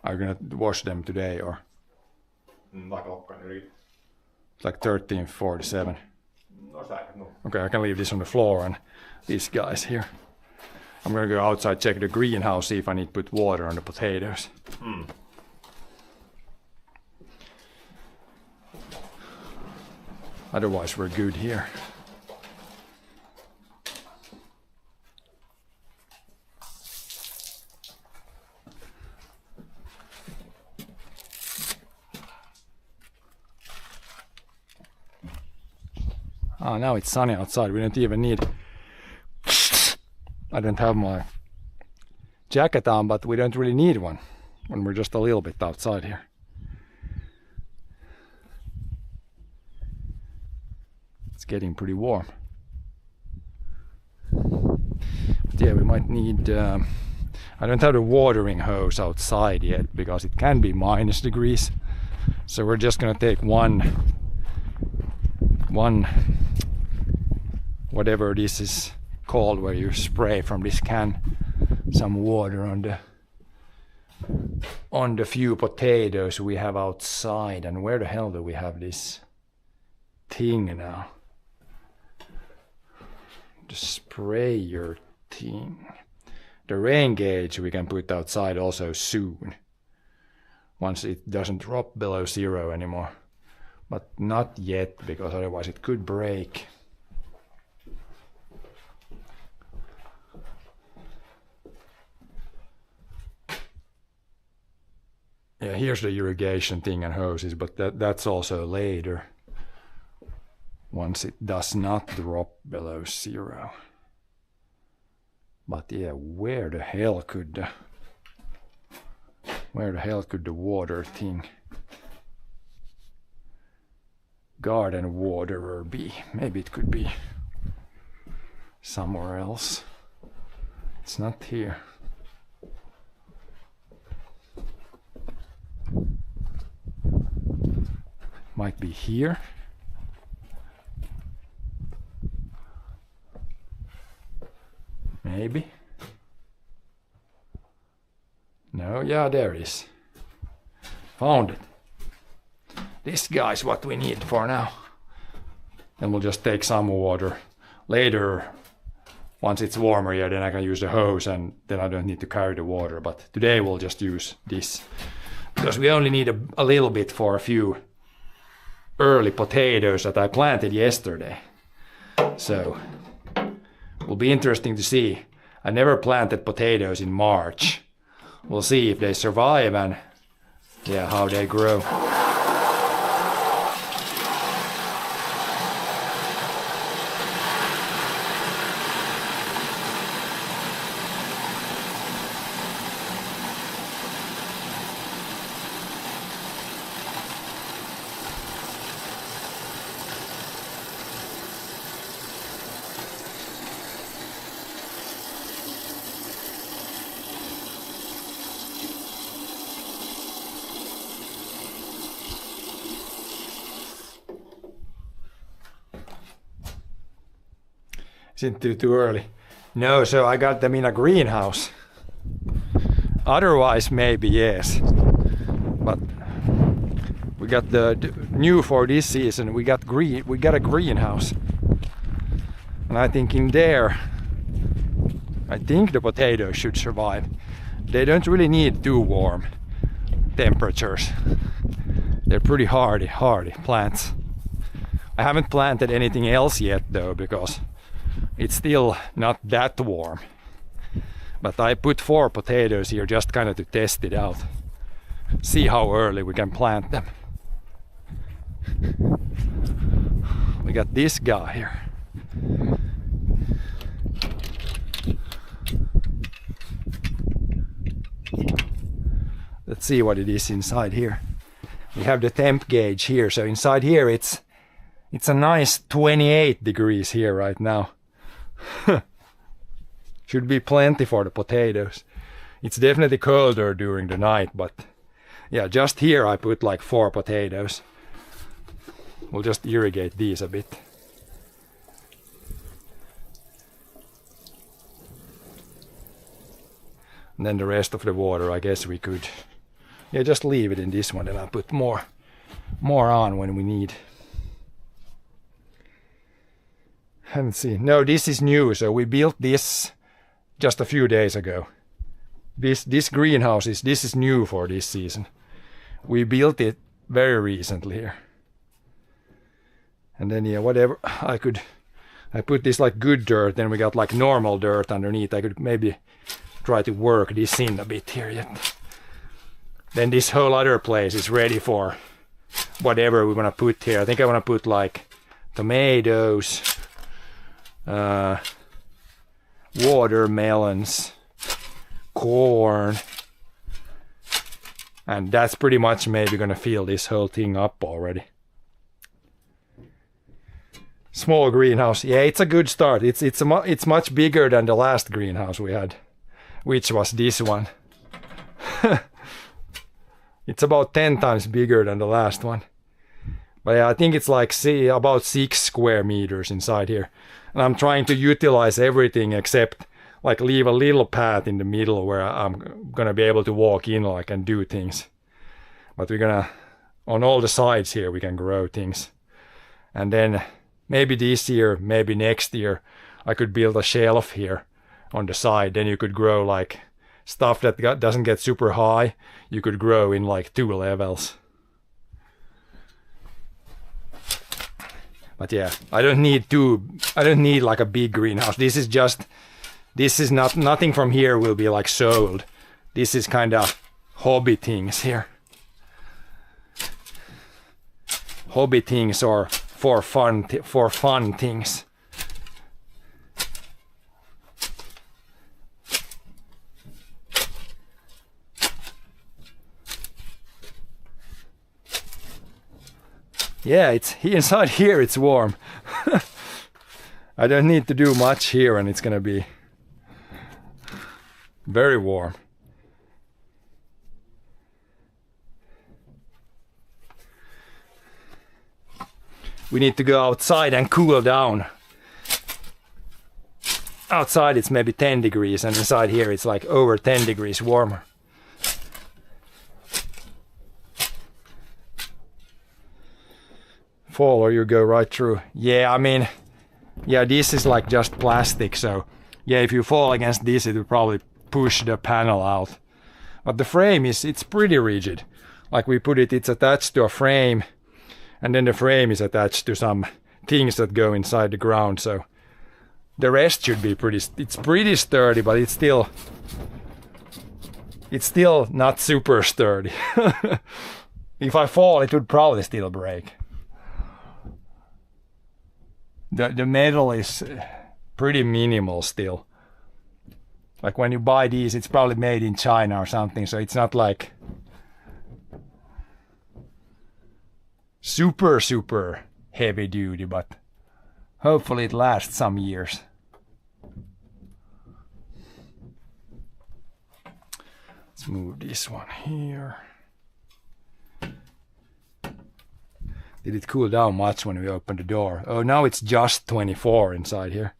Are you gonna wash them today or? It's like 13:47. Okay, I can leave this on the floor and these guys here. I'm gonna go outside, check the greenhouse, see if I need to put water on the potatoes. Otherwise we're good here. Oh, now it's sunny outside. We don't even need... I don't have my jacket on, but we don't really need one. when we're just a little bit outside here. It's getting pretty warm. But yeah, we might need... I don't have the watering hose outside yet because it can be minus degrees. So we're just gonna take one whatever this is called, where you spray from this can some water on the few potatoes we have outside. And where the hell do we have this thing now? The sprayer thing. The rain gauge we can put outside also soon, once it doesn't drop below 0 anymore. But not yet, because otherwise it could break. Yeah, here's the irrigation thing and hoses, but that's also later, once it does not drop below 0. But yeah, where the hell could the water thing, garden waterer be? Maybe it could be somewhere else. It's not here. Might be here. Maybe. No, yeah, there it is. Found it. This guy's what we need for now. Then we'll just take some water. Later, once it's warmer here, then I can use the hose and then I don't need to carry the water. But today we'll just use this. Because we only need a little bit for a few early potatoes that I planted yesterday. So, will be interesting to see. I never planted potatoes in March. We'll see if they survive and yeah, how they grow. Isn't too early? No, so I got them in a greenhouse. Otherwise, maybe yes. But we got the new for this season. We got a greenhouse, and I think in there, I think the potatoes should survive. They don't really need too warm temperatures. They're pretty hardy plants. I haven't planted anything else yet though, because it's still not that warm. But I put 4 potatoes here just kind of to test it out. See how early we can plant them. We got this guy here. Let's see what it is inside here. We have the temp gauge here, so inside here it's a nice 28 degrees here right now. Should be plenty for the potatoes. It's definitely colder during the night, but yeah, just here I put like 4 potatoes. We'll just irrigate these a bit. And then the rest of the water, I guess we could, yeah, just leave it in this one, and I'll put more on when we need. Haven't seen. No, this is new. So we built this just a few days ago. This greenhouse this is new for this season. We built it very recently here. And then yeah, whatever I put this like good dirt. Then we got like normal dirt underneath. I could maybe try to work this in a bit here yet. Then this whole other place is ready for whatever we want to put here. I think I want to put like tomatoes. Watermelons, corn, And that's pretty much maybe gonna fill this whole thing up already. Small greenhouse. Yeah, it's a good start. It's much bigger than the last greenhouse we had, which was this one. It's about 10 times bigger than the last one. But yeah, I think it's like about 6 square meters inside here. And I'm trying to utilize everything except like leave a little path in the middle where I'm gonna be able to walk in like and do things. But we're gonna, on all the sides here, we can grow things. And then maybe this year, maybe next year, I could build a shelf here on the side. Then you could grow like stuff that doesn't get super high. You could grow in like 2 levels. But yeah, I don't need like a big greenhouse. This is nothing from here will be like sold. This is kind of hobby things here. Hobby things or for fun things. Yeah, it's inside here it's warm. I don't need to do much here and it's gonna be very warm. We need to go outside and cool down. Outside it's maybe 10 degrees and inside here it's like over 10 degrees warmer. Fall or you go right through. Yeah, I mean, yeah, this is like just plastic, so yeah, if you fall against this it will probably push the panel out. But the frame it's pretty rigid. Like we put it's attached to a frame, and then the frame is attached to some things that go inside the ground, so the rest should be it's pretty sturdy, but it's still not super sturdy. If I fall it would probably still break. The metal is pretty minimal still. Like when you buy these, it's probably made in China or something, so it's not like super heavy duty, but hopefully it lasts some years. Let's move this one here. Did it cool down much when we opened the door? Oh, now it's just 24 inside here.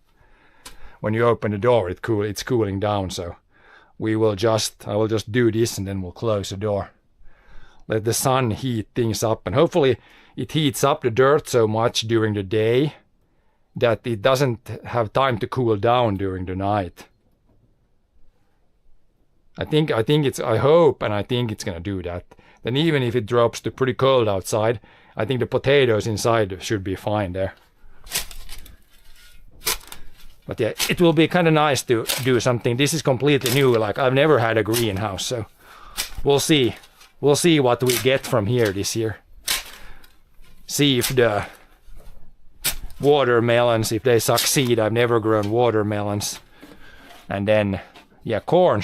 When you open the door, it's cooling down, so I will just do this and then we'll close the door. Let the sun heat things up, and hopefully it heats up the dirt so much during the day that it doesn't have time to cool down during the night. I hope and I think it's gonna do that. Then even if it drops to pretty cold outside, I think the potatoes inside should be fine there. But yeah, it will be kind of nice to do something. This is completely new, like I've never had a greenhouse, so we'll see. We'll see what we get from here this year. See if the watermelons, if they succeed. I've never grown watermelons. And then, yeah, corn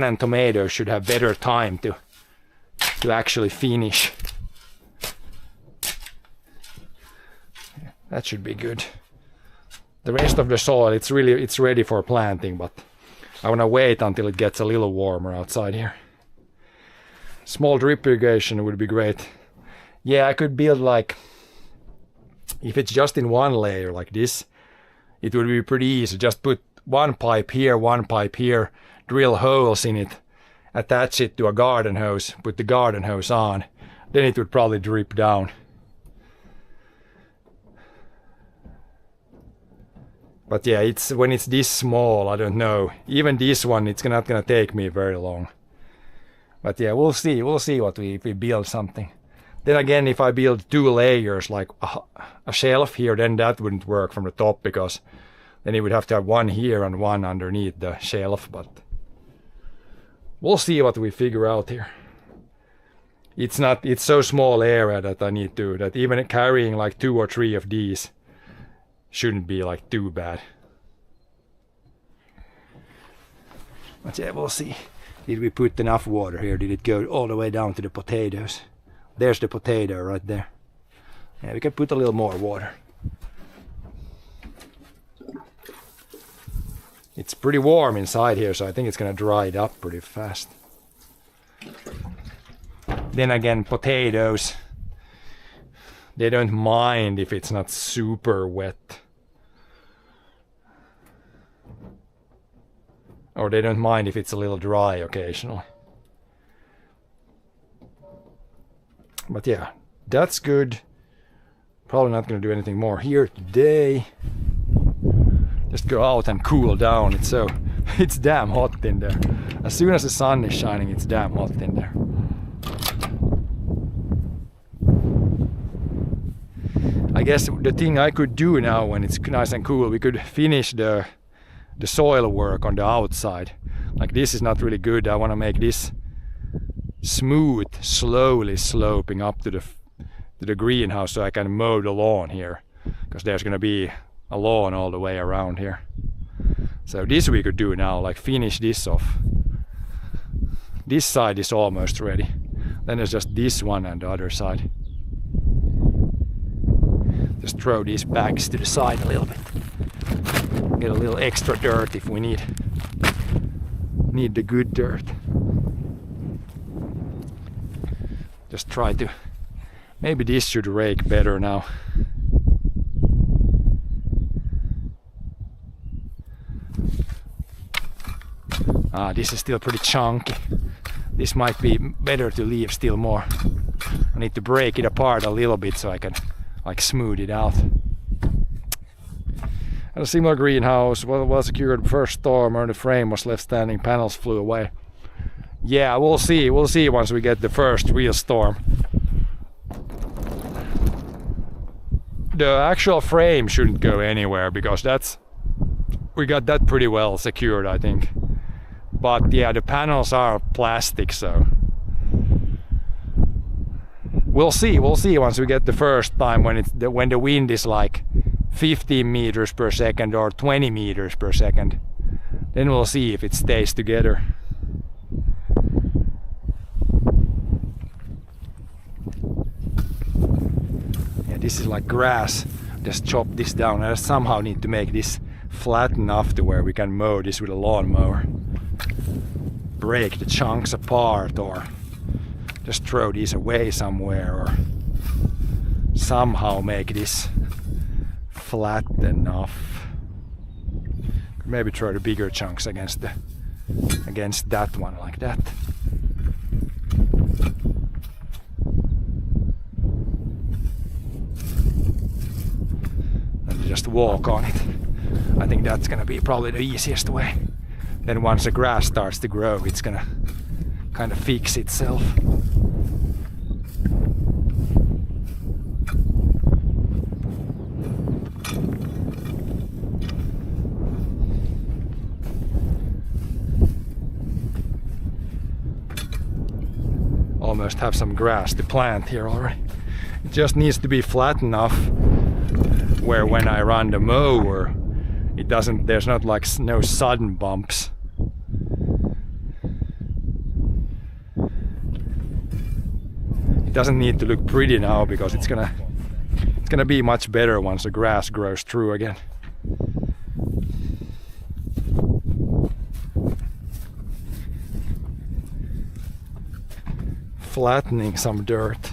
and tomatoes should have better time to actually finish. That should be good. The rest of the soil, it's ready for planting, but I want to wait until it gets a little warmer outside here. Small drip irrigation would be great. Yeah, I could build like, if it's just in one layer like this, it would be pretty easy. Just put one pipe here, drill holes in it, attach it to a garden hose, put the garden hose on, then it would probably drip down. But yeah, when it's this small, I don't know. Even this one, it's not gonna take me very long. But yeah, we'll see if we build something. Then again, if I build 2 layers, like a shelf here, then that wouldn't work from the top, because then you would have to have one here and one underneath the shelf. But we'll see what we figure out here. It's so small area that even carrying like 2 or 3 of these shouldn't be like too bad. But yeah, we'll see. Did we put enough water here? Did it go all the way down to the potatoes? There's the potato right there. Yeah, we can put a little more water. It's pretty warm inside here, so I think it's gonna dry it up pretty fast. Then again, potatoes, they don't mind if it's not super wet. Or they don't mind if it's a little dry occasionally. But yeah, that's good. Probably not gonna do anything more here today. Just go out and cool down. It's damn hot in there. As soon as the sun is shining, it's damn hot in there. I guess the thing I could do now when it's nice and cool, we could finish the soil work on the outside. Like this is not really good. I want to make this smooth, slowly sloping up to the greenhouse so I can mow the lawn here, because there's gonna be a lawn all the way around here. So this we could do now, like finish this off. This side is almost ready. Then there's just this one and the other side. Just throw these bags to the side a little bit. Get a little extra dirt if we need the good dirt. Just try to, maybe this should rake better now. This is still pretty chunky. This might be better to leave still more. I need to break it apart a little bit so I can like smooth it out. And a similar greenhouse, well secured first storm, or the frame was left standing, panels flew away. Yeah, we'll see once we get the first real storm. The actual frame shouldn't go anywhere because we got that pretty well secured, I think. But yeah, the panels are plastic, so we'll see once we get the first time when the wind is like 15 meters per second or 20 meters per second. Then we'll see if it stays together. Yeah, this is like grass. Just chop this down. I somehow need to make this flat enough to where we can mow this with a lawnmower. Break the chunks apart or just throw these away somewhere or somehow make this flat enough. Maybe throw the bigger chunks against that one like that. And just walk on it. I think that's gonna be probably the easiest way. Then once the grass starts to grow, it's gonna kind of fix itself. Almost have some grass to plant here already. It just needs to be flat enough where when I run the mower, there's not like no sudden bumps. It doesn't need to look pretty now because it's gonna be much better once the grass grows through again. Flattening some dirt.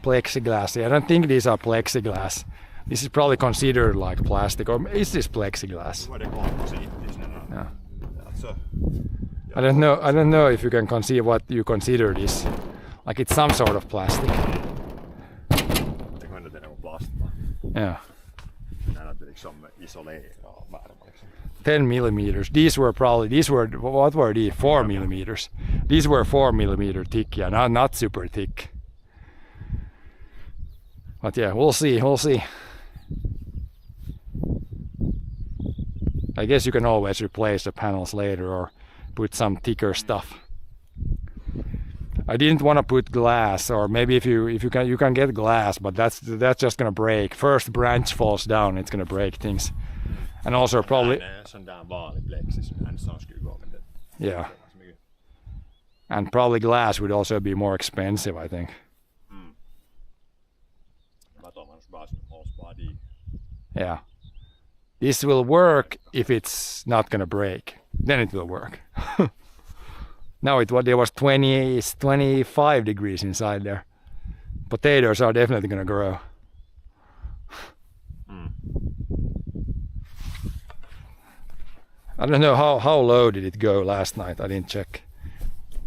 Plexiglass. I don't think these are plexiglass. This is probably considered like plastic, or is this plexiglass? Yeah. I don't know if you can conceive what you consider this. Like it's some sort of plastic. Yeah. 10 millimeters. These were, what were these? 4 millimeters. These were 4 millimeter thick, yeah, not super thick. But yeah, we'll see. I guess you can always replace the panels later or put some thicker stuff. I didn't want to put glass, or maybe if you can get glass, but that's just gonna break. First branch falls down, it's gonna break things, and also probably Sån där vanlig plexis som skulle gå med det. yeah, and probably glass would also be more expensive, I think. Yeah, this will work if it's not gonna break. Then it will work. Now there was 25 degrees inside there. Potatoes are definitely gonna grow. I don't know how low did it go last night. I didn't check.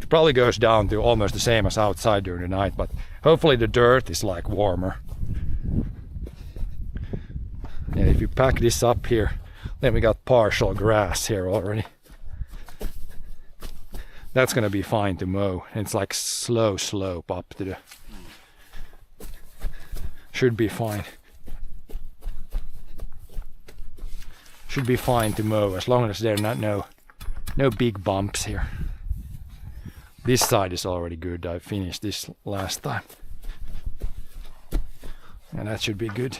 It probably goes down to almost the same as outside during the night, but hopefully the dirt is like warmer. Yeah, if you pack this up here, then we got partial grass here already. That's gonna be fine to mow. It's like slow slope up to the. Should be fine. Should be fine to mow as long as there are no big bumps here. This side is already good. I finished this last time, and that should be good.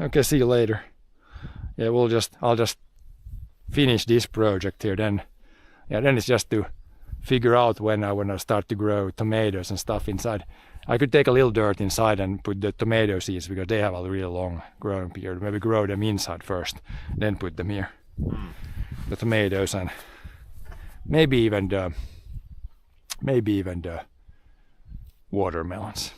Okay, see you later. Yeah, I'll just finish this project here. Then it's just to figure out when I start to grow tomatoes and stuff inside. I could take a little dirt inside and put the tomato seeds because they have a really long growing period. Maybe grow them inside first, then put them here. The tomatoes and maybe even the watermelons.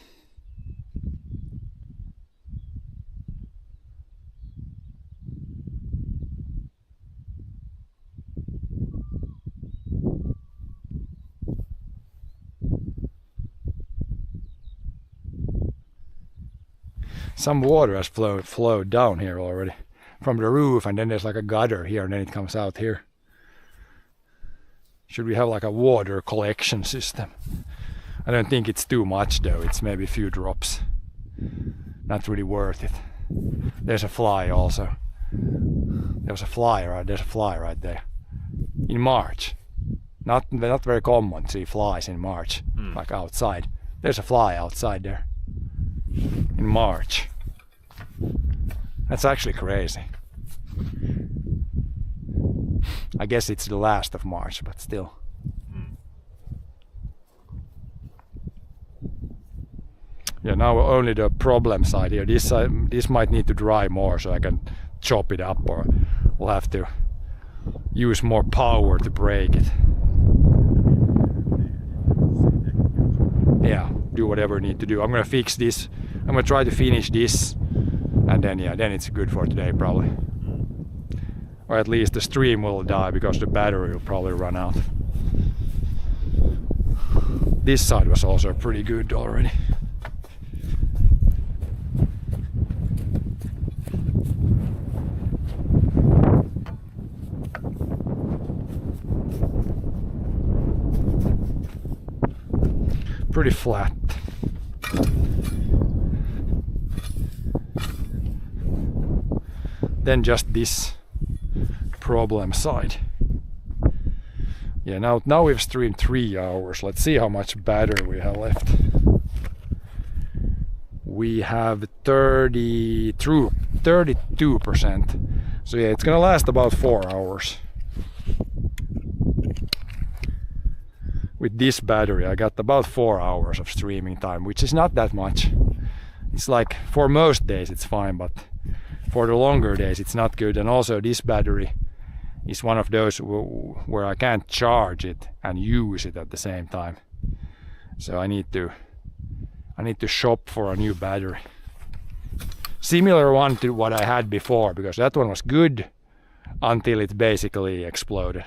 Some water has flowed down here already from the roof, and then there's like a gutter here, and then it comes out here. Should we have like a water collection system? I don't think it's too much though. It's maybe a few drops. Not really worth it. There's a fly also. There's a fly right there. In March. Not very common to see flies in March, like outside. There's a fly outside there. In March. That's actually crazy. I guess it's the last of March, but still. Yeah, now only the problem side here. This might need to dry more so I can chop it up, or we'll have to use more power to break it. Yeah, do whatever you need to do. I'm gonna fix this. I'm gonna try to finish this, and then it's good for today probably. Or at least the stream will die because the battery will probably run out. This side was also pretty good already. Pretty flat. Then just this problem side. Yeah, now we've streamed 3 hours. Let's see how much battery we have left. We have 32%. So yeah, it's gonna last about 4 hours. With this battery I got about 4 hours of streaming time, which is not that much. It's like for most days it's fine, but for the longer days it's not good. And also this battery is one of those where I can't charge it and use it at the same time. So I need to shop for a new battery. Similar one to what I had before, because that one was good until it basically exploded.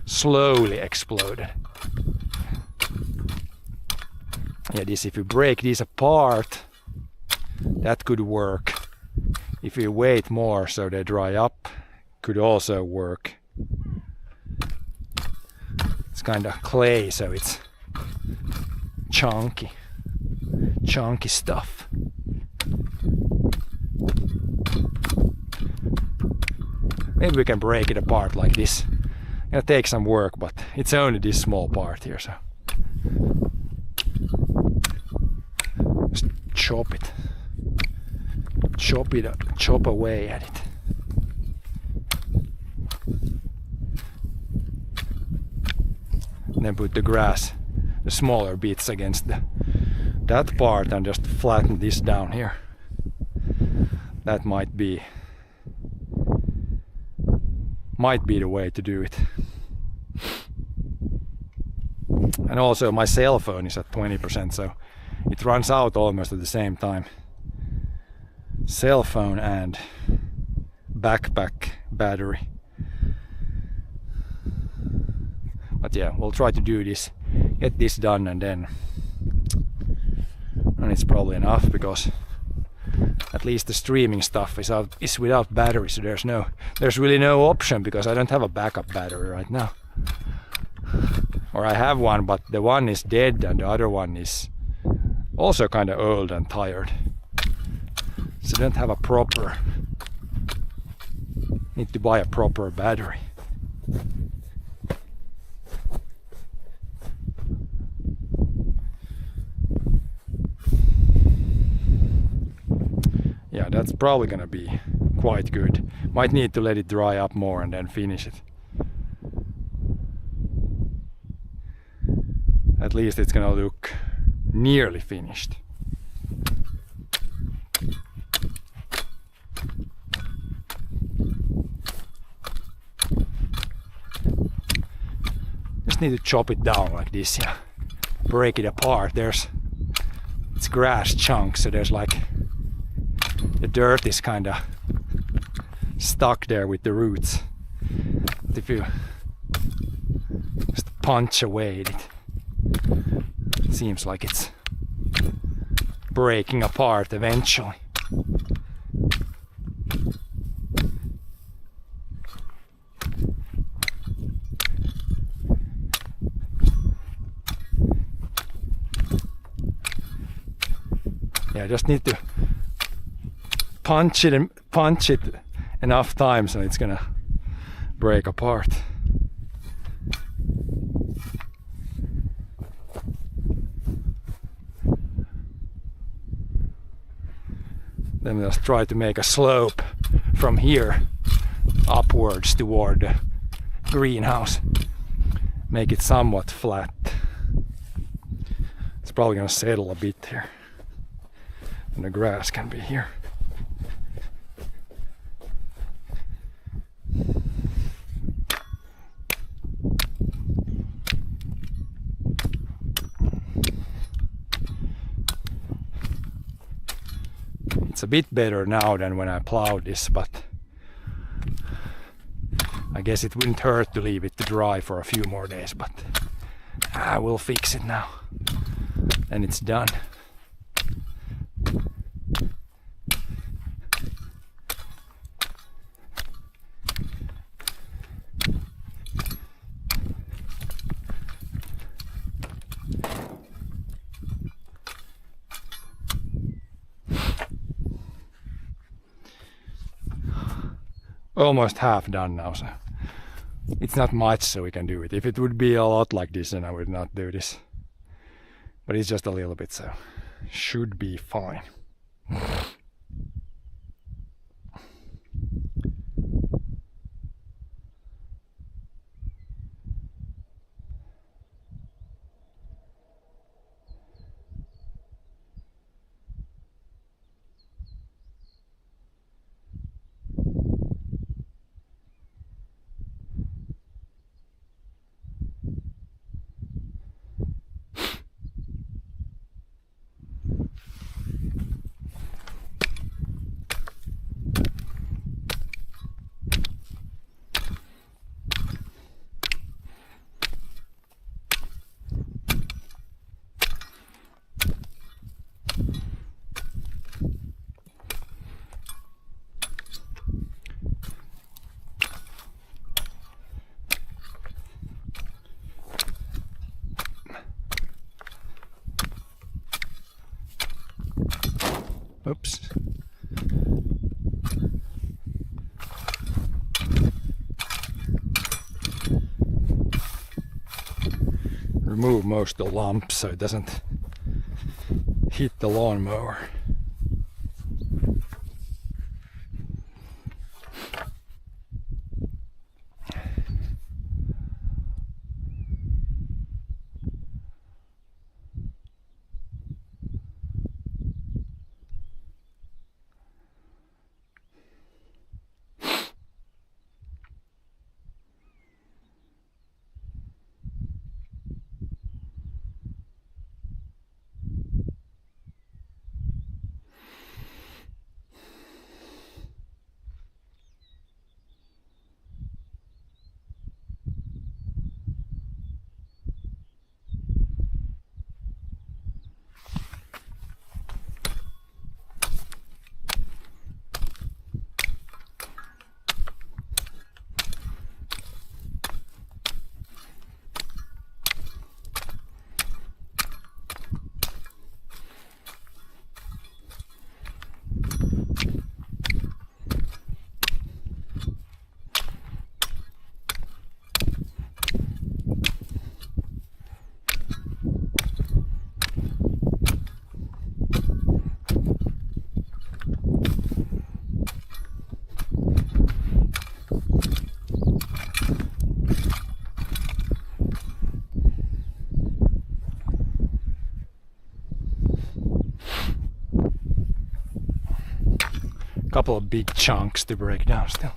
Slowly exploded. Yeah, if you break these apart, that could work. If you wait more so they dry up, could also work. It's kind of clay, so it's chunky stuff. maybe we can break it apart like this. Gonna take some work, but it's only this small part here, so just chop it. Chop away at it. And then put the grass, the smaller bits against that part and just flatten this down here. That might be the way to do it. And also my cell phone is at 20%, so it runs out almost at the same time. Cell phone and backpack battery. But yeah, we'll try to do this, get this done, and then it's probably enough, because at least the streaming stuff is without battery, so there's really no option, because I don't have a backup battery right now. Or I have one, but the one is dead and the other one is also kind of old and tired. So I don't have a proper, need to buy a proper battery. Yeah, that's probably gonna be quite good. Might need to let it dry up more and then finish it. At least it's gonna look nearly finished. Just need to chop it down like this, yeah. Break it apart. It's grass chunks, so there's like the dirt is kind of stuck there with the roots. But if you just punch away at it, it seems like it's breaking apart eventually. Yeah, I just need to punch it enough times and it's gonna break apart. Then just try to make a slope from here upwards toward the greenhouse. Make it somewhat flat. It's probably gonna settle a bit here. And the grass can be here. It's a bit better now than when I plowed this, but I guess it wouldn't hurt to leave it to dry for a few more days, but I will fix it now. And it's done. Almost half done now, so it's not much, so we can do it. If it would be a lot like this, then I would not do this. But it's just a little bit, so should be fine. Oops. remove most of the lumps so it doesn't hit the lawnmower. Couple of big chunks to break down still.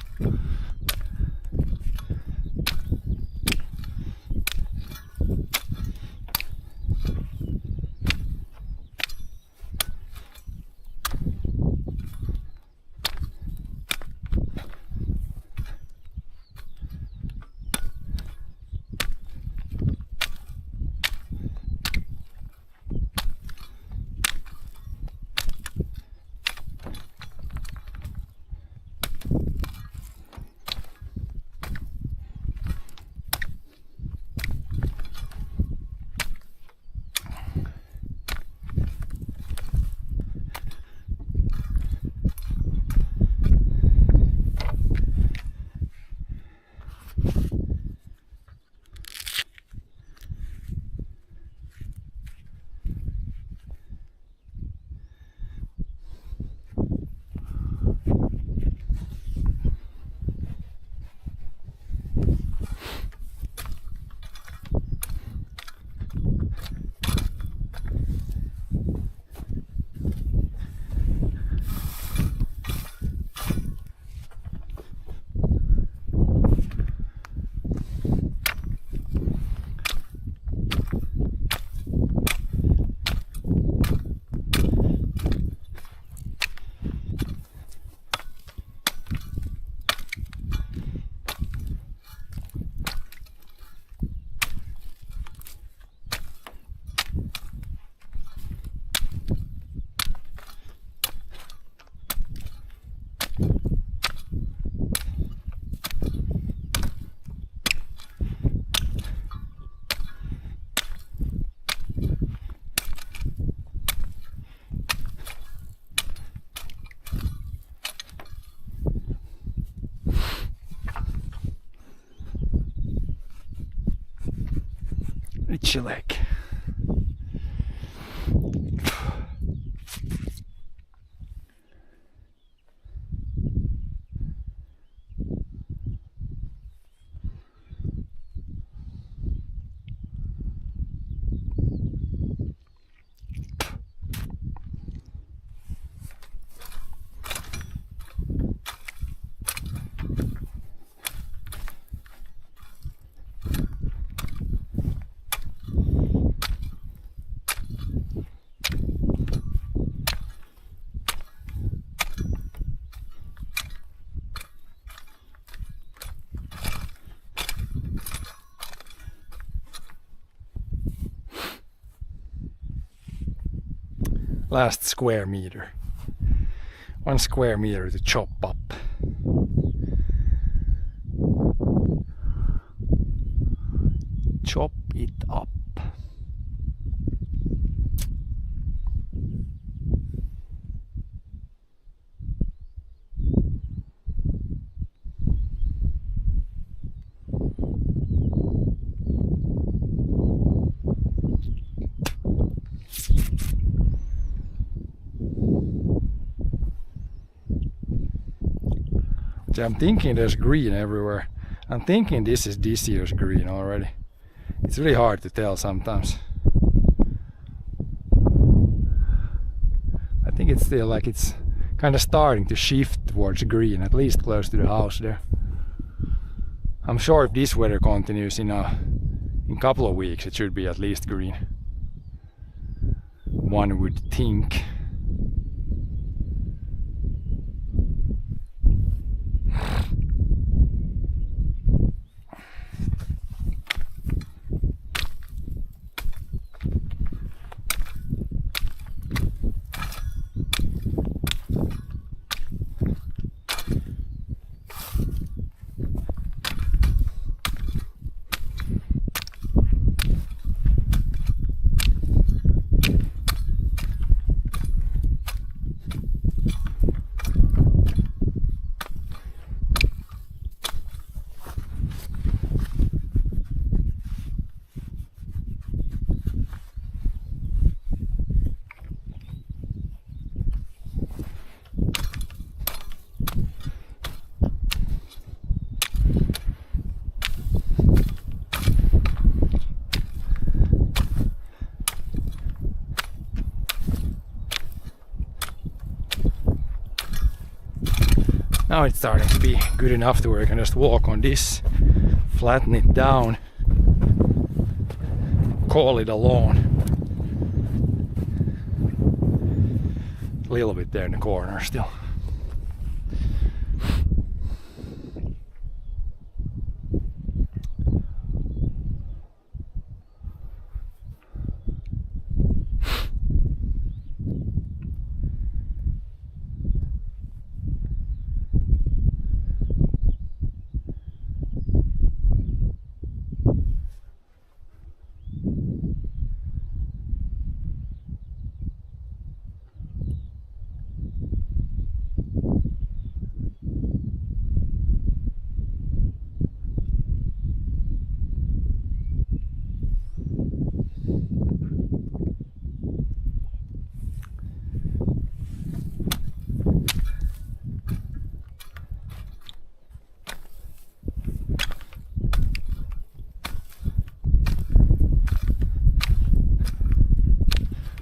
Itchy leg. Last square meter. 1 square meter to chop up. Chop it up. See, I'm thinking there's green everywhere. I'm thinking this is this year's green already. It's really hard to tell sometimes. I think it's still like it's kind of starting to shift towards green, at least close to the house there. I'm sure if this weather continues in a couple of weeks, it should be at least green. One would think. Now it's starting to be good enough to where I can just walk on this, flatten it down, call it a lawn. A little bit there in the corner still.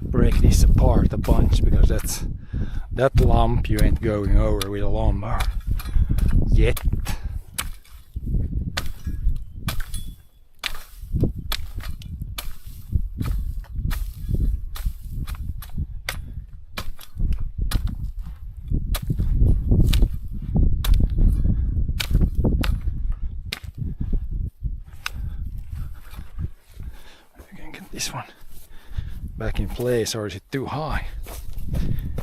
Break this apart a bunch, because that lump you ain't going over with a lawnmower yet. You can get this one back in place, or is it too high?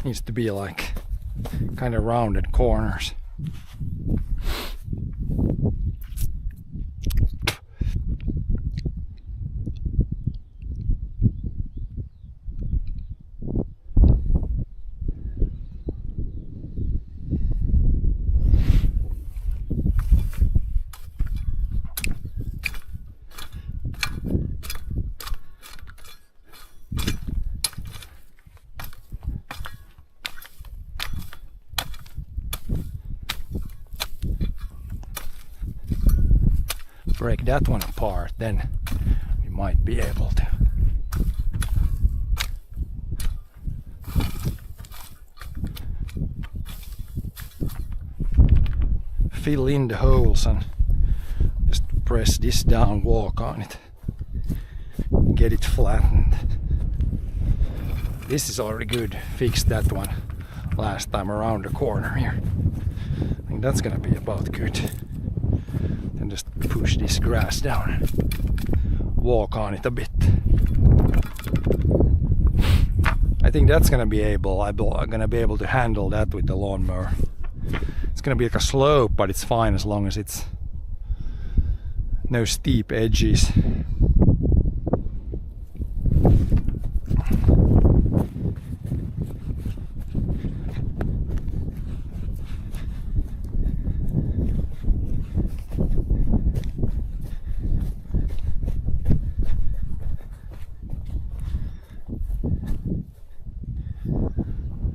Needs to be like kind of rounded corners. Break that one apart, then we might be able to. Fill in the holes and just press this down, walk on it, get it flattened. This is already good. Fixed that one last time around the corner here. I think that's gonna be about good. Then just push this grass down, walk on it a bit. I think that's gonna be able. I'm gonna be able to handle that with the lawnmower. It's gonna be like a slope, but it's fine as long as it's no steep edges.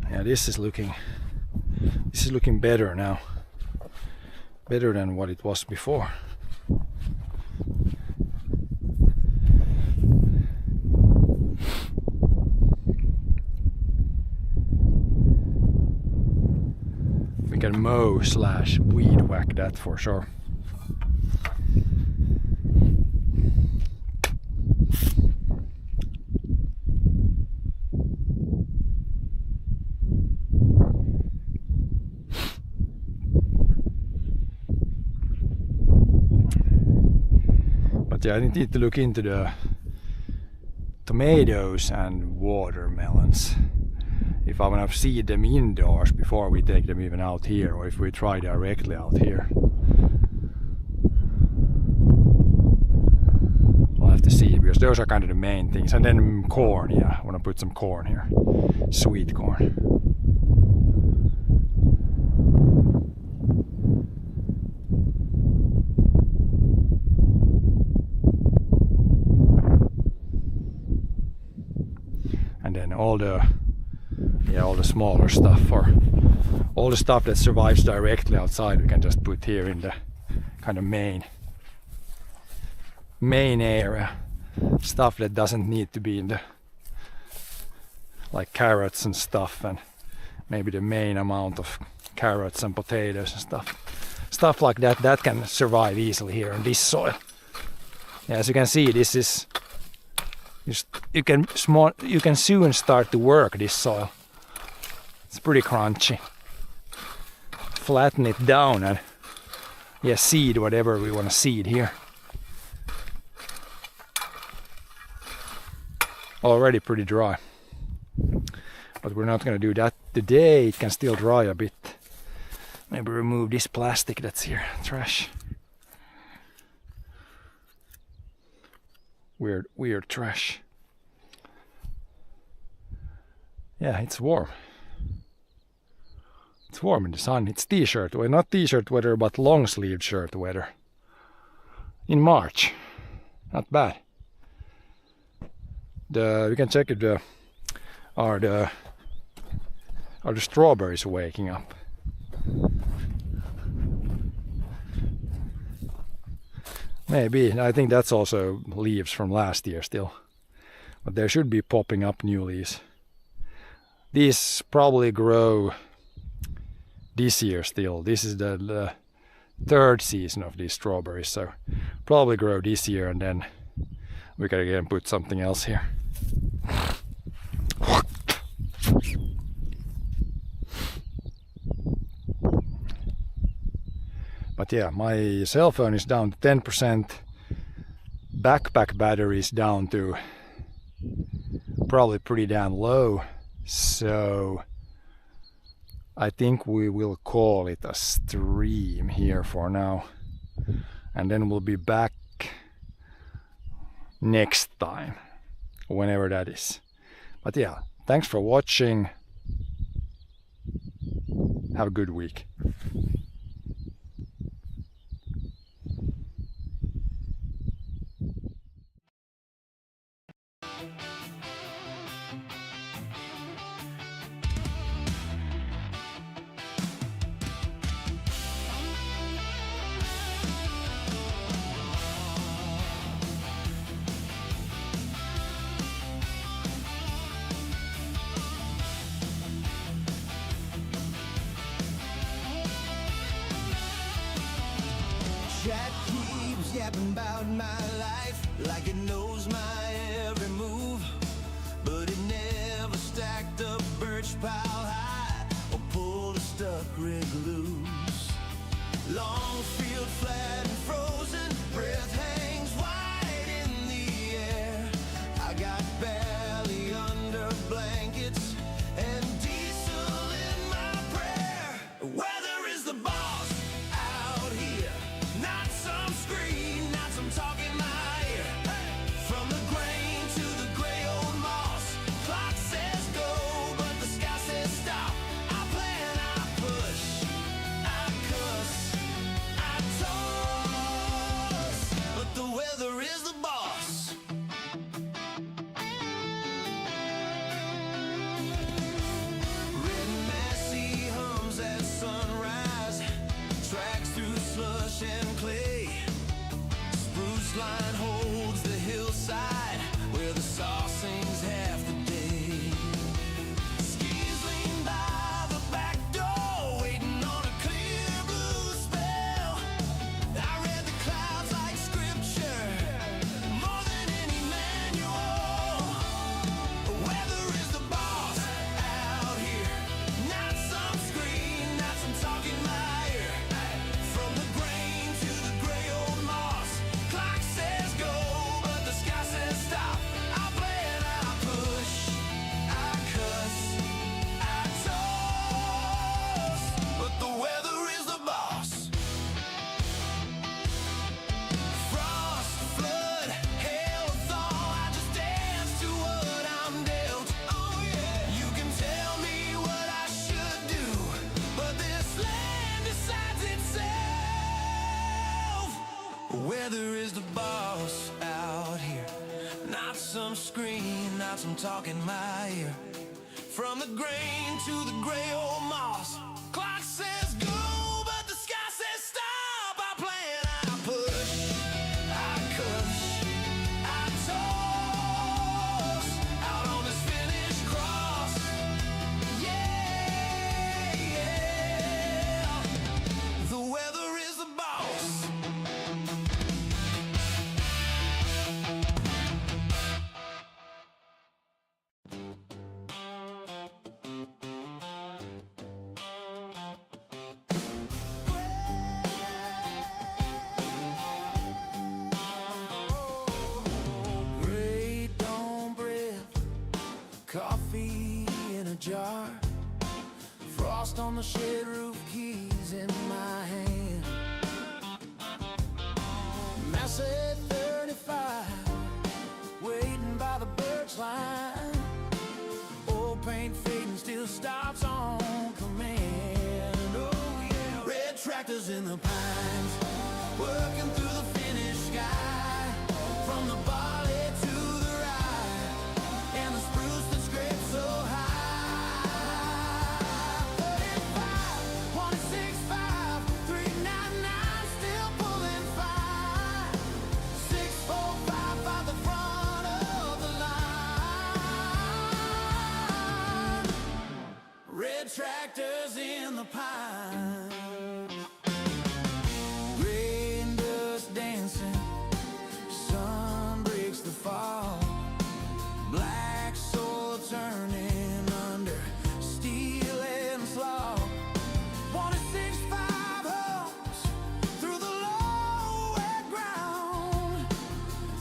Yeah, this is looking better now. better than what it was before. We can mow / weed whack that for sure. But yeah, I need to look into the tomatoes and watermelons. If I'm gonna seed them indoors before we take them even out here, or if we try directly out here. We'll have to see, because those are kind of the main things. And then corn, yeah, I wanna put some corn here. Sweet corn. And then all the smaller stuff, or all the stuff that survives directly outside, we can just put here in the kind of main area. Stuff that doesn't need to be in the, like carrots and stuff, and maybe the main amount of carrots and potatoes and stuff like that can survive easily here in this soil. Yeah, as you can see, this is you can soon start to work this soil. It's pretty crunchy. Flatten it down and seed whatever we want to seed here. Already pretty dry. But we're not going to do that today. It can still dry a bit. Maybe remove this plastic that's here. Trash. Weird trash. Yeah, it's warm. It's warm in the sun. It's t-shirt, well, not t-shirt weather, but long-sleeved shirt weather. In March. Not bad. We can check if are the strawberries waking up. Maybe. I think that's also leaves from last year still. But there should be popping up new leaves. These probably grow this year still. This is the third season of these strawberries, so probably grow this year, and then we can again put something else here. But yeah, my cell phone is down to 10%. Backpack battery is down to probably pretty damn low. So I think we will call it a stream here for now. And then we'll be back next time, whenever that is. But yeah, thanks for watching. Have a good week. Chat keeps yapping about my life like it knows my every move, but it never stacked up birch pile high or pulled a stuck rig loose. Long field flat and frozen, breath hangs wide in the air. I got belly under blankets and diesel in my prayer. Weather is the boss out here. Not some screen, not some talk in my ear. From the grain to the gray old moss. Clock says go, but the sky says stop. I plan, I push, I cuss, I told. Weather is the boss out here. Not some screen, not some talk in my ear. From the grain to the gray old moss. Clock says go, but the sky says stop. I plan, I push, I cuss, I toss out on this finished cross. Yeah, yeah. The weather is the boss. Great dawn bread, coffee in a jar, frost on the shed roof, keys in my hand. Messy 35, waiting by the birch line. Old paint fading, still stops on command. Oh yeah, red tractors in the pines, working through the finished sky. From the barley to the rye, and the spruce that scrapes so high. 35, 165, 399, still pulling fine. 645 by the front of the line. Red tractors in the pines. Rain dust dancing, sun breaks the fall. Black soil turning under steel and slaw. 165 homes through the low wet ground.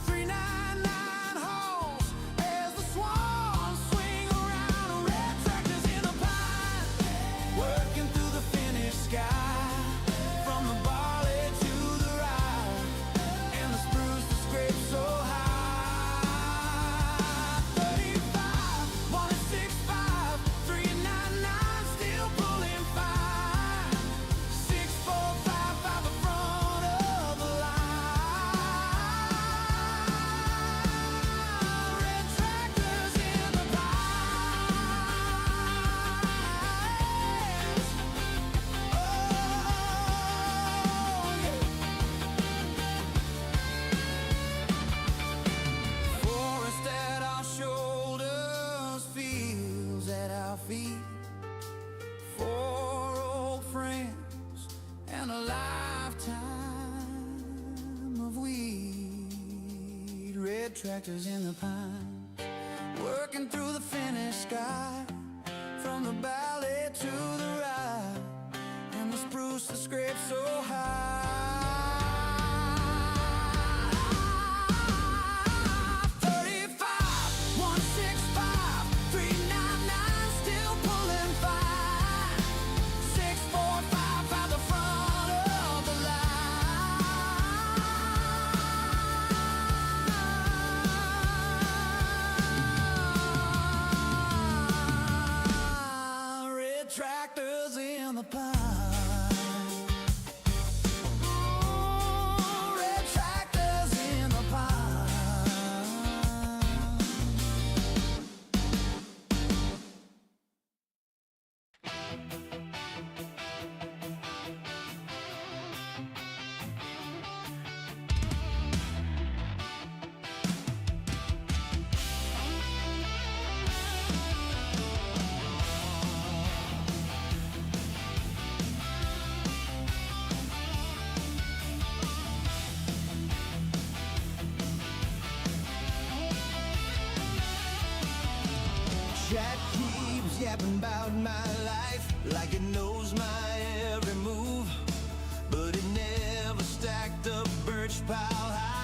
399 holes as the swans swing around. Red tractors in the pine, working through the finished sky. From the barley to the rye, and the spruce that scrapes so high. 35, 165, 399, still pulling fine. 645 by the front of the line. Red tractors in the pines. Oh, yeah. Forest at our shoulders, fields at our feet. 4 old friends and a lifetime of weed. Red tractors in the pines, working through the finished sky. From the valley to the rye, and the spruce that scrapes so high. 35, 165, 399, still pulling fine. 645 by the front of the line. Red tractors in the pine. Red tractors in the pine. Jack keeps yapping about my life like it knows my every move, but it never stacked up birch pile high.